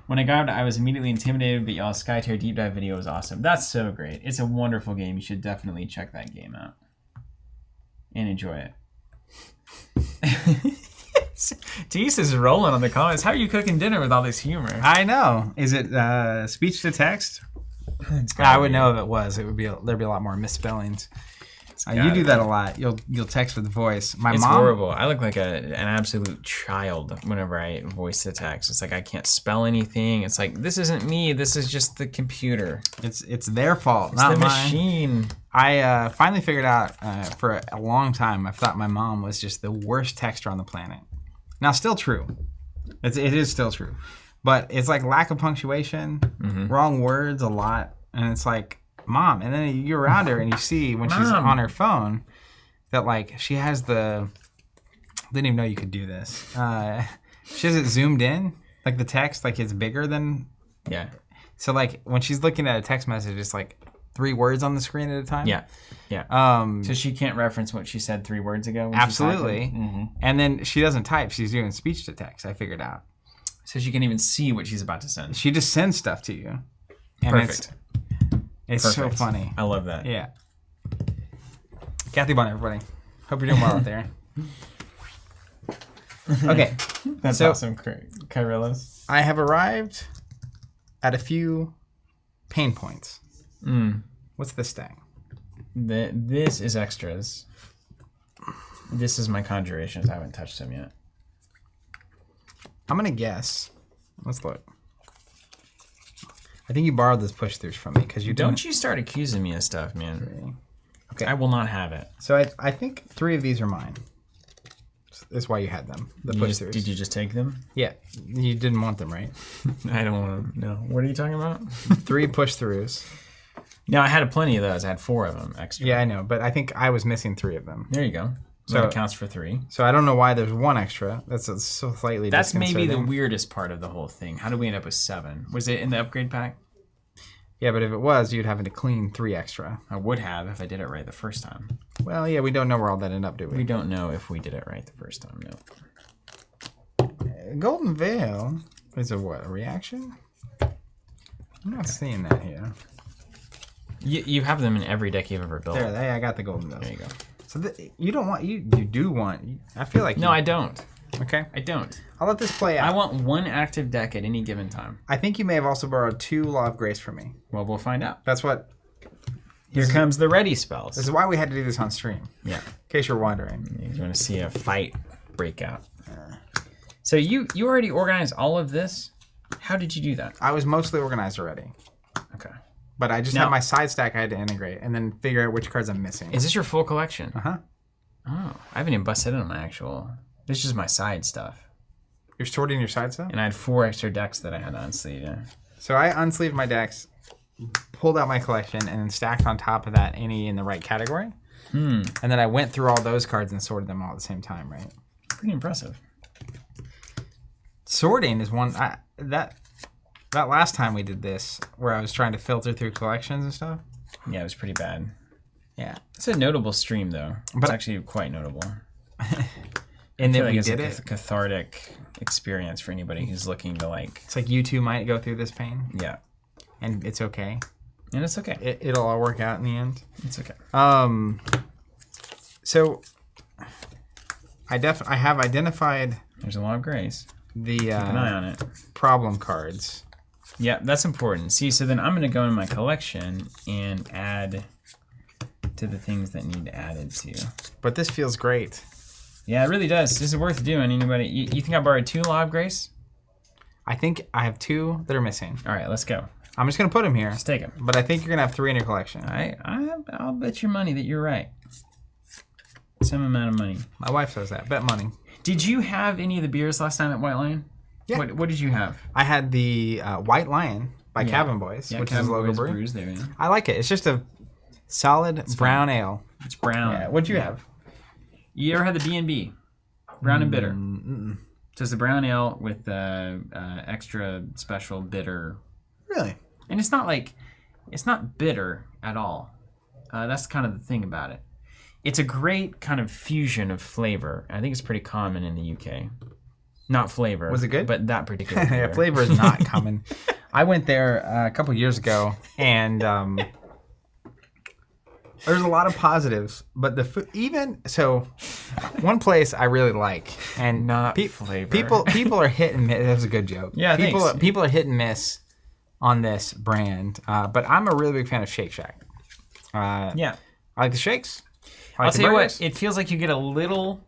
When I got it, I was immediately intimidated, but y'all's Skytier deep dive video was awesome. That's so great. It's a wonderful game. You should definitely check that game out and enjoy it. Tease is rolling on the comments. How are you cooking dinner with all this humor? I know. Is it speech to text? I would know if it was. There'd be a lot more misspellings. You do that a lot. You'll text with voice. It's horrible. I look like an absolute child whenever I voice the text. It's like I can't spell anything. It's like this isn't me. This is just the computer. It's their fault, It's not the mine. machine. I finally figured out for a long time I thought my mom was just the worst texter on the planet. Now, still true. It is still true, but it's like lack of punctuation, wrong words a lot, and it's like. Mom, and then you're around her and you see when she's on her phone that like she has didn't even know you could do this. She has it zoomed in, like the text, like it's bigger than. Yeah. So like when she's looking at a text message, it's like 3 words on the screen at a time. Yeah. So she can't reference what she said 3 words ago. When absolutely. She's And then she doesn't type; she's doing speech to text. I figured out. So she can't even see what she's about to send. She just sends stuff to you. And Perfect. It's so funny. I love that. Yeah. Kathy Bonner, everybody. Hope you're doing well out there. Okay. That's awesome, Kyrillos. I have arrived at a few pain points. What's this stack? This is extras. This is my conjurations. I haven't touched them yet. I'm going to guess. Let's look. I think you borrowed this push throughs from me because you don't you start accusing me of stuff, man. 3. Okay. I will not have it. So I think 3 of these are mine. That's why you had them. The push throughs. Did you just take them? Yeah. You didn't want them, right? I don't want them. No. What are you talking about? 3 push throughs. No, I had plenty of those. I had 4 of them extra. Yeah, I know, but I think I was missing 3 of them. There you go. So that counts for 3. So I don't know why there's 1 extra. That's so slightly. That's maybe the weirdest part of the whole thing. How did we end up with 7? Was it in the upgrade pack? Yeah, but if it was, you'd have to clean 3 extra. I would have if I did it right the first time. Well, yeah, we don't know where all that ended up, do we? We don't know if we did it right the first time, no. Golden Veil is a what? A reaction? I'm not seeing that here. You have them in every deck you've ever built. There, I got the Golden Veil. There you go. So you don't want you do want. I feel like no, I don't. Okay, I don't. I'll let this play out. I want 1 active deck at any given time. I think you may have also borrowed 2 Law of Grace from me. Well, we'll find out. That's what. Here comes the ready spells. This is why we had to do this on stream. Yeah. In case you're wondering. You want to see a fight break out. So you already organized all of this? How did you do that? I was mostly organized already. Okay. But I just had my side stack I had to integrate and then figure out which cards I'm missing. Is this your full collection? Uh-huh. Oh, I haven't even busted in on my actual. This is just my side stuff. You're sorting your side stuff? And I had 4 extra decks that I had to unsleeve. Yeah. So I unsleeved my decks, pulled out my collection, and then stacked on top of that any in the right category. And then I went through all those cards and sorted them all at the same time, right? Pretty impressive. Sorting is one... That last time we did this, where I was trying to filter through collections and stuff. Yeah, it was pretty bad. Yeah. It's a notable stream, though. It's actually quite notable. And then like we it's did a cathartic experience for anybody who's looking to like. It's like you two might go through this pain. Yeah. And it's okay. And it's okay. It'll all work out in the end. It's okay. So I have identified. There's a lot of grace. The keep an eye on it. Problem cards. Yeah, that's important. See, so then I'm going to go in my collection and add to the things that need added to. But this feels great. Yeah, it really does. This is worth doing. Anybody? You think I borrowed 2 Law of Grace? I think I have 2 that are missing. All right, let's go. I'm just gonna put them here. Just take them. But I think you're gonna have 3 in your collection. I'll bet your money that you're right. Some amount of money. My wife says that. Bet money. Did you have any of the beers last time at White Lion? Yeah. What did you have? I had the White Lion by Yeah. Cabin Boys, which Cabin is a local Boys brew. brews there. Yeah. I like it. It's just a solid brown ale. It's brown. Yeah. What'd you have? You ever had the B&B? Brown and bitter. So it's the brown ale with extra special bitter. Really? And it's not bitter at all. That's kind of the thing about it. It's a great kind of fusion of flavor. I think it's pretty common in the UK. Not flavor. Was it good? But that particular beer. Yeah, flavor is not common. I went there a couple years ago, and there's a lot of positives, but the food, one place I really like, and Not flavor. People are hit and miss. That was a good joke. Yeah, thanks. People are hit and miss on this brand, but I'm a really big fan of Shake Shack. Yeah. I like the shakes. I'll tell you what, it feels like you get a little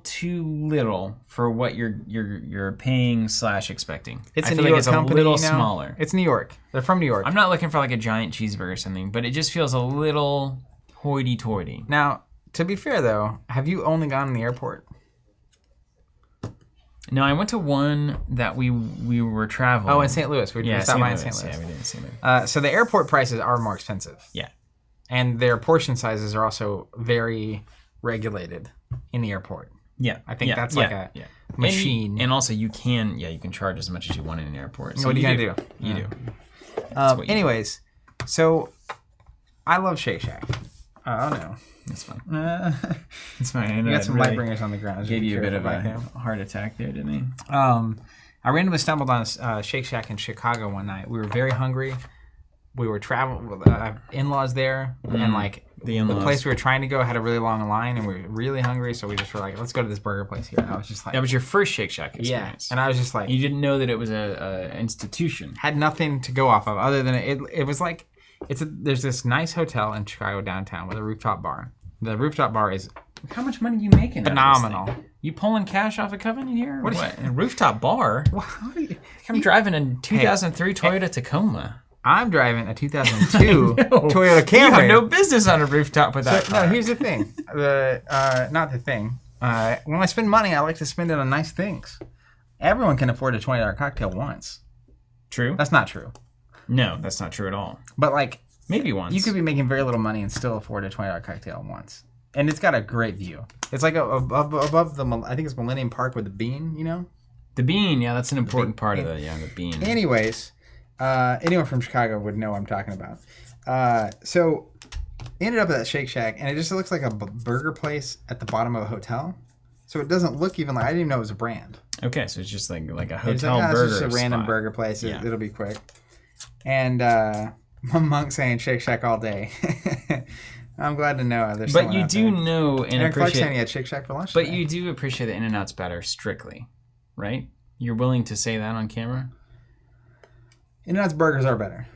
too little for what you're paying / expecting. It's I a feel New like York it's company, a little you know? smaller. It's New York. They're from New York. I'm not looking for like a giant cheeseburger or something, but it just feels a little hoity-toity. Now, to be fair though, have you only gone in the airport? No, I went to one that we were traveling. Oh, in St. Louis. We stopped by in St. Louis. Yeah, we did in St. Louis. So the airport prices are more expensive. Yeah. And their portion sizes are also very regulated in the airport. Yeah. I think that's like a machine. And also you can charge as much as you want in an airport. So what are you going to do? You do. what you Anyways, so I love Shake Shack. Oh, no. That's fine. It's fine. You got some light bringers on the ground. Gave you a bit of a heart attack there, didn't he? I randomly stumbled on a Shake Shack in Chicago one night. We were very hungry. We were traveling with in-laws there, and like the place we were trying to go had a really long line, and we were really hungry, so we just were like, let's go to this burger place here. And I was just like, That was your first Shake Shack experience. and I was just like, You didn't know that it was a institution. had nothing to go off of other than it was like, there's this nice hotel in Chicago downtown with a rooftop bar. The rooftop bar is How much money are you making? phenomenal. Out of this thing? You pulling cash off a Covenant here? What? A rooftop bar? I'm driving a 2003 Toyota Tacoma. I'm driving a 2002 Toyota Camry. You have no business on a rooftop with that car. No, here's the thing. Not the thing. When I spend money, I like to spend it on nice things. Everyone can afford a $20 cocktail once. True? That's not true. No, that's not true at all. But like, Maybe once. you could be making very little money and still afford a $20 cocktail once. And it's got a great view. It's like above the, I think it's Millennium Park with the bean, you know? The bean, yeah, that's an important part of the bean. Anyways, anyone from Chicago would know what I'm talking about. So ended up at that Shake Shack, and it just looks like a burger place at the bottom of a hotel. So it doesn't look even like, I didn't even know it was a brand. Okay, so it's just like a It's hotel like, burger it's just a random spot. burger place. Yeah. It'll be quick. And my monk saying Shake Shack all day. I'm glad to know there's But someone you out do there. know and Aaron Clark saying appreciate. he had Shake Shack for lunch But today. you do appreciate the In-N-Out's better, strictly, right? You're willing to say that on camera? In-N-Out's burgers are better.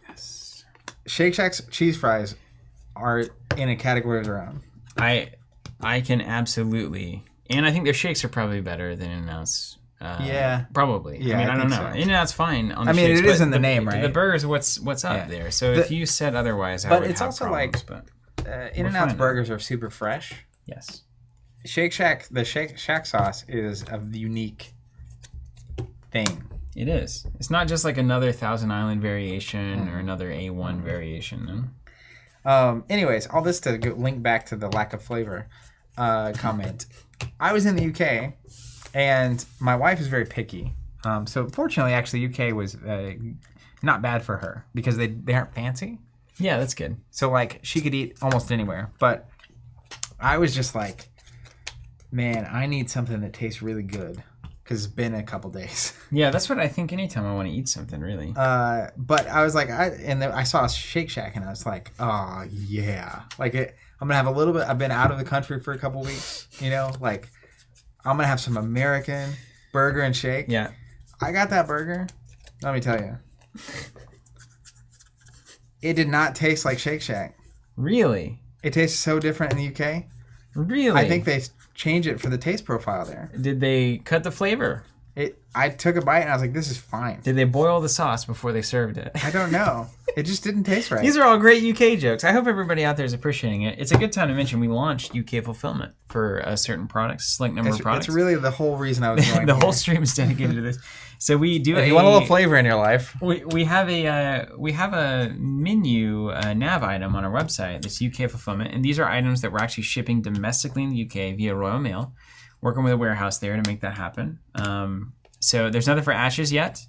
Yes. Shake Shack's cheese fries are in a category of their own. I can absolutely, and I think their shakes are probably better than In-N-Out's. Yeah. Probably. Yeah, I mean, I I don't think know. so. In-N-Out's fine on the I mean, shakes, it is but in the name, right? The burgers, what's up Yeah. there? So if you said otherwise, I but would it's have also problems. like- But In-N-Out's fine, burgers are super fresh. yes. Shake Shack, the Shake Shack sauce is a unique thing. It is. It's not just like another Thousand Island variation or another A1 variation. No? Anyways, all this to link back to the lack of flavor comment. I was in the UK, and my wife is very picky. So fortunately, actually, UK was not bad for her because they aren't fancy. Yeah, that's good. So like she could eat almost anywhere. But I was just like, man, I need something that tastes really good because it's been a couple days. Yeah, that's what I think anytime I want to eat something, really. But I was like, then I saw a Shake Shack and I was like, oh yeah, like I'm gonna have a little bit. I've been out of the country for a couple weeks, you know, like I'm gonna have some American burger and shake. Yeah. I got that burger. Let me tell you, it did not taste like Shake Shack. Really? It tastes so different in the UK. Really? I think they changed it for the taste profile there. Did they cut the flavor? I took a bite and I was like, this is fine. Did they boil the sauce before they served it? I don't know. It just didn't taste right. These are all great UK jokes. I hope everybody out there is appreciating it. It's a good time to mention we launched UK fulfillment for a certain product, select number of products. It's really the whole reason I was going The here. whole stream is dedicated to this. So we do. If you want a little flavor in your life, we have a menu nav item on our website that's UK fulfillment, and these are items that we're actually shipping domestically in the UK via Royal Mail. Working with a warehouse there to make that happen. So there's nothing for Ashes yet,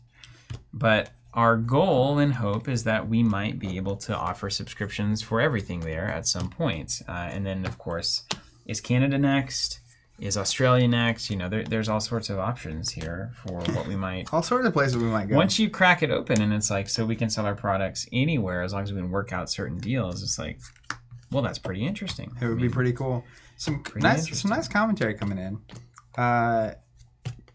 but our goal and hope is that we might be able to offer subscriptions for everything there at some point. And then, of course, is Canada next? Is Australia next? You know, there's all sorts of options here for what we might... all sorts of places we might go. Once you crack it open and it's like, so we can sell our products anywhere as long as we can work out certain deals, it's like, well, that's pretty interesting. It would be pretty cool. Some nice commentary coming in.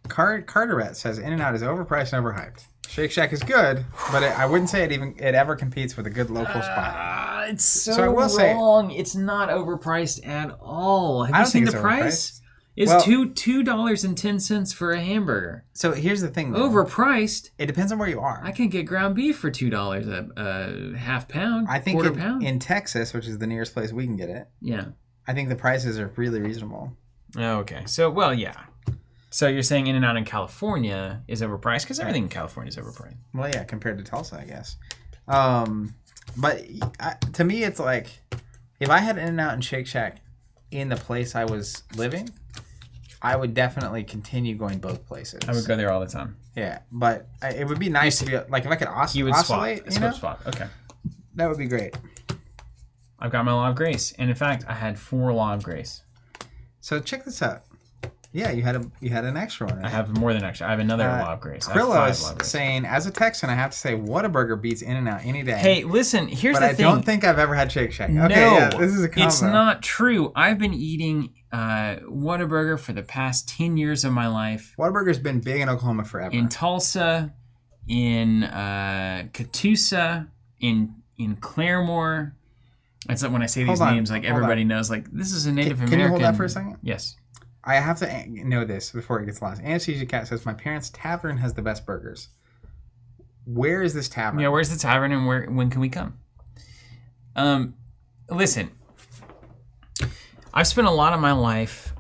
Carteret says In-N-Out is overpriced and overhyped. Shake Shack is good, but I wouldn't say it ever competes with a good local spot. It's so I will wrong. It's not overpriced at all. Have you seen the price? It's $2.10 for a hamburger. So here's the thing, though. Overpriced. It depends on where you are. I can get ground beef for $2 a half pound. I think quarter pound. In Texas, which is the nearest place we can get it. Yeah. I think the prices are really reasonable. Oh, okay. So, well, yeah. So you're saying In-N-Out in California is overpriced because everything in California is overpriced. Well, yeah, compared to Tulsa, I guess. But to me, it's like if I had In-N-Out and Shake Shack in the place I was living, I would definitely continue going both places. I would go there all the time. Yeah, but it would be nice to be like if I could oscillate. Swap. Okay. That would be great. I've got my Law of Grace, and in fact, I had 4 Law of Grace. So check this out. Yeah, you had an extra one. Right? I have more than extra. I have another Law of Grace. Krillo is saying, as a Texan, I have to say, Whataburger beats In-N-Out any day. Hey, listen, here's the thing. But I don't think I've ever had Shake Shack. Okay, no, yeah, this is a combo. It's not true. I've been eating Whataburger for the past 10 years of my life. Whataburger's been big in Oklahoma forever. In Tulsa, in Catoosa, in Claremore. It's like when I say these names, like everybody knows, like this is a Native American. Can you hold that for a second? Yes. I have to know this before it gets lost. Anesthesia Cat says, my parents' tavern has the best burgers. Where is this tavern? Yeah, where's the tavern and when can we come? Listen, I've spent a lot of my life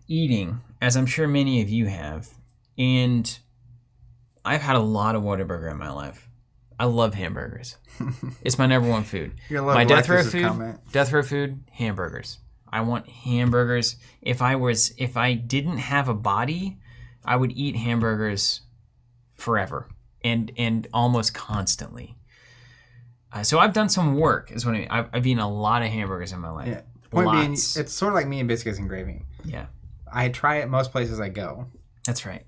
eating, as I'm sure many of you have, and I've had a lot of Whataburger in my life. I love hamburgers. It's my number one food. My death row food, hamburgers. I want hamburgers. If I didn't have a body, I would eat hamburgers forever and almost constantly. So I've done some work. Is when I've eaten a lot of hamburgers in my life. Yeah. Point being, it's sort of like me and biscuits and gravy. Yeah. I try it most places I go. That's right.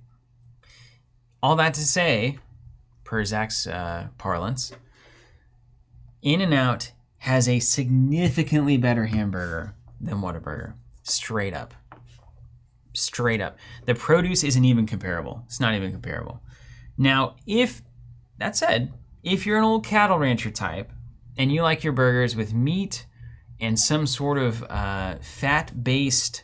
All that to say, per Zach's parlance, In-N-Out has a significantly better hamburger than Whataburger. Straight up. The produce isn't even comparable. It's not even comparable. Now, that said, if you're an old cattle rancher type and you like your burgers with meat and some sort of fat-based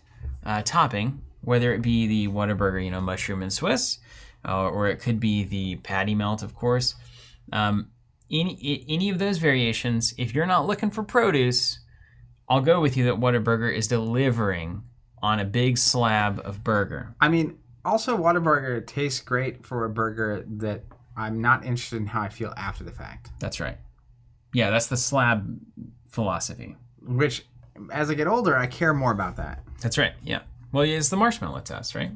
topping, whether it be the Whataburger, mushroom and Swiss, or it could be the patty melt, of course, any of those variations, if you're not looking for produce, I'll go with you that Whataburger is delivering on a big slab of burger. I mean, also Whataburger tastes great for a burger that I'm not interested in how I feel after the fact. That's right. Yeah, that's the slab philosophy. Which, as I get older, I care more about that. That's right, yeah. Well, it's the marshmallow test, right?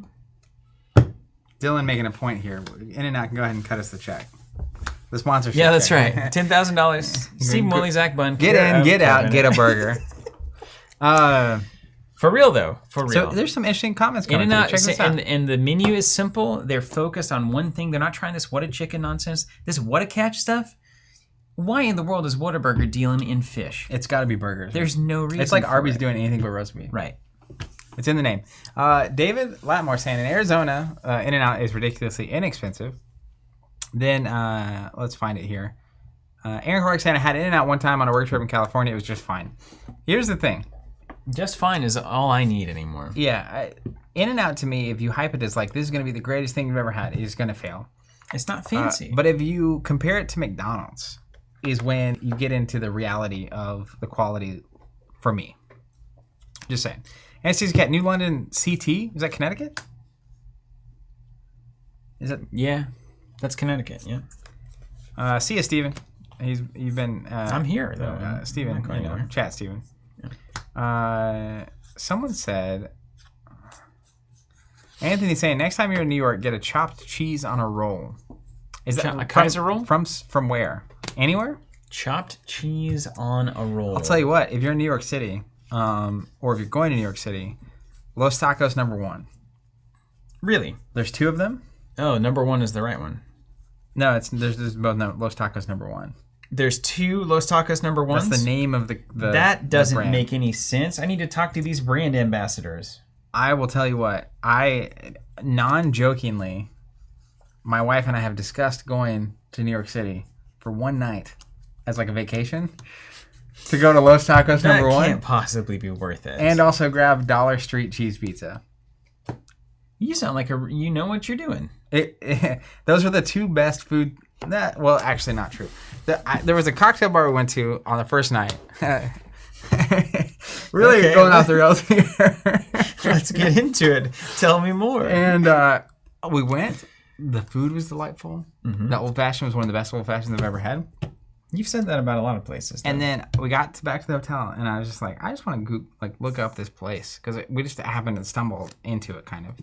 Dylan making a point here. In-N-Out can go ahead and cut us the check. The sponsorship. Yeah, that's right. $10,000. Steve Willie, Zach Bunn. Get in, get out, get a burger. For real, though. For real. So there's some interesting comments coming through. Check this out. And the menu is simple. They're focused on one thing. They're not trying this what-a-chicken nonsense. This what-a-catch stuff. Why in the world is Whataburger dealing in fish? It's got to be burgers. There's no reason. It's like Arby's doing anything but roast beef. Right. It's in the name. David Latmore saying, in Arizona, In-N-Out is ridiculously inexpensive. Then, let's find it here. Aaron Clark saying, I had In-N-Out one time on a work trip in California. It was just fine. Here's the thing. Just fine is all I need anymore. Yeah, In-N-Out to me, if you hype it as like this is going to be the greatest thing you've ever had, it's going to fail. It's not fancy. But if you compare it to McDonald's, is when you get into the reality of the quality for me. Just saying. Anastasia Cat, New London CT? Is that Connecticut? Is it? Yeah, that's Connecticut, yeah. See you, Steven. You've been... I'm here, though. Steven, I'm not going anywhere. Chat, Steven. Yeah. Someone said... Anthony's saying, next time you're in New York, get a chopped cheese on a roll. Is that a Kaiser roll? From where? Anywhere? Chopped cheese on a roll. I'll tell you what, if you're in New York City, or if you're going to New York City, Los Tacos #1. Really? There's 2 of them? Oh, #1 is the right one. No, there's both Los Tacos #1. There's 2 Los Tacos #1s? That's the name of the That doesn't brand. make any sense. I need to talk to these brand ambassadors. I will tell you what, non-jokingly, my wife and I have discussed going to New York City for one night as like a vacation to go to Los Tacos That #1 can't possibly be worth it. and also grab Dollar Street cheese pizza. You sound like you know what you're doing. Those are the 2 best food. Well, actually, not true. There was a cocktail bar we went to on the first night. Really Okay. going off the rails here. Let's get into it. Tell me more. And we went. The food was delightful. Mm-hmm. The old fashioned was one of the best old fashions I've ever had. You've said that about a lot of places. And then we got back to the hotel, and I was just like, I just want to look up this place because we just happened to stumble into it, kind of.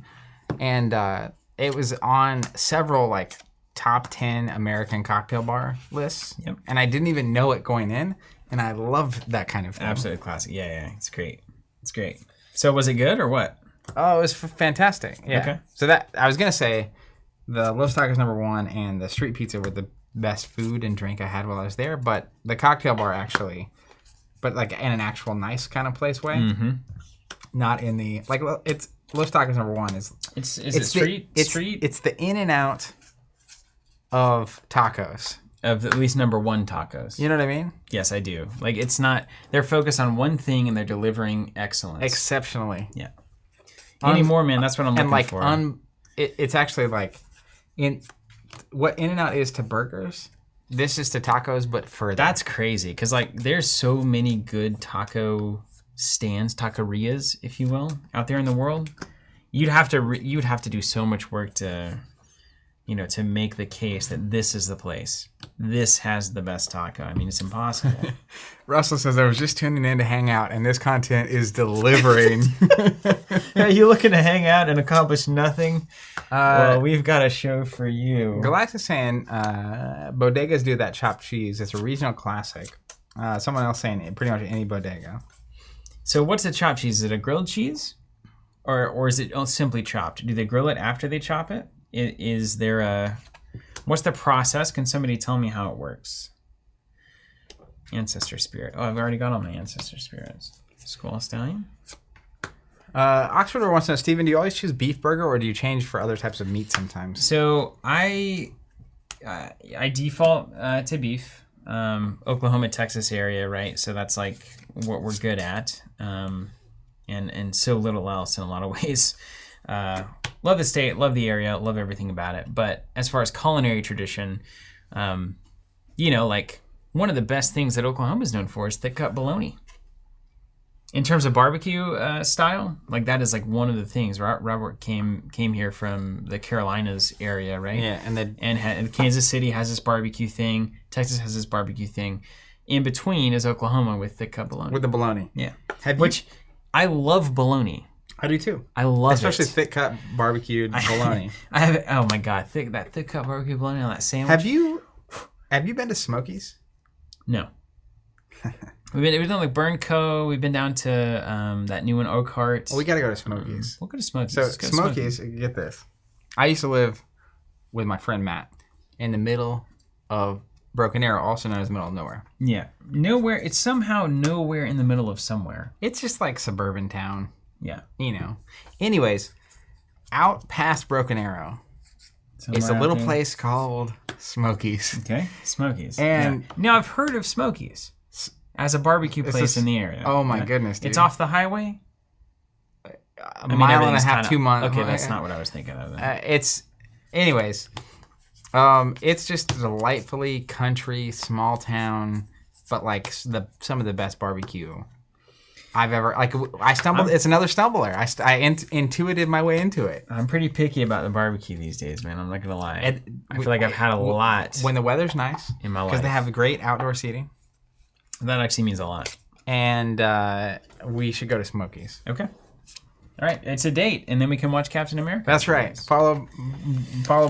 And it was on several like top 10 American cocktail bar lists. Yep. And I didn't even know it going in, and I loved that kind of thing. Absolutely classic. Yeah, it's great. It's great. So was it good or what? Oh, it was fantastic. Yeah. Okay. So that I was gonna say, the Los Tacos #1 and the street pizza were the best food and drink I had while I was there, but the cocktail bar actually, but like in an actual nice kind of place way, not in the like. It's Los Tacos #1 is Is it street? It's the In-N-Out of tacos. Of at least #1 tacos. You know what I mean? Yes, I do. Like it's not. They're focused on one thing and they're delivering excellence. Exceptionally. Yeah. Any more, man? That's what I'm looking for. It's actually like what In-N-Out is to burgers. This is to tacos, but further. That's crazy because like there's so many good taco stands, taquerias, if you will, out there in the world. You'd have to do so much work to make the case that this is the place. This has the best taco. I mean, it's impossible. Russell says, I was just tuning in to hang out, and this content is delivering. Are you looking to hang out and accomplish nothing? Well, we've got a show for you. Galactus saying, bodegas do that chopped cheese. It's a regional classic. Someone else saying pretty much any bodega. So what's a chopped cheese? Is it a grilled cheese? Or is it simply chopped? Do they grill it after they chop it? Is there a... What's the process? Can somebody tell me how it works? Ancestor spirit. Oh, I've already got all my ancestor spirits. Squall Stallion. Oxford wants to know, Steven, do you always choose beef burger or do you change for other types of meat sometimes? So I default to beef. Oklahoma, Texas area, right? So that's like what we're good at. And so little else in a lot of ways. Love the state, love the area, love everything about it. But as far as culinary tradition, like one of the best things that Oklahoma is known for is thick cut bologna. In terms of barbecue style, like that is like one of the things. Robert came here from the Carolinas area, right? Yeah, and Kansas City has this barbecue thing. Texas has this barbecue thing. In between is Oklahoma with thick cut bologna. With the bologna. Yeah. Which I love bologna. I do too. I love especially it. thick cut barbecued bologna. I have. Oh my god, thick cut barbecue bologna on that sandwich. Have you been to Smokies? No. We've done like Burn Co. We've been down to that new one, Oakhart. Well, we got to go to Smokies. We'll go to Smokies. So Smokies, get this. I used to live with my friend Matt in the middle of Broken Arrow, also known as the middle of nowhere. Yeah, nowhere. It's somehow nowhere in the middle of somewhere. It's just like suburban town. Yeah. Anyways, out past Broken Arrow, it's a little place called Smokies. Okay, Smokies. And now I've heard of Smokies. as a barbecue place in the area. Oh my goodness, dude. It's off the highway. A mile and a half, kinda, 2 miles. Okay, that's not what I was thinking of. Anyways, it's just delightfully country, small town, but like some of the best barbecue I've ever I stumbled. It's another stumbler. I intuited my way into it. I'm pretty picky about the barbecue these days, man. I'm not gonna lie. I feel like I've had a lot when the weather's nice in my life because they have great outdoor seating. That actually means a lot. And we should go to Smokies. Okay. All right, it's a date, and then we can watch Captain America. That's right. Followed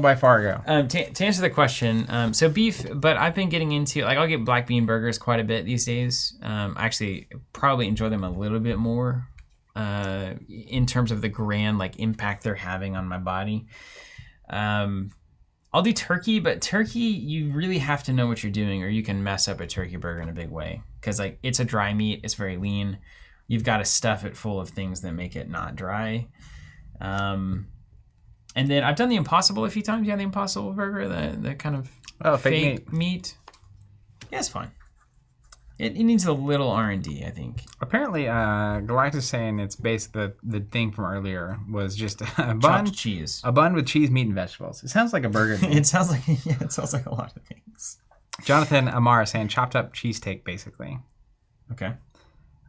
by Fargo. To answer the question, so beef, but I've been getting into, I'll get black bean burgers quite a bit these days. I actually probably enjoy them a little bit more in terms of the grand impact they're having on my body. I'll do turkey, but turkey, you really have to know what you're doing, or you can mess up a turkey burger in a big way. Because it's a dry meat, it's very lean. You've got to stuff it full of things that make it not dry. And then I've done the Impossible a few times. Yeah, the Impossible burger, the kind of fake meat. Yeah, it's fine. It needs a little R&D, I think. Apparently, Galactus saying it's based the thing from earlier was just a bun, chopped cheese, a bun with cheese, meat, and vegetables. It sounds like a burger. It sounds like a lot of things. Jonathan Amara saying chopped up cheesesteak, basically. Okay.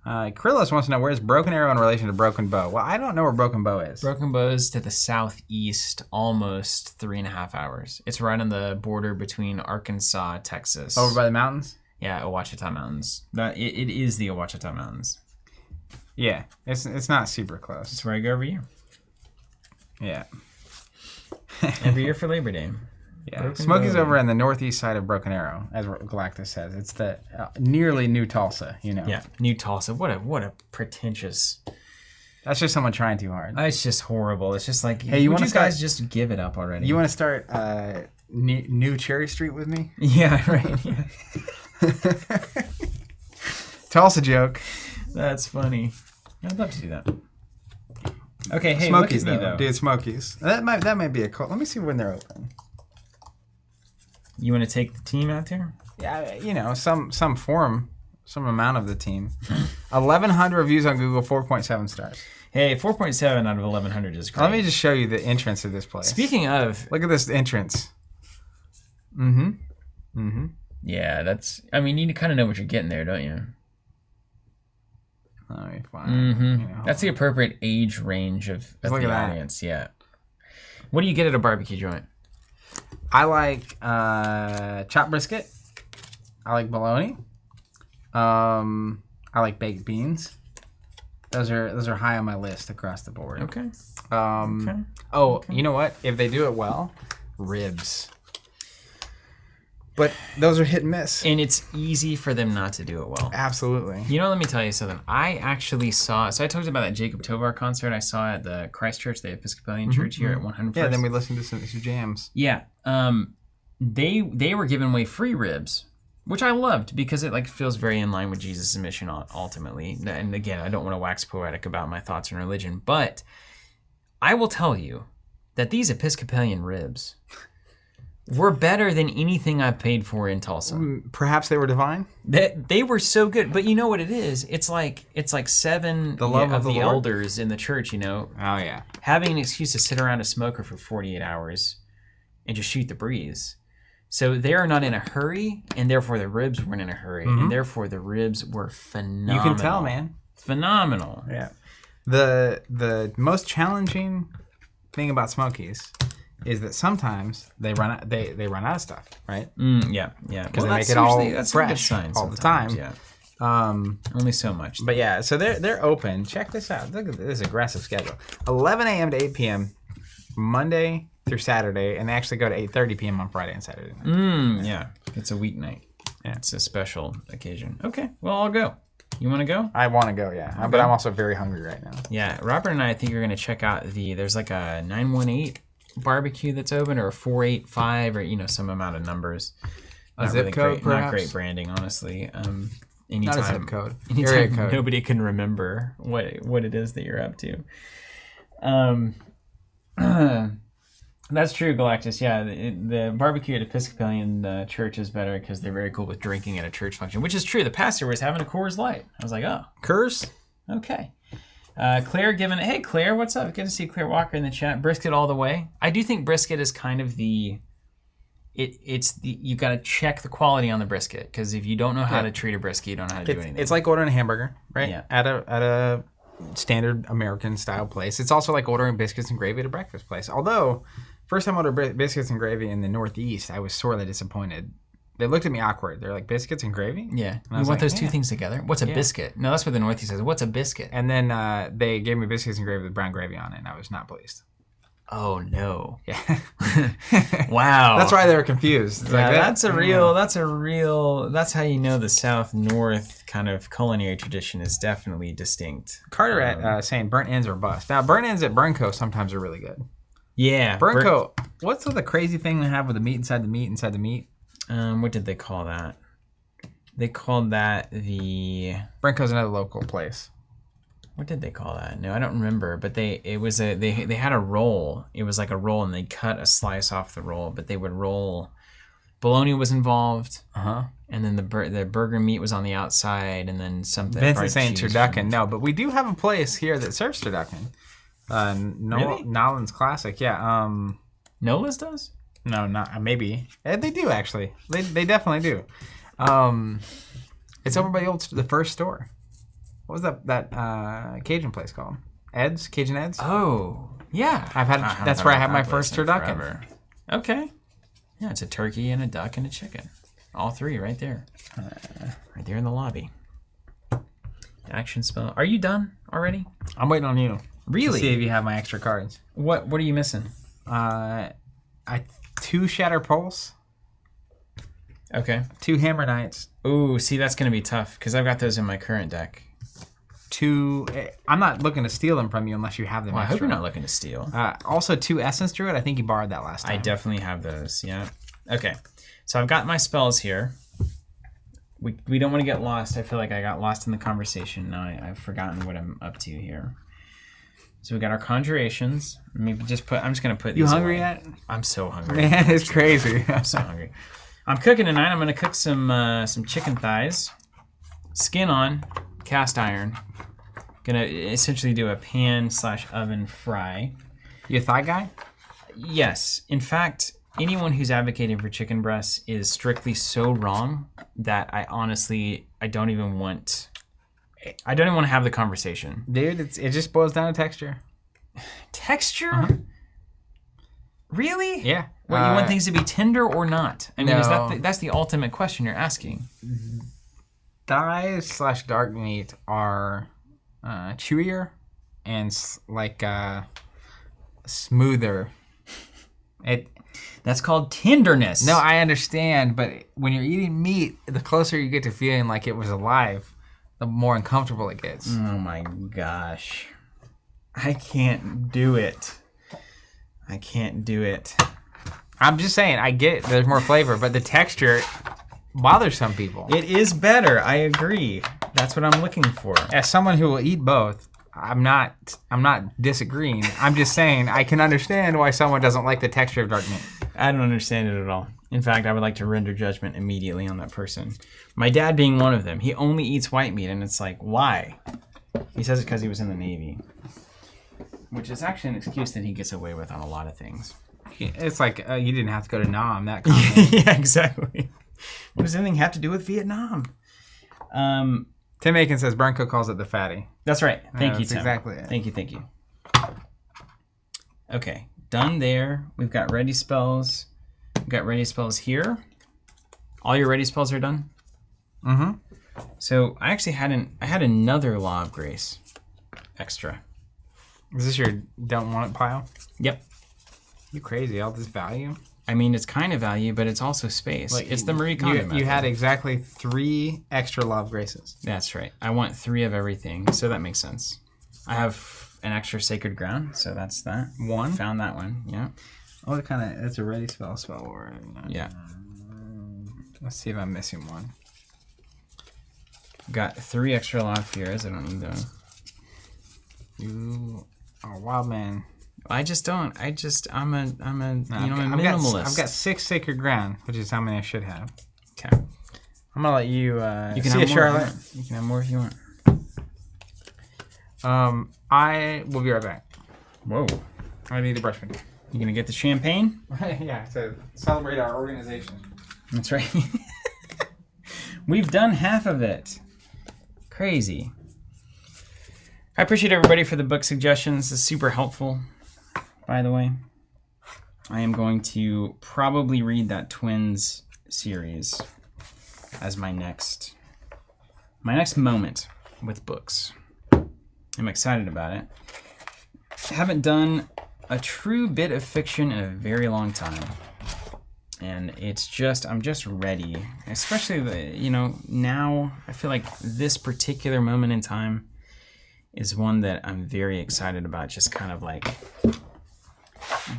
Krillos wants to know, where's Broken Arrow in relation to Broken Bow? Well, I don't know where Broken Bow is. Broken Bow is to the southeast, almost 3.5 hours. It's right on the border between Arkansas, Texas. Over by the mountains? Yeah, Ouachita Mountains. It is the Ouachita Mountains. Yeah, it's not super close. It's where I go every year. Yeah. Every year for Labor Day. Yeah, Smokies over on the northeast side of Broken Arrow, as Galactus says. It's the nearly New Tulsa, you know. Yeah, New Tulsa. What a pretentious. That's just someone trying too hard. It's just horrible. It's just like, hey, you guys just give it up already? You want to start New Cherry Street with me? Yeah, right. Yeah. Tulsa joke. That's funny. I'd love to do that. Okay, hey, Smokies look at me, though. Dude, Smokies. That might be a call. Let me see when they're open. You want to take the team out there? Yeah, some form, some amount of the team. 1,100 reviews on Google, 4.7 stars. Hey, 4.7 out of 1,100 is great. Let me just show you the entrance of this place. Speaking of, look at this entrance. Yeah, that's. I mean, you kind of know what you're getting there, don't you? Let me find. That's the appropriate age range of the audience. Yeah. What do you get at a barbecue joint? I like chopped brisket. I like bologna. I like baked beans. Those are high on my list across the board. Okay. You know what? If they do it well, ribs. But those are hit and miss. And it's easy for them not to do it well. Absolutely. You know, let me tell you something. I actually saw, so I talked about that Jacob Tovar concert I saw at the Christchurch, the Episcopalian Church here at 101st. Yeah, then we listened to some jams. Yeah. They were giving away free ribs, which I loved because it feels very in line with Jesus' mission ultimately. And again, I don't want to wax poetic about my thoughts on religion, but I will tell you that these Episcopalian ribs were better than anything I've paid for in Tulsa. Perhaps they were divine? They were so good. But you know what it is? It's like seven of the elders in the church, you know. Oh, yeah. Having an excuse to sit around a smoker for 48 hours and just shoot the breeze. So they are not in a hurry, and therefore the ribs weren't in a hurry. And therefore the ribs were phenomenal. You can tell, man. Phenomenal. Yeah. The most challenging thing about Smokies is that sometimes they run out of stuff, right? Yeah. Because they make it all fresh all the time. Yeah. Only so much. But yeah, so they're open. Check this out. Look at this aggressive schedule. 11 a.m. to 8 p.m. Monday through Saturday, and they actually go to 8:30 p.m. on Friday and Saturday night. Yeah. It's a weeknight. Yeah. It's a special occasion. Okay. Well, I'll go. You want to go? I want to go, yeah. Okay. But I'm also very hungry right now. Yeah. Robert and I think you're going to check out there's like a 918 barbecue that's open, or a 485, or some amount of numbers. A zip code, perhaps? Not great branding, honestly. Anytime, not a zip code. Area code. Nobody can remember what it is that you're up to. That's true, Galactus. Yeah, the barbecue at Episcopalian church is better because they're very cool with drinking at a church function, which is true. The pastor was having a Coors Light. I was like, oh. Curse? Okay. Claire given, hey, Claire, what's up? Good to see Claire Walker in the chat. Brisket all the way. I do think brisket is kind of you got to check the quality on the brisket, because if you don't know how to treat a brisket, you don't know how to do anything. It's like ordering a hamburger, right? Yeah. At a standard American style place. It's also like ordering biscuits and gravy at a breakfast place. Although, first time I ordered biscuits and gravy in the Northeast, I was sorely disappointed. They looked at me awkward. They're like, biscuits and gravy? Yeah. And I You was want like, those two things together? What's a biscuit? No, that's what the Northeast says. What's a biscuit? And then they gave me biscuits and gravy with brown gravy on it, and I was not pleased. Oh, no. Yeah. Wow. That's why they were confused. It's Yeah, like, that's how you know the South-North kind of culinary tradition is definitely distinct. Carter saying burnt ends are bust. Now, burnt ends at Burnco sometimes are really good. Yeah. Burnco, what's the crazy thing they have with the meat inside the meat inside the meat? What did they call that? They called that the... Burnco's another local place. What did they call that? No, I don't remember. But they had a roll. It was like a roll, and they cut a slice off the roll. But they would roll. Bologna was involved. And then the burger meat was on the outside, and then something. Vincent's saying turducken. No, but we do have a place here that serves turducken. Really? Nolan's Classic. Yeah. Nola's does? No, not maybe. They do actually. They definitely do. It's over by the first store. What was that Cajun place called? Ed's? Cajun Ed's? Oh, yeah. That's where I had my first turducken. Forever. Okay. Yeah, it's a turkey and a duck and a chicken. All three right there. Right there in the lobby. Action spell. Are you done already? I'm waiting on you. Really? To see if you have my extra cards. What are you missing? 2 Shatter Pulse. Okay. 2 Hammer Knights. Ooh, see, that's going to be tough because I've got those in my current deck. 2... I'm not looking to steal them from you unless you have them Well, I extra. hope you're not looking to steal. Also 2 Essence Druid. I think you borrowed that last time. I definitely have those, yeah. Okay, so I've got my spells here. We don't want to get lost. I feel like I got lost in the conversation. Now I've forgotten what I'm up to here. So we got our conjurations. Maybe I'm just going to put these You hungry away. yet? I'm so hungry. Man, it's crazy. I'm so hungry. I'm cooking tonight. I'm going to cook some chicken thighs. Skin on, cast iron. Going to essentially do a pan/oven fry. You a thigh guy? Yes. In fact, anyone who's advocating for chicken breasts is strictly so wrong that I don't even want to have the conversation. Dude, it just boils down to texture. Texture? Really? Yeah. What, you want things to be tender or not? I mean, No. that's the ultimate question you're asking. Thighs/dark meat are chewier and smoother. That's called tenderness. No, I understand, but when you're eating meat, the closer you get to feeling like it was alive, the more uncomfortable it gets. Oh my gosh. I can't do it. I'm just saying, I get it, there's more flavor, but the texture bothers some people. It is better. I agree. That's what I'm looking for. As someone who will eat both, I'm not disagreeing. I'm just saying I can understand why someone doesn't like the texture of dark meat. I don't understand it at all. In fact, I would like to render judgment immediately on that person. My dad being one of them. He only eats white meat, and it's like, why? He says it because he was in the Navy. Which is actually an excuse that he gets away with on a lot of things. It's like you didn't have to go to Nam, that comment. Yeah, exactly. What does anything have to do with Vietnam? Tim Aiken says Bronco calls it the fatty. That's right. Thank you, That's Tim. exactly it. Thank you. Okay, done there. We've got ready spells. We've got ready spells here. All your ready spells are done? Mm-hmm. So I actually had another Law of Grace extra. Is this your don't want it pile? Yep. You crazy, all this value? I mean, it's kind of value, but it's also space. Like, it's the Marie Kondo method. You had exactly 3 extra Law of Graces. That's right. I want 3 of everything, so that makes sense. I have an extra Sacred Ground, so that's that. 1? Found that one, yeah. Oh, that's a ready spell word. Yeah. Let's see if I'm missing one. Got 3 extra Law of Fears. I don't need those. You are a wild man. I just don't. I'm a I've minimalist. I've got 6 Sacred Ground, which is how many I should have. Okay. I'm gonna let you. You can see have a more. Charlotte. You can have more if you want. I will be right back. Whoa. I need to brush my teeth. You gonna get the champagne? Yeah, to celebrate our organization. That's right. We've done half of it. Crazy. I appreciate everybody for the book suggestions. It's super helpful, by the way. I am going to probably read that Twins series as my next moment with books. I'm excited about it. I haven't done a true bit of fiction in a very long time. And I'm just ready. Especially, now I feel like this particular moment in time is one that I'm very excited about. Just kind of like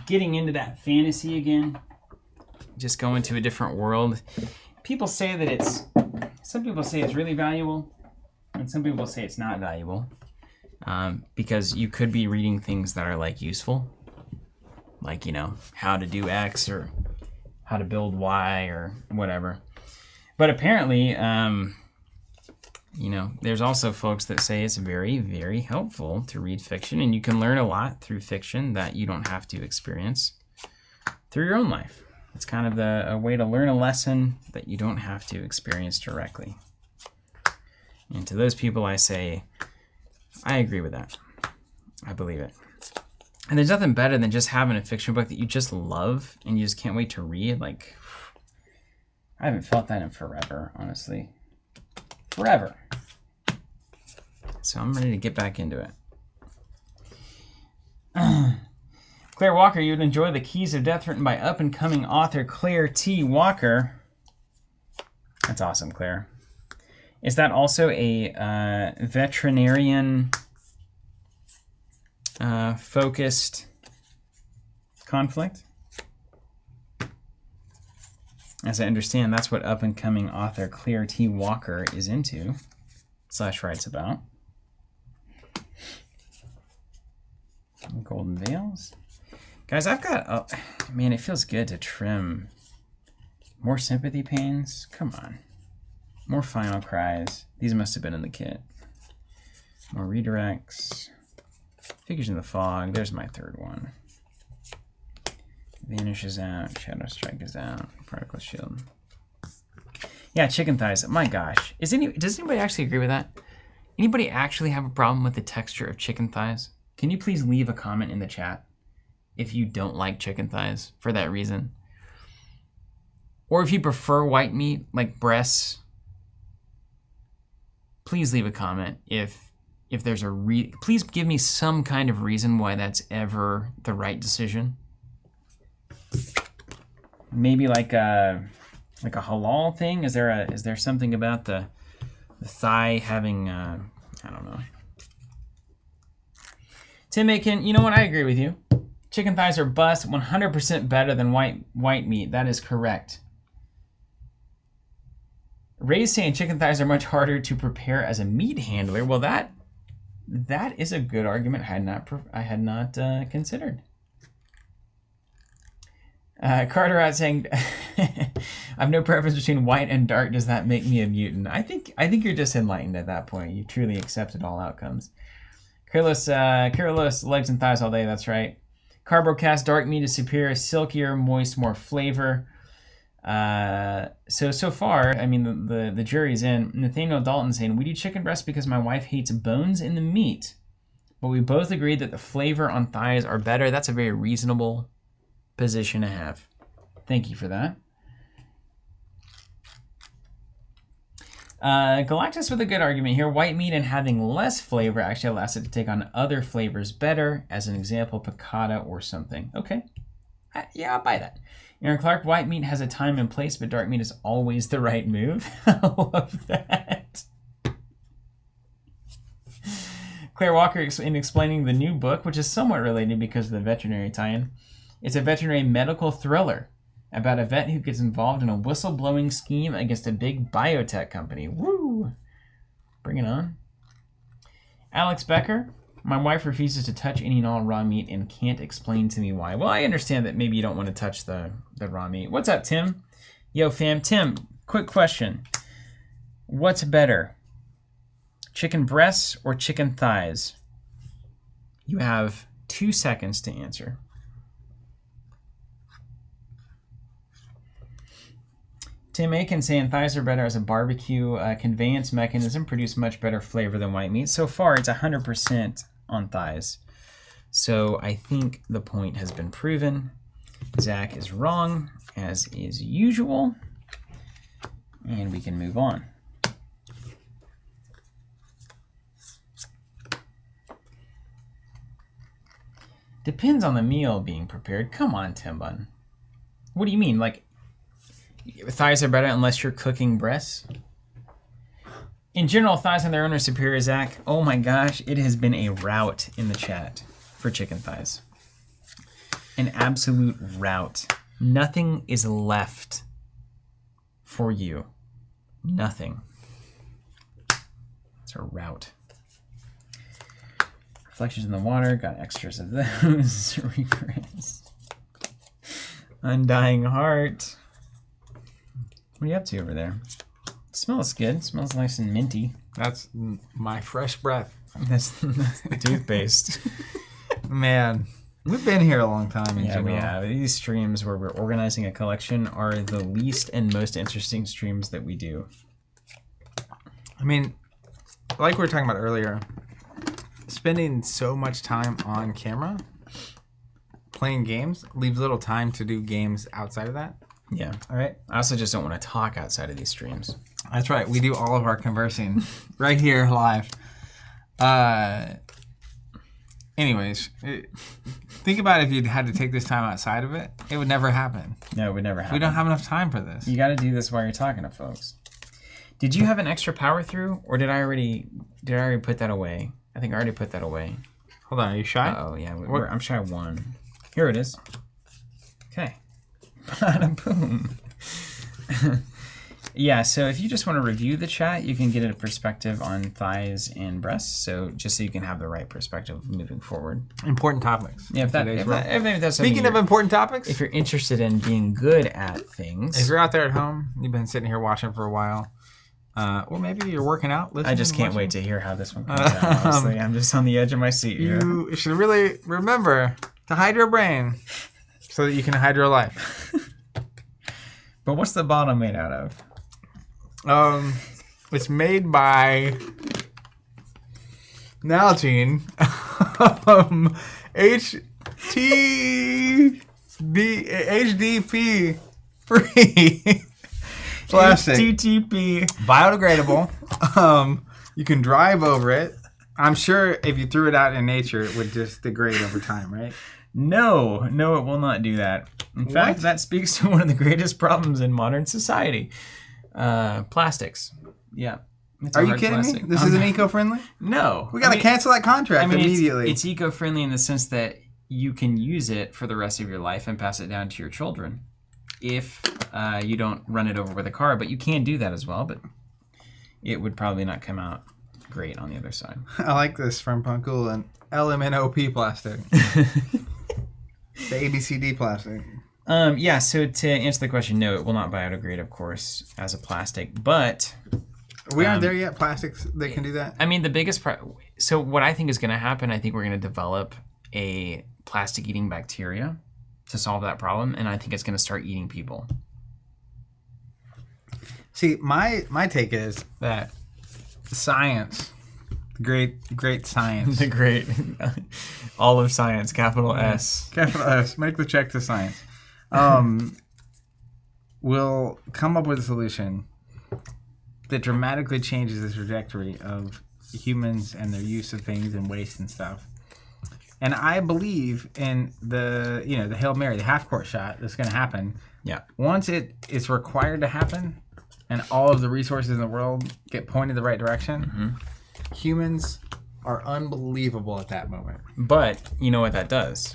getting into that fantasy again. Just going to a different world. Some people say it's really valuable, and some people say it's not valuable. Because you could be reading things that are like useful. Like, how to do X or how to build Y or whatever. But apparently, there's also folks that say it's very, very helpful to read fiction, and you can learn a lot through fiction that you don't have to experience through your own life. It's kind of a way to learn a lesson that you don't have to experience directly. And to those people, I say, I agree with that. I believe it. And there's nothing better than just having a fiction book that you just love and you just can't wait to read. Like, I haven't felt that in forever, honestly. Forever. So I'm ready to get back into it. Claire Walker, you would enjoy The Keys of Death, written by up-and-coming author Claire T. Walker. That's awesome, Claire. Is that also a veterinarian focused conflict? As I understand, that's what up-and-coming author Claire T. Walker is into / writes about. Golden Veils. Guys, I've got... man, it feels good to trim more sympathy pains. Come on. More Final Cries. These must have been in the kit. More redirects. Figures in the Fog. There's my third one. Vanish is out. Shadow Strike is out. Particle Shield. Yeah, chicken thighs. My gosh. Does anybody actually agree with that? Anybody actually have a problem with the texture of chicken thighs? Can you please leave a comment in the chat if you don't like chicken thighs for that reason? Or if you prefer white meat, like breasts, please leave a comment if there's please give me some kind of reason why that's ever the right decision. Maybe like a halal thing? Is there something about the thigh having I don't know. Tim Aiken, you know what? I agree with you. Chicken thighs are bust, 100% better than white meat. That is correct. Ray's saying chicken thighs are much harder to prepare as a meat handler. Well, that is a good argument I had not considered. Carter out saying, I've no preference between white and dark. Does that make me a mutant? I think you're just enlightened at that point. You truly accepted all outcomes. Careless legs and thighs all day. That's right. Carbocast dark meat is superior, silkier, moist, more flavor. So far, I mean, the jury's in. Nathaniel Dalton saying, we do chicken breast because my wife hates bones in the meat, but we both agreed that the flavor on thighs are better. That's a very reasonable position to have. Thank you for that. Galactus with a good argument here. White meat and having less flavor actually allows it to take on other flavors better. As an example, piccata or something. Okay. Yeah, I'll buy that. Aaron Clark, white meat has a time and place, but dark meat is always the right move. I love that. Claire Walker in explaining the new book, which is somewhat related because of the veterinary tie-in. It's a veterinary medical thriller about a vet who gets involved in a whistleblowing scheme against a big biotech company. Woo! Bring it on. Alex Becker, My wife refuses to touch any and all raw meat and can't explain to me why. Well, I understand that maybe you don't want to touch the raw meat. What's up, Tim? Yo, fam. Tim, quick question. What's better, chicken breasts or chicken thighs? You have 2 seconds to answer. Tim Aiken saying thighs are better as a barbecue conveyance mechanism, produce much better flavor than white meat. So far, it's 100% on thighs. So I think the point has been proven. Zach is wrong, as is usual. And we can move on. Depends on the meal being prepared. Come on, Tim Bun. What do you mean? Like, thighs are better unless you're cooking breasts? In general, thighs on their own are superior, Zach. Oh my gosh, it has been a rout in the chat for chicken thighs. An absolute rout. Nothing is left for you. Nothing. It's a rout. Reflections in the water, got extras of those. Regrets. Undying heart. What are you up to over there? It smells good. It smells nice and minty. That's my fresh breath. That's the toothpaste. Man, we've been here a long time. Yeah, we have. These streams where we're organizing a collection are the least and most interesting streams that we do. I mean, like we were talking about earlier, spending so much time on camera playing games leaves little time to do games outside of that. Yeah. All right. I also just don't want to talk outside of these streams. That's right. We do all of our conversing right here live. Anyways, think about if you'd had to take this time outside of it. It would never happen. No, it would never happen. We don't have enough time for this. You got to do this while you're talking to folks. Did you have an extra power through, or did I already put that away? I think I already put that away. Hold on. Are you shy? Oh yeah. I'm shy 1. Here it is. Okay. Bada boom. Yeah, so if you just want to review the chat, you can get a perspective on thighs and breasts. So just so you can have the right perspective moving forward. Important topics. Yeah, if that's Speaking of important topics, if you're interested in being good at things, if you're out there at home, you've been sitting here watching for a while, or maybe you're working out. I just can't wait to hear how this one comes out. Honestly, I'm just on the edge of my seat here. You should really remember to hide your brain so that you can hide your life. But what's the bottom made out of? It's made by Nalgene, HDP free plastic. HTTP. Biodegradable. You can drive over it. I'm sure if you threw it out in nature, it would just degrade over time, right? No, it will not do that. In fact, that speaks to one of the greatest problems in modern society. Plastics. Yeah. Are you kidding me? This isn't eco-friendly? No. We got to cancel that contract immediately. It's eco-friendly in the sense that you can use it for the rest of your life and pass it down to your children if you don't run it over with a car. But you can do that as well, but it would probably not come out great on the other side. I like this from Punkul, LMNOP plastic. The ABCD plastic. Yeah, so to answer the question, no, it will not biodegrade, of course, as a plastic, but... We aren't there yet, plastics that can do that? I mean, the biggest... So what I think is going to happen, I think we're going to develop a plastic-eating bacteria to solve that problem, and I think it's going to start eating people. See, my take is that science... Great science. The great... all of science, capital S. Capital S. Make the check to science. Will come up with a solution that dramatically changes the trajectory of humans and their use of things and waste and stuff. And I believe in the Hail Mary, the half-court shot that's going to happen. Yeah. Once it is required to happen and all of the resources in the world get pointed the right direction, humans are unbelievable at that moment. But you know what that does?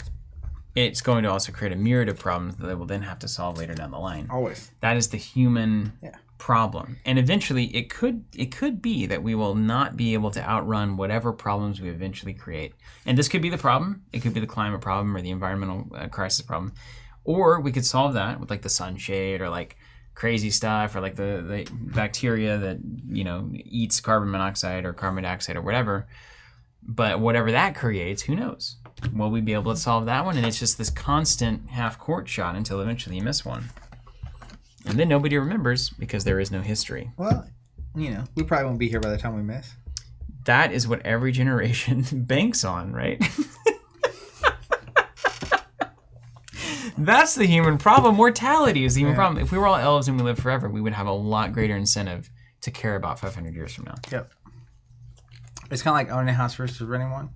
It's going to also create a myriad of problems that they will then have to solve later down the line. Always. That is the human problem. And eventually it could be that we will not be able to outrun whatever problems we eventually create. And this could be the problem. It could be the climate problem or the environmental crisis problem. Or we could solve that with like the sunshade or like crazy stuff or like the bacteria that, you know, eats carbon monoxide or carbon dioxide or whatever. But whatever that creates, who knows? Will we be able to solve that one? And it's just this constant half-court shot until eventually you miss one. And then nobody remembers because there is no history. Well, you know, we probably won't be here by the time we miss. That is what every generation banks on, right? That's the human problem. Mortality is the human problem. If we were all elves and we lived forever, we would have a lot greater incentive to care about 500 years from now. Yep. It's kind of like owning a house versus renting one.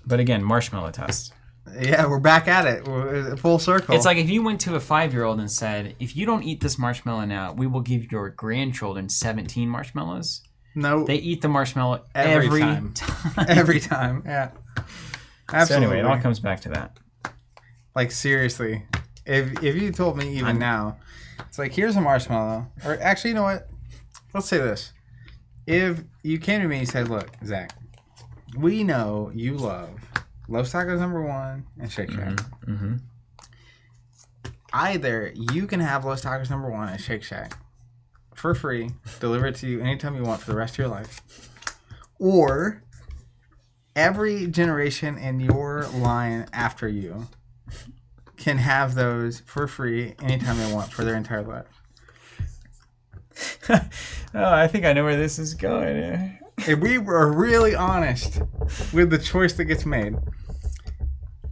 But again, marshmallow test. Yeah, we're back at it. We're full circle. It's like if you went to a 5-year-old and said, if you don't eat this marshmallow now, we will give your grandchildren 17 marshmallows. No. They eat the marshmallow every time. Every time, yeah. Absolutely. So anyway, it all comes back to that. Like, seriously. If you told me even now, it's like, here's a marshmallow. Or actually, you know what? Let's say this. If you came to me and said, look, Zach, we know you love Los Tacos #1 and Shake Shack. Mm-hmm. Either you can have Los Tacos #1 and Shake Shack for free, delivered to you anytime you want for the rest of your life, or every generation in your line after you can have those for free anytime they want for their entire life. Oh, I think I know where this is going. If we were really honest with the choice that gets made,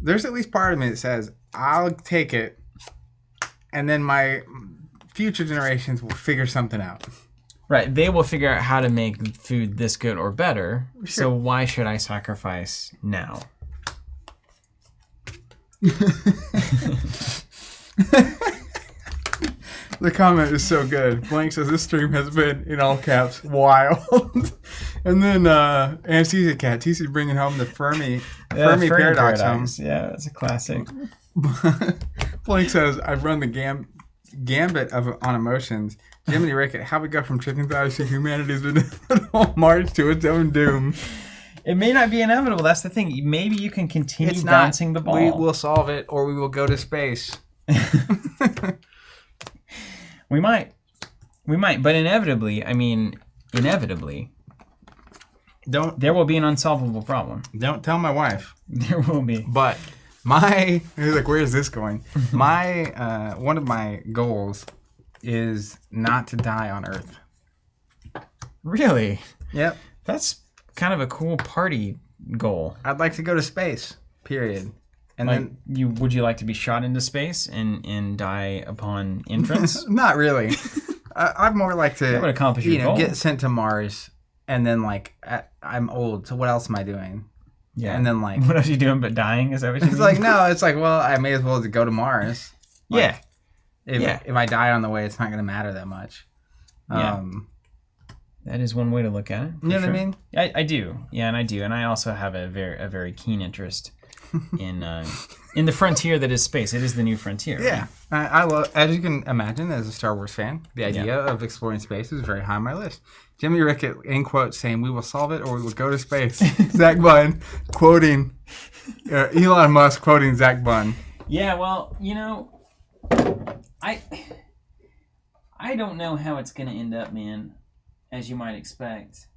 there's at least part of me that says, I'll take it, and then my future generations will figure something out. Right, they will figure out how to make food this good or better, Sure. so why should I sacrifice now? The comment is so good. Blank says, this stream has been, in all caps, wild. And then Anesthesia Cat, TC bringing home the Fermi paradox home. Yeah, that's a classic. Blank says, I've run the gambit on emotions. Jiminy Rickett, how we go from chicken thighs to humanity's inevitable march to its own doom. It may not be inevitable. That's the thing. Maybe you can continue bouncing the ball. We will solve it, or we will go to space. We might, but inevitably, there will be an unsolvable problem. Don't tell my wife. There will be. But he's like, where is this going? One of my goals is not to die on Earth. Really? Yep. That's kind of a cool party goal. I'd like to go to space, period. And like, then would you like to be shot into space and die upon entrance? not really. I'd more like to That would accomplish your goal. get sent to Mars, and then I'm old, so what else am I doing? Yeah. And then what else are you doing but dying? Is that what you it's mean? like no, it's like well, I may as well go to Mars. Yeah. If I die on the way, it's not going to matter that much. Yeah. That is one way to look at it. You know what I mean? I do. Yeah, and I do. And I also have a very keen interest in the frontier that is space. It is the new frontier. Yeah. Right? I love, as you can imagine, as a Star Wars fan, the idea of exploring space is very high on my list. Jimmy Rickett, in quotes, saying, we will solve it or we will go to space. Zach Bunn quoting, Elon Musk quoting Zach Bunn. Yeah, well, you know, I don't know how it's going to end up, man, as you might expect.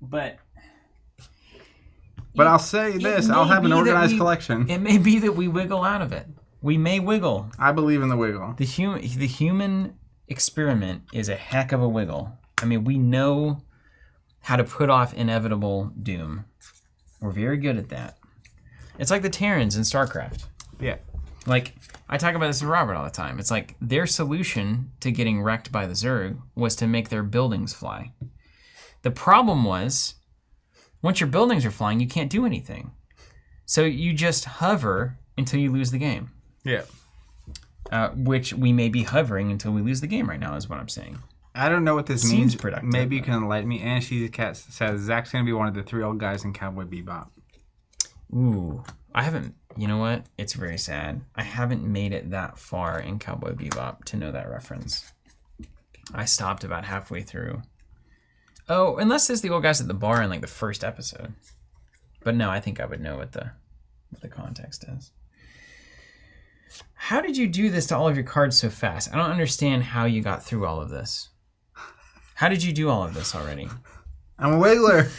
But I'll say this, I'll have an organized collection. It may be that we wiggle out of it. We may wiggle. I believe in the wiggle. The human experiment is a heck of a wiggle. I mean, we know how to put off inevitable doom. We're very good at that. It's like the Terrans in StarCraft. Yeah. Like, I talk about this with Robert all the time. It's like their solution to getting wrecked by the Zerg was to make their buildings fly. The problem was, once your buildings are flying, you can't do anything. So you just hover until you lose the game. Yeah. Which we may be hovering until we lose the game right now, is what I'm saying. I don't know what this Seems means. productive, Maybe you can enlighten me. And she's a cat says Zach's going to be one of the 3 old guys in Cowboy Bebop. Ooh, I haven't. You know what? It's very sad. I haven't made it that far in Cowboy Bebop to know that reference. I stopped about halfway through. Oh, unless there's the old guys at the bar in like the first episode. But no, I think I would know what the context is. How did you do this to all of your cards so fast? I don't understand how you got through all of this. How did you do all of this already? I'm a wiggler.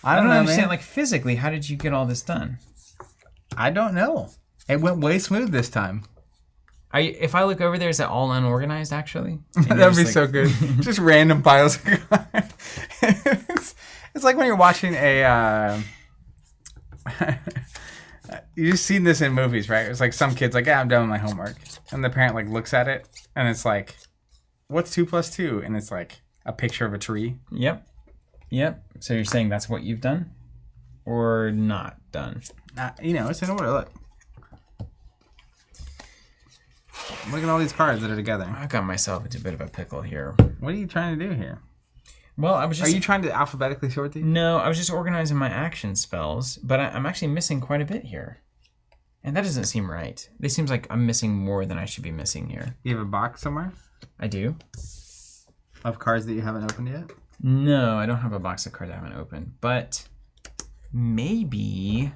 I don't know, understand, man. like physically, how did you get all this done? I don't know. It went way smooth this time. If I look over there, is that all unorganized actually? And you're That'd be just so like- good. Just random piles of cards. It's like when you're watching a. You've seen this in movies, right? It's like some kid's like, "Yeah, I'm done with my homework," and the parent like looks at it, and it's like, "What's 2 + 2?" And it's like a picture of a tree. Yep. So you're saying that's what you've done, or not done? It's in order. Look. Look at all these cards that are together. I got myself into a bit of a pickle here. What are you trying to do here? Well, I was just. Are you trying to alphabetically sort these? No, I was just organizing my action spells, but I'm actually missing quite a bit here. And that doesn't seem right. It seems like I'm missing more than I should be missing here. You have a box somewhere I do? of cards that you haven't opened yet? No, I don't have a box of cards I haven't opened. But maybe...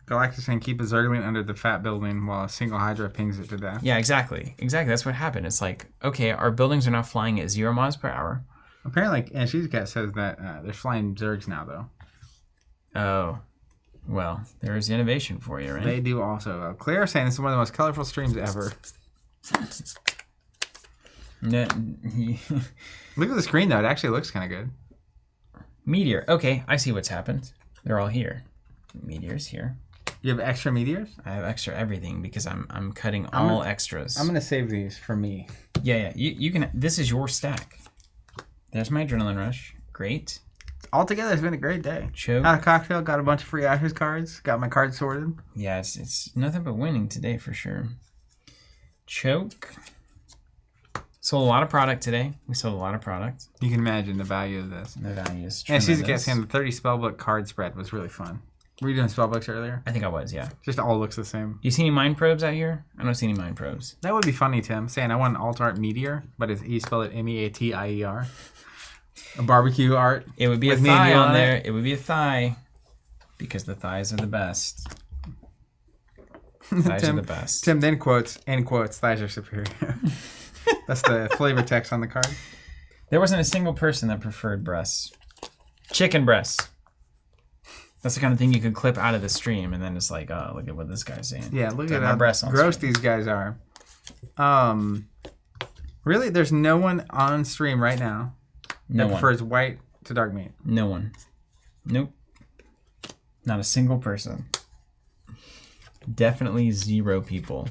Galactus saying keep a Zerglin under the fat building while a single Hydra pings it to death. Yeah, exactly. That's what happened. It's like, okay, our buildings are now flying at 0 miles per hour. Apparently, and She's Cat says that they're flying Zergs now, though. Oh, well, there's innovation for you, right? They do also. Claire saying this is one of the most colorful streams ever. Look at the screen, though. It actually looks kind of good. Meteor. Okay, I see what's happened. They're all here. Meteor's here. You have extra meteors? I have extra everything because I'm cutting all extras. I'm going to save these for me. Yeah. You can. This is your stack. There's my adrenaline rush. Great. Altogether, it's been a great day. Choke. Had a cocktail, got a bunch of free Ashes cards, got my cards sorted. Yeah, it's nothing but winning today for sure. Choke. Sold a lot of product today. We sold a lot of product. You can imagine the value of this. The value is And tremendous. She's Cat saying the 30 spellbook card spread was really fun. Were you doing spellbooks earlier? I think I was, yeah. Just all looks the same. Do you see any mind probes out here? I don't see any mind probes. That would be funny, Tim. Saying I want an alt art meteor, but you spell it Meatier. A barbecue art. It would be a with me and thigh you on on there. It would be a thigh. Because the thighs are the best. Thighs are the best. Tim then quotes, end quotes, thighs are superior. That's the flavor text on the card. There wasn't a single person that preferred breasts. Chicken breasts. That's the kind of thing you could clip out of the stream and then it's like, oh, look at what this guy's saying. Yeah, look Got at my how breasts on gross stream. these guys are. Really, there's no one on stream right now No that one. prefers white to dark meat. No one. Nope. Not a single person. Definitely 0 people.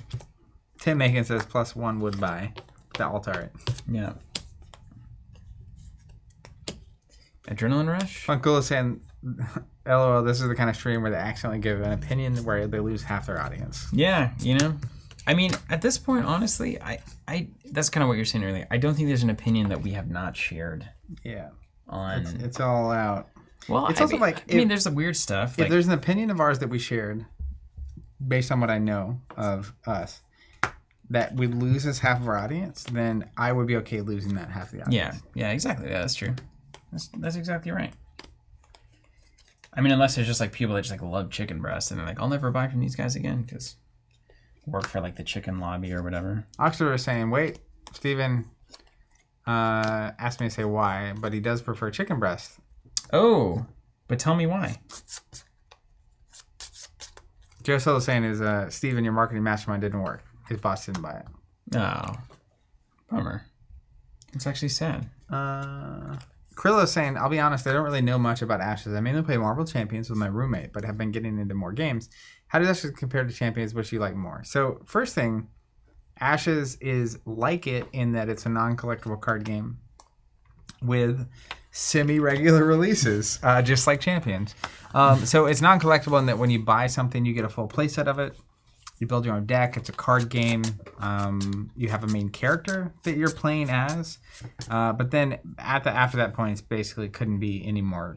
Tim Macon says +1 would buy the alt art. Yeah. Adrenaline rush? Funkula saying, LOL, this is the kind of stream where they accidentally give an opinion where they lose half their audience. Yeah, I mean, at this point, honestly, I that's kind of what you're saying earlier. I don't think there's an opinion that we have not shared Yeah. on. It's all out. Well, it's I also mean, like I mean, there's the weird stuff. If Like, there's an opinion of ours that we shared, based on what I know of us, that we lose as half of our audience, then I would be okay losing that half of the audience. yeah, exactly. Yeah, that's true. That's exactly right. I mean, unless there's just like people that just like love chicken breast and they're like, I'll never buy from these guys again because work for like the chicken lobby or whatever. Oxford is saying, wait, Steven asked me to say why, but he does prefer chicken breast. Oh, but tell me why. Joe Solo saying is, Steven, your marketing mastermind didn't work. His boss didn't buy it. Oh, bummer. It's actually sad. Krillo saying, I'll be honest, I don't really know much about Ashes. I mainly play Marvel Champions with my roommate, but have been getting into more games. How does Ashes compare to Champions? Which you like more? So, first thing, Ashes is like it in that it's a non-collectible card game with semi-regular releases, just like Champions. So it's non-collectible in that when you buy something, you get a full playset of it. You build your own deck. It's a card game. You have a main character that you're playing as. But then after that point, it's basically couldn't be any more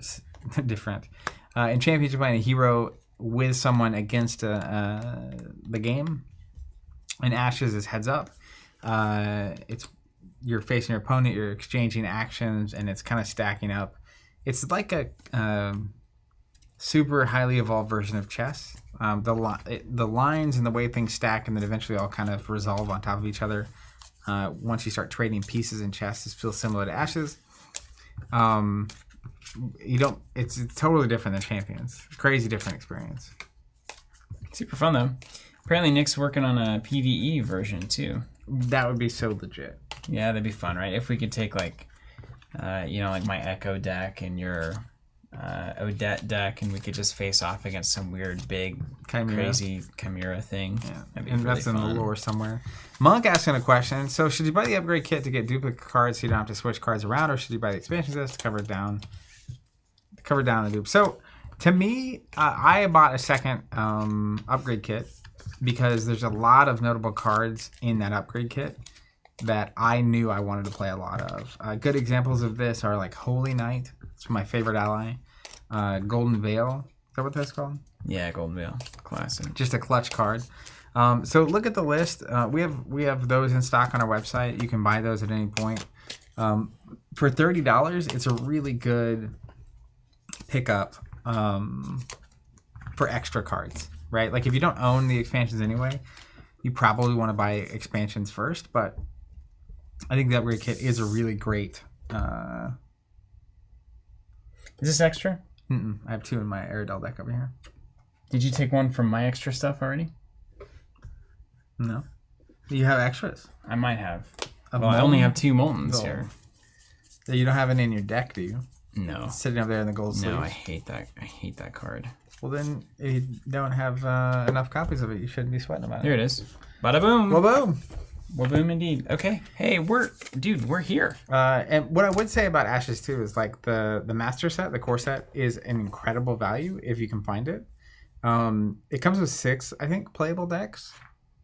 different. In Champions, you're playing a hero with someone against the game. And Ashes is heads up. you're facing your opponent, you're exchanging actions, and it's kind of stacking up. It's like a super highly evolved version of chess. The lines and the way things stack and then eventually all kind of resolve on top of each other. Once you start trading pieces in chess, this feels similar to Ashes. It's totally different than Champions. Crazy different experience. Super fun though. Apparently Nick's working on a PvE version too. That would be so legit. Yeah, that'd be fun, right? If we could take like, like my Echo deck and your Odette deck, and we could just face off against some weird, big, crazy Chimera thing. Yeah, that'd be and really that's fun. in the lore somewhere. Monk asking a question. So should you buy the upgrade kit to get duplicate cards so you don't have to switch cards around, or should you buy the expansion disc to cover down the dupe? So to me, I bought a second upgrade kit because there's a lot of notable cards in that upgrade kit that I knew I wanted to play a lot of. Good examples of this are like Holy Knight. It's my favorite ally. Golden Veil. Is that what that's called? Yeah, Golden Veil. Classic. Just a clutch card. So look at the list. We have those in stock on our website. You can buy those at any point. For $30, it's a really good pickup for extra cards, right? Like if you don't own the expansions anyway, you probably want to buy expansions first, but I think the upgrade kit is a really great... Is this extra? I have 2 in my Aerodel deck over here. Did you take one from my extra stuff already? No. You have extras. I might have. Of Well, I only Molten? have 2 Moltens Gold. here. You don't have it in your deck, do you? No. It's sitting up there in the gold sleeves. No, I hate that. I hate that card. Well, then if you don't have enough copies of it, you shouldn't be sweating about There it. it is. Bada boom. Well, boom. Well, boom indeed. Okay. Hey, we're here. And what I would say about Ashes too is like the master set, the core set, is an incredible value if you can find it. It comes with 6, I think, playable decks.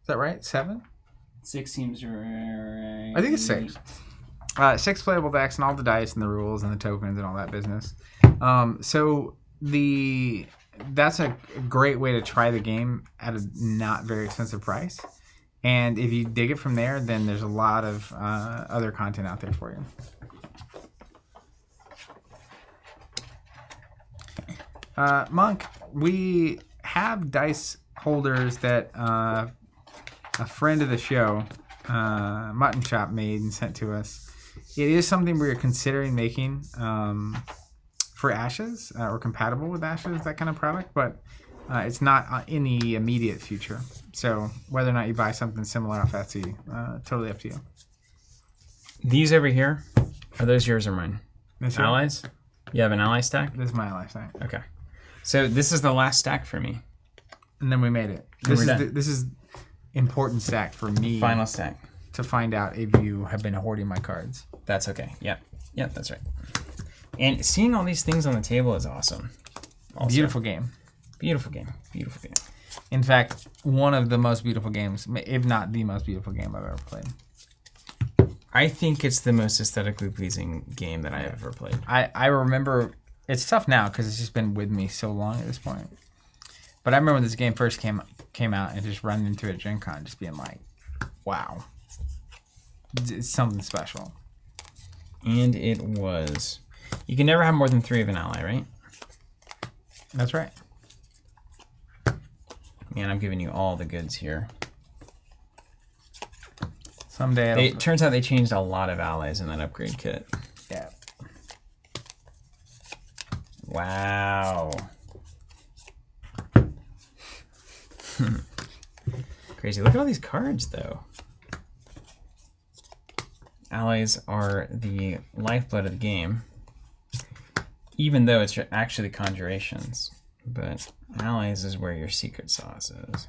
Is that right? 7? 6 seems right. I think it's 6. 6 playable decks and all the dice and the rules and the tokens and all that business. So that's a great way to try the game at a not very expensive price. And if you dig it from there, then there's a lot of other content out there for you. Monk, we have dice holders that a friend of the show, Mutton Chop, made and sent to us. It is something we're considering making for Ashes or compatible with Ashes, that kind of product, but it's not in the immediate future. So whether or not you buy something similar off Etsy, totally up to you. These over here, are those yours or mine? This here? Allies? You have an ally stack? This is my ally stack. Okay. So this is the last stack for me. And then we made it. And we're done. This is important stack for me Final stack. to find out if you have been hoarding my cards. That's okay. Yep. Yep, that's right. And seeing all these things on the table is awesome. Also. Beautiful game. Beautiful game. Beautiful game. In fact, one of the most beautiful games, if not the most beautiful game I've ever played. I think it's the most aesthetically pleasing game that I have ever played. I remember, it's tough now because it's just been with me so long at this point. But I remember when this game first came out and just running into it at Gen Con, just being like, wow. It's something special. And it was. You can never have more than 3 of an ally, right? That's right. Man, I'm giving you all the goods here. Someday It turns out they changed a lot of allies in that upgrade kit. yeah. Wow. Crazy. Look at all these cards, though. Allies are the lifeblood of the game, even though it's actually conjurations. But allies is where your secret sauce is.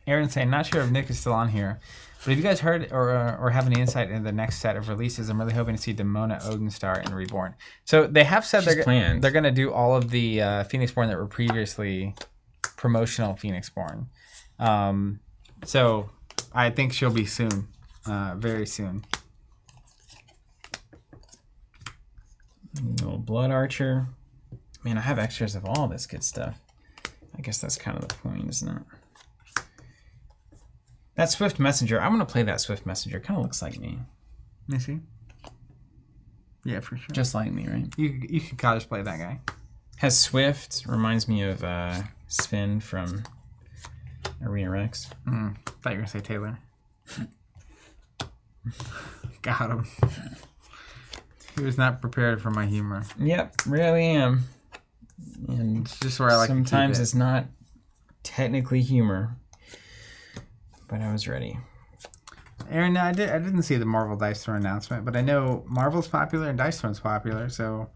Aaron's saying, not sure if Nick is still on here, but have you guys heard or have any insight into the next set of releases? I'm really hoping to see Demona, Odenstar, and Reborn. So they have said they're going to do all of the Phoenixborn that were previously promotional Phoenixborn. So I think she'll be soon, very soon. Little Blood Archer. Man, I have extras of all this good stuff. I guess that's kind of the point, isn't it? That Swift Messenger. I want to play that Swift Messenger. Kind of looks like me. Let me see. Yeah, for sure. Just like me, right? You could cosplay that guy. Has Swift. Reminds me of Sven from Arena Rex. Thought you were gonna say Taylor. Got him. He was not prepared for my humor. Yep, really am. And It's just where I like sometimes to keep it. it's not technically humor, but I was ready. Aaron, I didn't see the Marvel Dice Throne announcement, but I know Marvel's popular and Dice Throne's popular, so...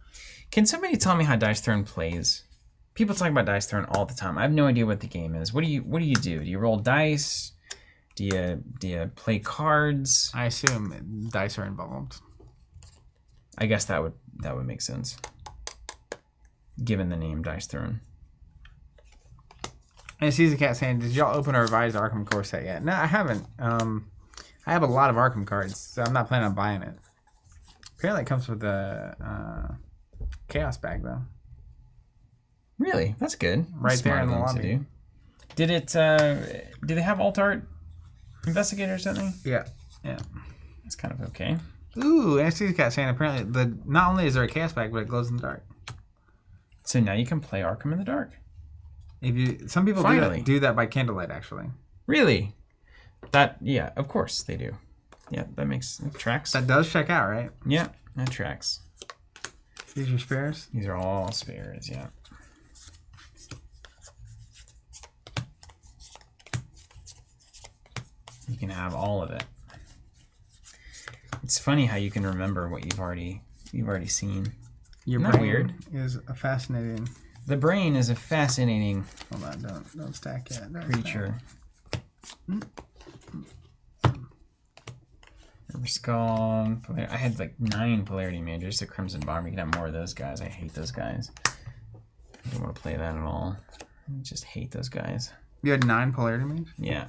Can somebody tell me how Dice Throne plays? People talk about Dice Throne all the time. I have no idea what the game is. What do you do? Do you roll dice? Do you play cards? I assume dice are involved. I guess that would make sense, given the name Dice Throne. And Caesar Cat saying, did y'all open a revised Arkham core set yet? No, I haven't. I have a lot of Arkham cards, so I'm not planning on buying it. Apparently it comes with a Chaos bag, though. Really? That's good. Right That's there in the smart of them to lobby. do. Did it? Did they have alt art investigator or something? Yeah. It's kind of okay. Ooh, and Caesar Cat saying apparently not only is there a Chaos bag, but it glows in the dark. So now you can play Arkham in the dark. Some people Finally. do that by candlelight, actually. Really? Yeah, of course they do. Yeah, that tracks. That does check out, right? Yeah, that tracks. These are your spares? These are all spares, yeah. You can have all of it. It's funny how you can remember what you've already seen. Your Isn't that brain weird? is a fascinating... The brain is a fascinating Hold on, don't stack yet. Don't creature. Skull. I had like 9 polarity mages. The Crimson Bomber. You can have more of those guys. I hate those guys. I don't want to play that at all. I just hate those guys. You had 9 polarity mages? Yeah.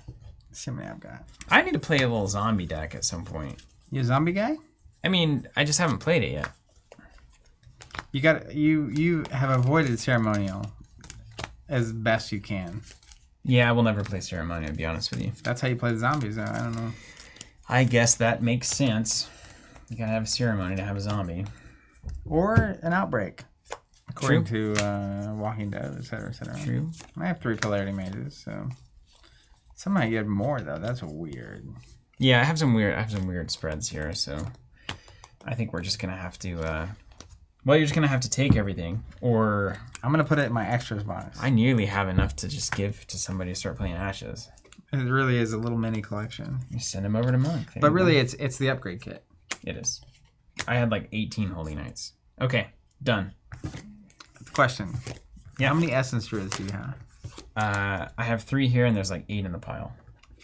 Let's see how many I've got. I need to play a little zombie deck at some point. You a zombie guy? I mean, I just haven't played it yet. You have avoided ceremonial as best you can. Yeah, I will never play Ceremonial, to be honest with you. That's how you play the zombies, though. I don't know. I guess that makes sense. You gotta have a ceremony to have a zombie. Or an outbreak, according to Walking Dead, etc., etc. True. I have 3 polarity mages, so somehow you had more though. That's weird. Yeah, I have some weird spreads here, so I think we're just gonna have to. Well, you're just gonna have to take everything, or I'm gonna put it in my extras box. I nearly have enough to just give to somebody to start playing Ashes. It really is a little mini collection. You send them over to Monk. There But you really, go. it's the upgrade kit. It is. I had like 18 Holy Knights. Okay, done. Question. Yeah. How many essence druids do you have? I have 3 here, and there's like 8 in the pile.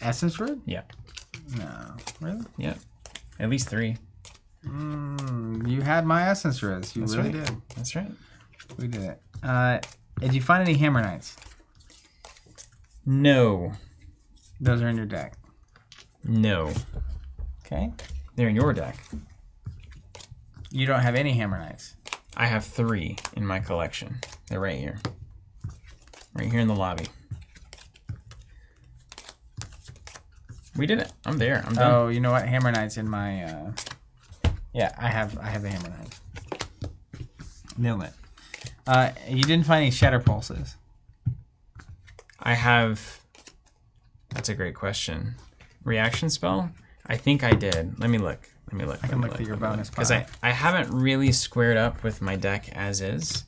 Essence druid? Yeah. No. Really? Yeah. At least 3. You had my essence druids. You That's really right. did. That's right. We did it. Did you find any hammer knights? No. Those are in your deck. No. Okay. They're in your deck. You don't have any hammer knights. I have 3 in my collection. They're right here. Right here in the lobby. We did it. I'm there. I'm done. Oh, you know what? Hammer knights in my. Yeah, I have the hammer knights. Nailed it. You didn't find any shatter pulses. I have... That's a great question. Reaction spell? I think I did. Let me look. I can look through your bonus Because pile. I haven't really squared up with my deck as is.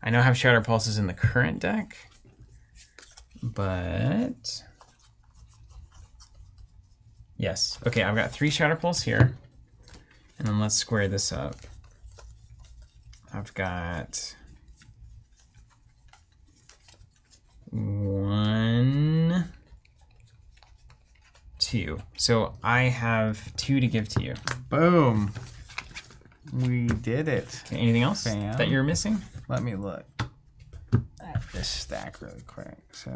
I know I have Shatter Pulses in the current deck. But... Yes. Okay, I've got 3 Shatter Pulse here. And then let's square this up. I've got... 1, 2. So I have 2 to give to you. Boom. We did it. Okay, anything else Bam. that you're missing? Let me look at this stack really quick. So,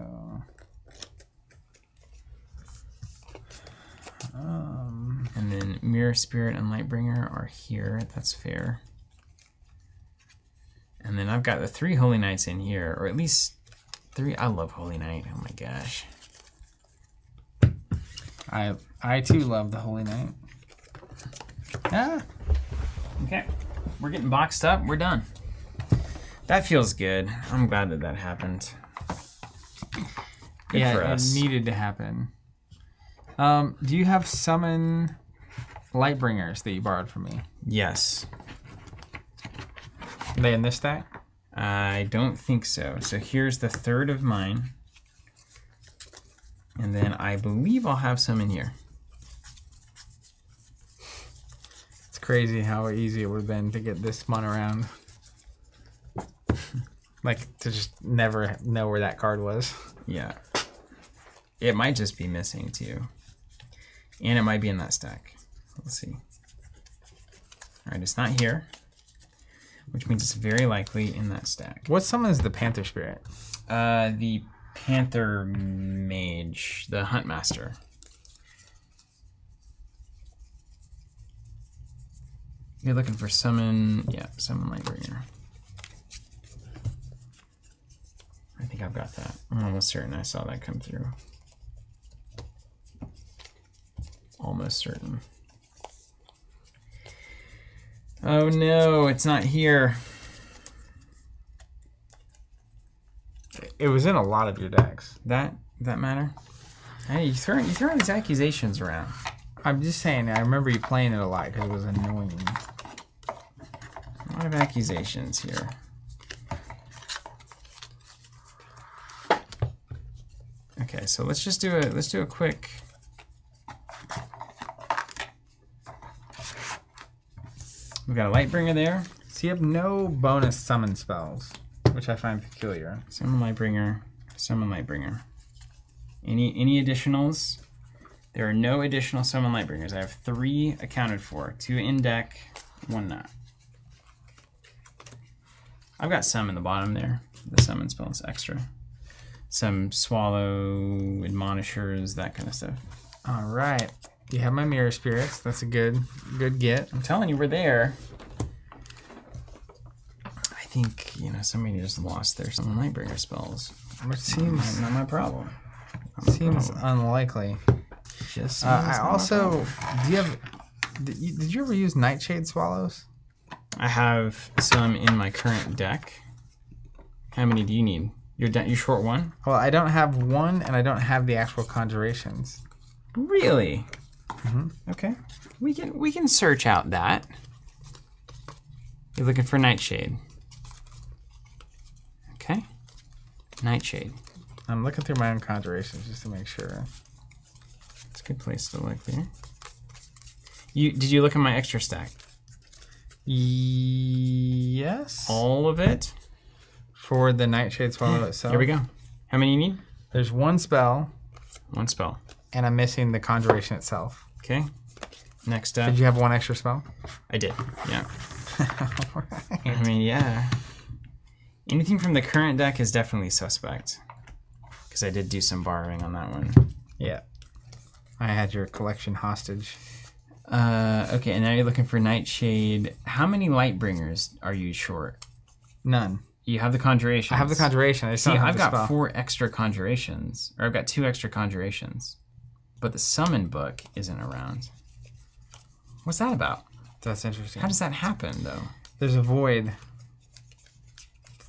And then Mirror Spirit and Lightbringer are here. That's fair. And then I've got the 3 Holy Knights in here, or at least 3. I love Holy Knight. Oh my gosh. I too love the Holy Knight. Ah. Okay, we're getting boxed up. We're done. That feels good. I'm glad that that happened. Good for Yeah, it us. needed to happen. Do you have summon Lightbringers that you borrowed from me? Yes. Are they in this stack? I don't think so. So here's the third of mine. And then I believe I'll have some in here. It's crazy how easy it would have been to get this spun around. Like, to just never know where that card was. Yeah. It might just be missing too. And it might be in that stack. Let's see. Alright, it's not here. Which means it's very likely in that stack. What summons the Panther Spirit? The Panther Mage, the Huntmaster. You're looking for summon, yeah, summon Lightbringer. I think I've got that. I'm almost certain I saw that come through. Almost certain. Oh no, it's not here. It was in a lot of your decks. That matter? Hey, you throwing these accusations around. I'm just saying, I remember you playing it a lot because it was annoying. A lot of accusations here. Okay, so let's do a quick. We've got a Lightbringer there. So you have no bonus summon spells, which I find peculiar. Summon Lightbringer. Summon Lightbringer. Any additionals? There are no additional Summon Lightbringers. I have 3 accounted for. 2 in deck, 1 not. I've got some in the bottom there. The summon spells extra. Some Swallow, Admonishers, that kind of stuff. All right. You have my Mirror Spirits. That's a good get. I'm telling you, we're there. I think, somebody just lost their Summon Lightbringer spells. Which seems Not my problem. seems unlikely. Just seems I not my also problem. did you ever use Nightshade Swallows? I have some in my current deck. How many do you need? You short one? Well, I don't have one, and I don't have the actual conjurations. Really? Okay. We can search out that. You're looking for Nightshade. Okay. Nightshade. I'm looking through my own conjurations just to make sure. It's a good place to look there. Did you look at my extra stack? Yes. All of it? For the Nightshade Swallow itself. Here we go. How many you need? There's one spell, 1 spell. and I'm missing the conjuration itself. Okay. Next up. Did you have one extra spell? I did. Yeah. Alright. I mean, yeah. Anything from the current deck is definitely suspect. Because I did do some borrowing on that one. Yeah. I had your collection hostage. Okay, and now you're looking for Nightshade. How many Lightbringers are you short? None. You have the Conjurations. I have the conjuration. I just See, don't have I've the got spell. 4 extra Conjurations. Or I've got 2 extra Conjurations. But the Summon book isn't around. What's that about? That's interesting. How does that happen, though? There's a void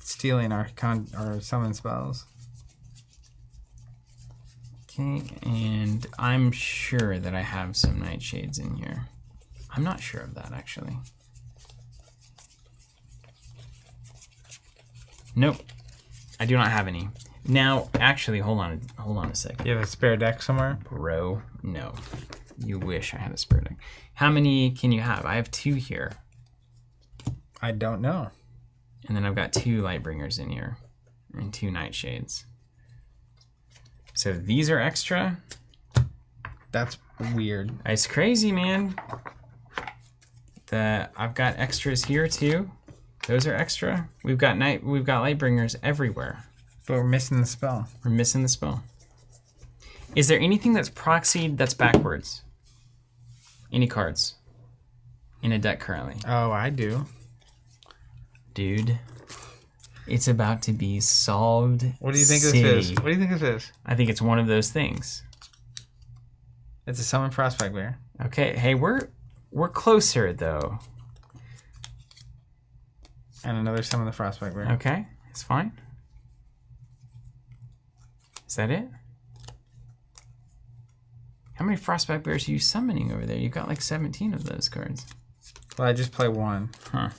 stealing our summon spells. Okay, and I'm sure that I have some Nightshades in here. I'm not sure of that, actually. Nope. I do not have any. Now, actually, hold on a second. You have a spare deck somewhere? Bro, no. You wish I had a spare deck. How many can you have? I have 2 here. I don't know. And then I've got 2 Lightbringers in here. And 2 Nightshades. So these are extra. That's weird. It's crazy, man. I've got extras here too. Those are extra. We've got Lightbringers everywhere. But we're missing the spell. We're missing the spell. Is there anything that's proxied that's backwards? Any cards in a deck currently? Oh, I do. Dude, it's about to be solved. What do you think city. this is? What do you think this is? I think it's one of those things. It's a summon prospect bear. Okay, hey, we're We're closer, though. And another Summon the Frostbite Bear. Okay, it's fine. Is that it? How many Frostbite Bears are you summoning over there? You've got like 17 of those cards. Well, I just play one. Huh.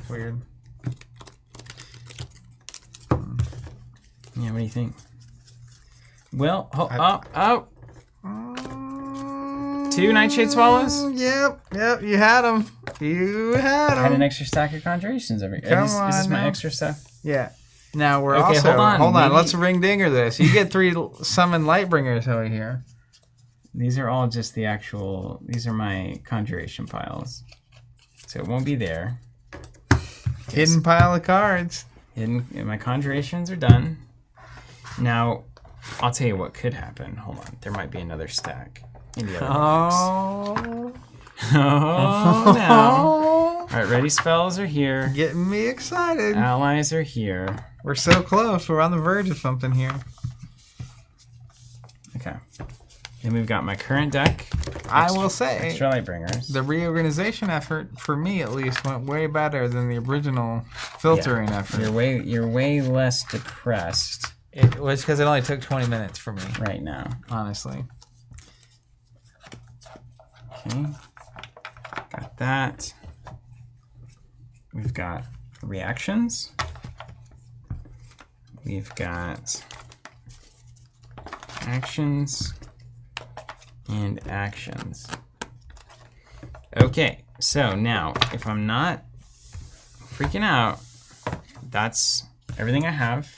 Weird. Yeah, what do you think? Well, two Nightshade Swallows? Yep, you had them. I had an extra stack of Conjurations over here. Is this my extra stuff? Yeah. Now we're Okay, also... hold on. Let's ring dinger this. You get 3 Summon Lightbringers over here. These are all just the actual... These are my Conjuration piles. So it won't be there. Hidden pile of cards. My Conjurations are done. Now, I'll tell you what could happen. Hold on. There might be another stack in the other box. Oh, no. All right, ready spells are here. Getting me excited. Allies are here. We're so close. We're on the verge of something here. Okay. Then we've got my current deck. I will say, extra Lightbringers. the reorganization effort, for me at least, went way better than the original filtering effort. You're way less depressed It was because it only took 20 minutes for me, right now. honestly. Okay. Got that. We've got reactions. We've got actions and actions. Okay, so now if I'm not freaking out, that's everything I have.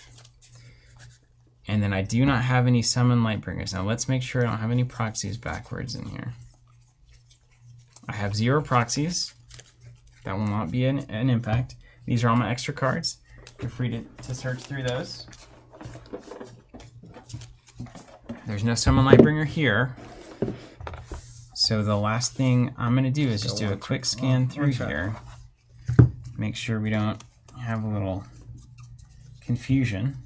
And then I do not have any Summon Lightbringers. Now let's make sure I don't have any proxies backwards in here. I have 0 proxies. That will not be an impact. These are all my extra cards. You're free to search through those. There's no Summon Lightbringer here. So the last thing I'm going to do is just do a quick scan through here. Make sure we don't have a little confusion.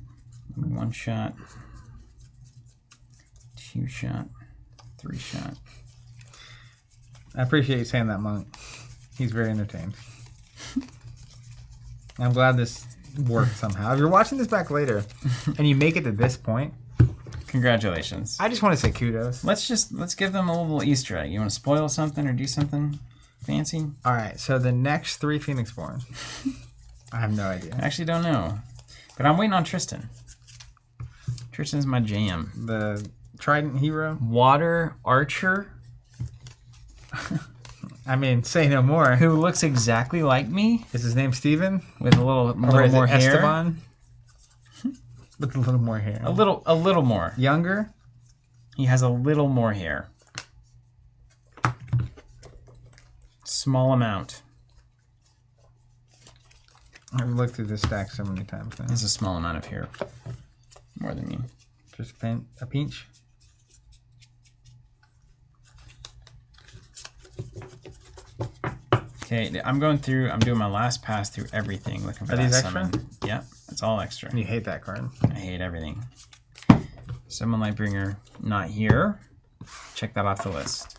1 shot, 2 shot, 3 shot. I appreciate you saying that, Monk. He's very entertained. I'm glad this worked somehow. If you're watching this back later and you make it to this point, congratulations. I just want to say kudos. Let's give them a little Easter egg. You want to spoil something or do something fancy? All right, so the next 3 Phoenixborn. I have no idea. I actually don't know. But I'm waiting on Tristan. Tristan's my jam. The Trident Hero. Water Archer. I mean, say no more. Who looks exactly like me. Is his name Steven? With a little Or is more it hair. Esteban? With a little more hair. A little more. Younger? He has a little more hair. Small amount. I've looked through this stack so many times now. It's a small amount of hair. More than me. Just a pinch. Okay, I'm going through. I'm doing my last pass through everything, looking for Are that these summon. extra? Yeah, it's all extra. And you hate that card. I hate everything. Summon Lightbringer, not here. Check that off the list.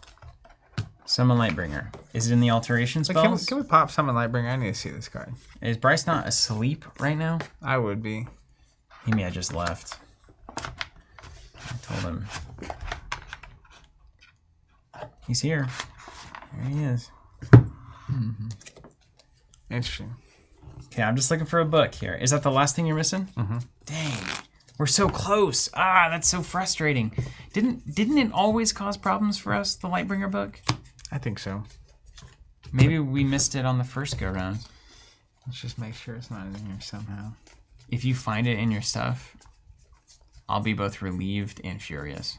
Summon Lightbringer. Is it in the alteration Wait, spells? can we pop Summon Lightbringer? I need to see this card. Is Bryce not asleep right now? I would be. He may have just left. I told him. He's here. There he is. Mm-hmm. Interesting. Okay, I'm just looking for a book here. Is that the last thing you're missing? Mm-hmm. Dang. We're so close. Ah, that's so frustrating. Didn't it always cause problems for us, the Lightbringer book? I think so. Maybe we missed it on the first go round. Let's just make sure it's not in here somehow. If you find it in your stuff, I'll be both relieved and furious.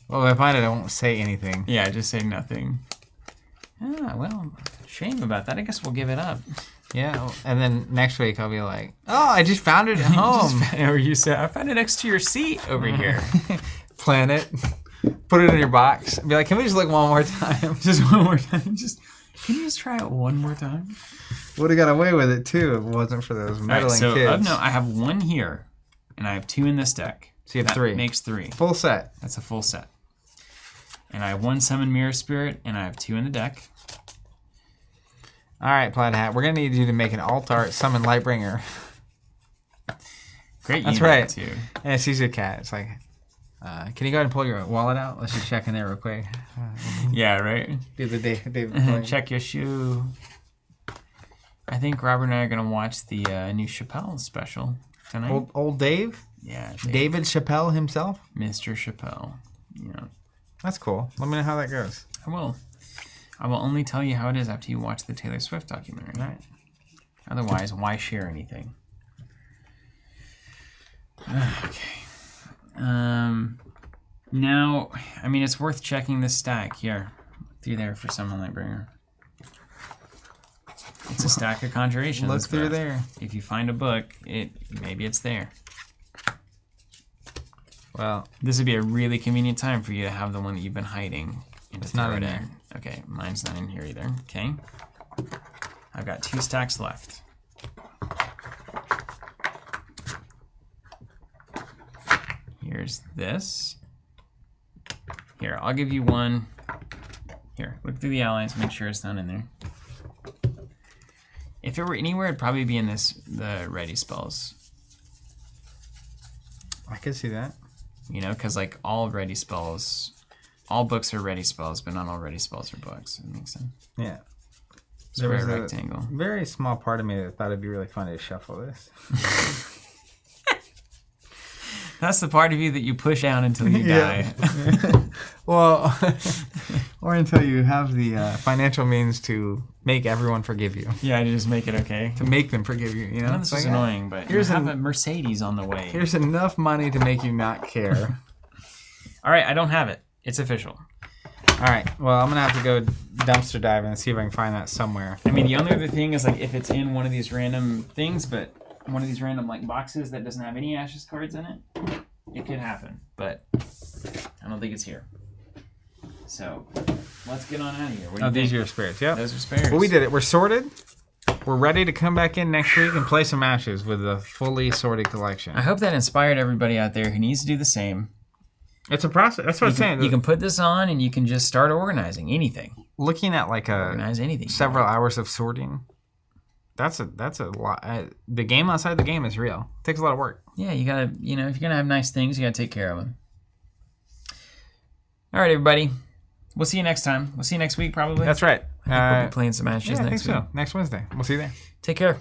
Well, if I find it, I won't say anything. Yeah, just say nothing. Ah, well, shame about that. I guess we'll give it up. Yeah, and then next week I'll be like, oh, I just found it at home. Or you say, I found it next to your seat over here. Plan it. Put it in your box. Be like, can we just look one more time? Just one more time. Can you just try it one more time? Would have got away with it too if it wasn't for those meddling kids. No, I have 1 here, and I have 2 in this deck. So you have that 3. Makes 3. Full set. That's a full set. And I have 1 summon Mirror Spirit, and I have 2 in the deck. All right, Plaid Hat. We're gonna need you to make an alt art summon Lightbringer. Great. That's unit, right. Too. Yeah, she's a cat. It's like, can you go ahead and pull your wallet out? Let's just check in there real quick. Yeah, right. Do the David. Check your shoe. I think Robert and I are gonna watch the new Chappelle special tonight. Old Dave. Yeah, David Chappelle himself. Mr. Chappelle. Yeah, That's cool. Let me know how that goes. I will. I will only tell you how it is after you watch the Taylor Swift documentary. All right. Otherwise, why share anything? Okay. Now, I mean, it's worth checking this stack here. Look through there for Summon Lightbringer. It's a stack of conjurations. Look through there. If you find a book, maybe it's there. Well, This would be a really convenient time for you to have the one that you've been hiding. And It's not throw in it there. Okay, mine's not in here either. Okay. I've got 2 stacks left. Here's this. Here, I'll give you one. Here, look through the allies, make sure it's not in there. If it were anywhere, it'd probably be in the ready spells. I could see that. You know, because like all ready spells, all books are ready spells, but not all ready spells are books. It makes sense. Yeah. Square rectangle. Very small part of me that thought it'd be really funny to shuffle this. That's the part of you that you push out until you die. Well, or until you have the financial means to make everyone forgive you. Yeah, to just make it okay. To make them forgive you, you know? I know this is annoying, but here's you have a Mercedes on the way. Here's enough money to make you not care. All right, I don't have it. It's official. All right. Well, I'm going to have to go dumpster diving and see if I can find that somewhere. I mean, the only other thing is like if it's in one of these random things, but one of these random like boxes that doesn't have any Ashes cards in it, it could happen, but I don't think it's here. So let's get on out of here. What do you think? These are your spirits. Yep. Those are spares. Well, we did it. We're sorted. We're ready to come back in next week and play some Ashes with a fully sorted collection. I hope that inspired everybody out there who needs to do the same. It's a process. That's what I'm saying. You can put this on and you can just start organizing anything. Looking at like Organize anything. several hours of sorting. That's a lot. The game outside the game is real. It takes a lot of work. Yeah, you gotta, if you're gonna have nice things, you gotta take care of them. All right, everybody. We'll see you next time. We'll see you next week, probably. That's right. I think we'll be playing some Ashes I think next week. so. Next Wednesday. We'll see you there. Take care.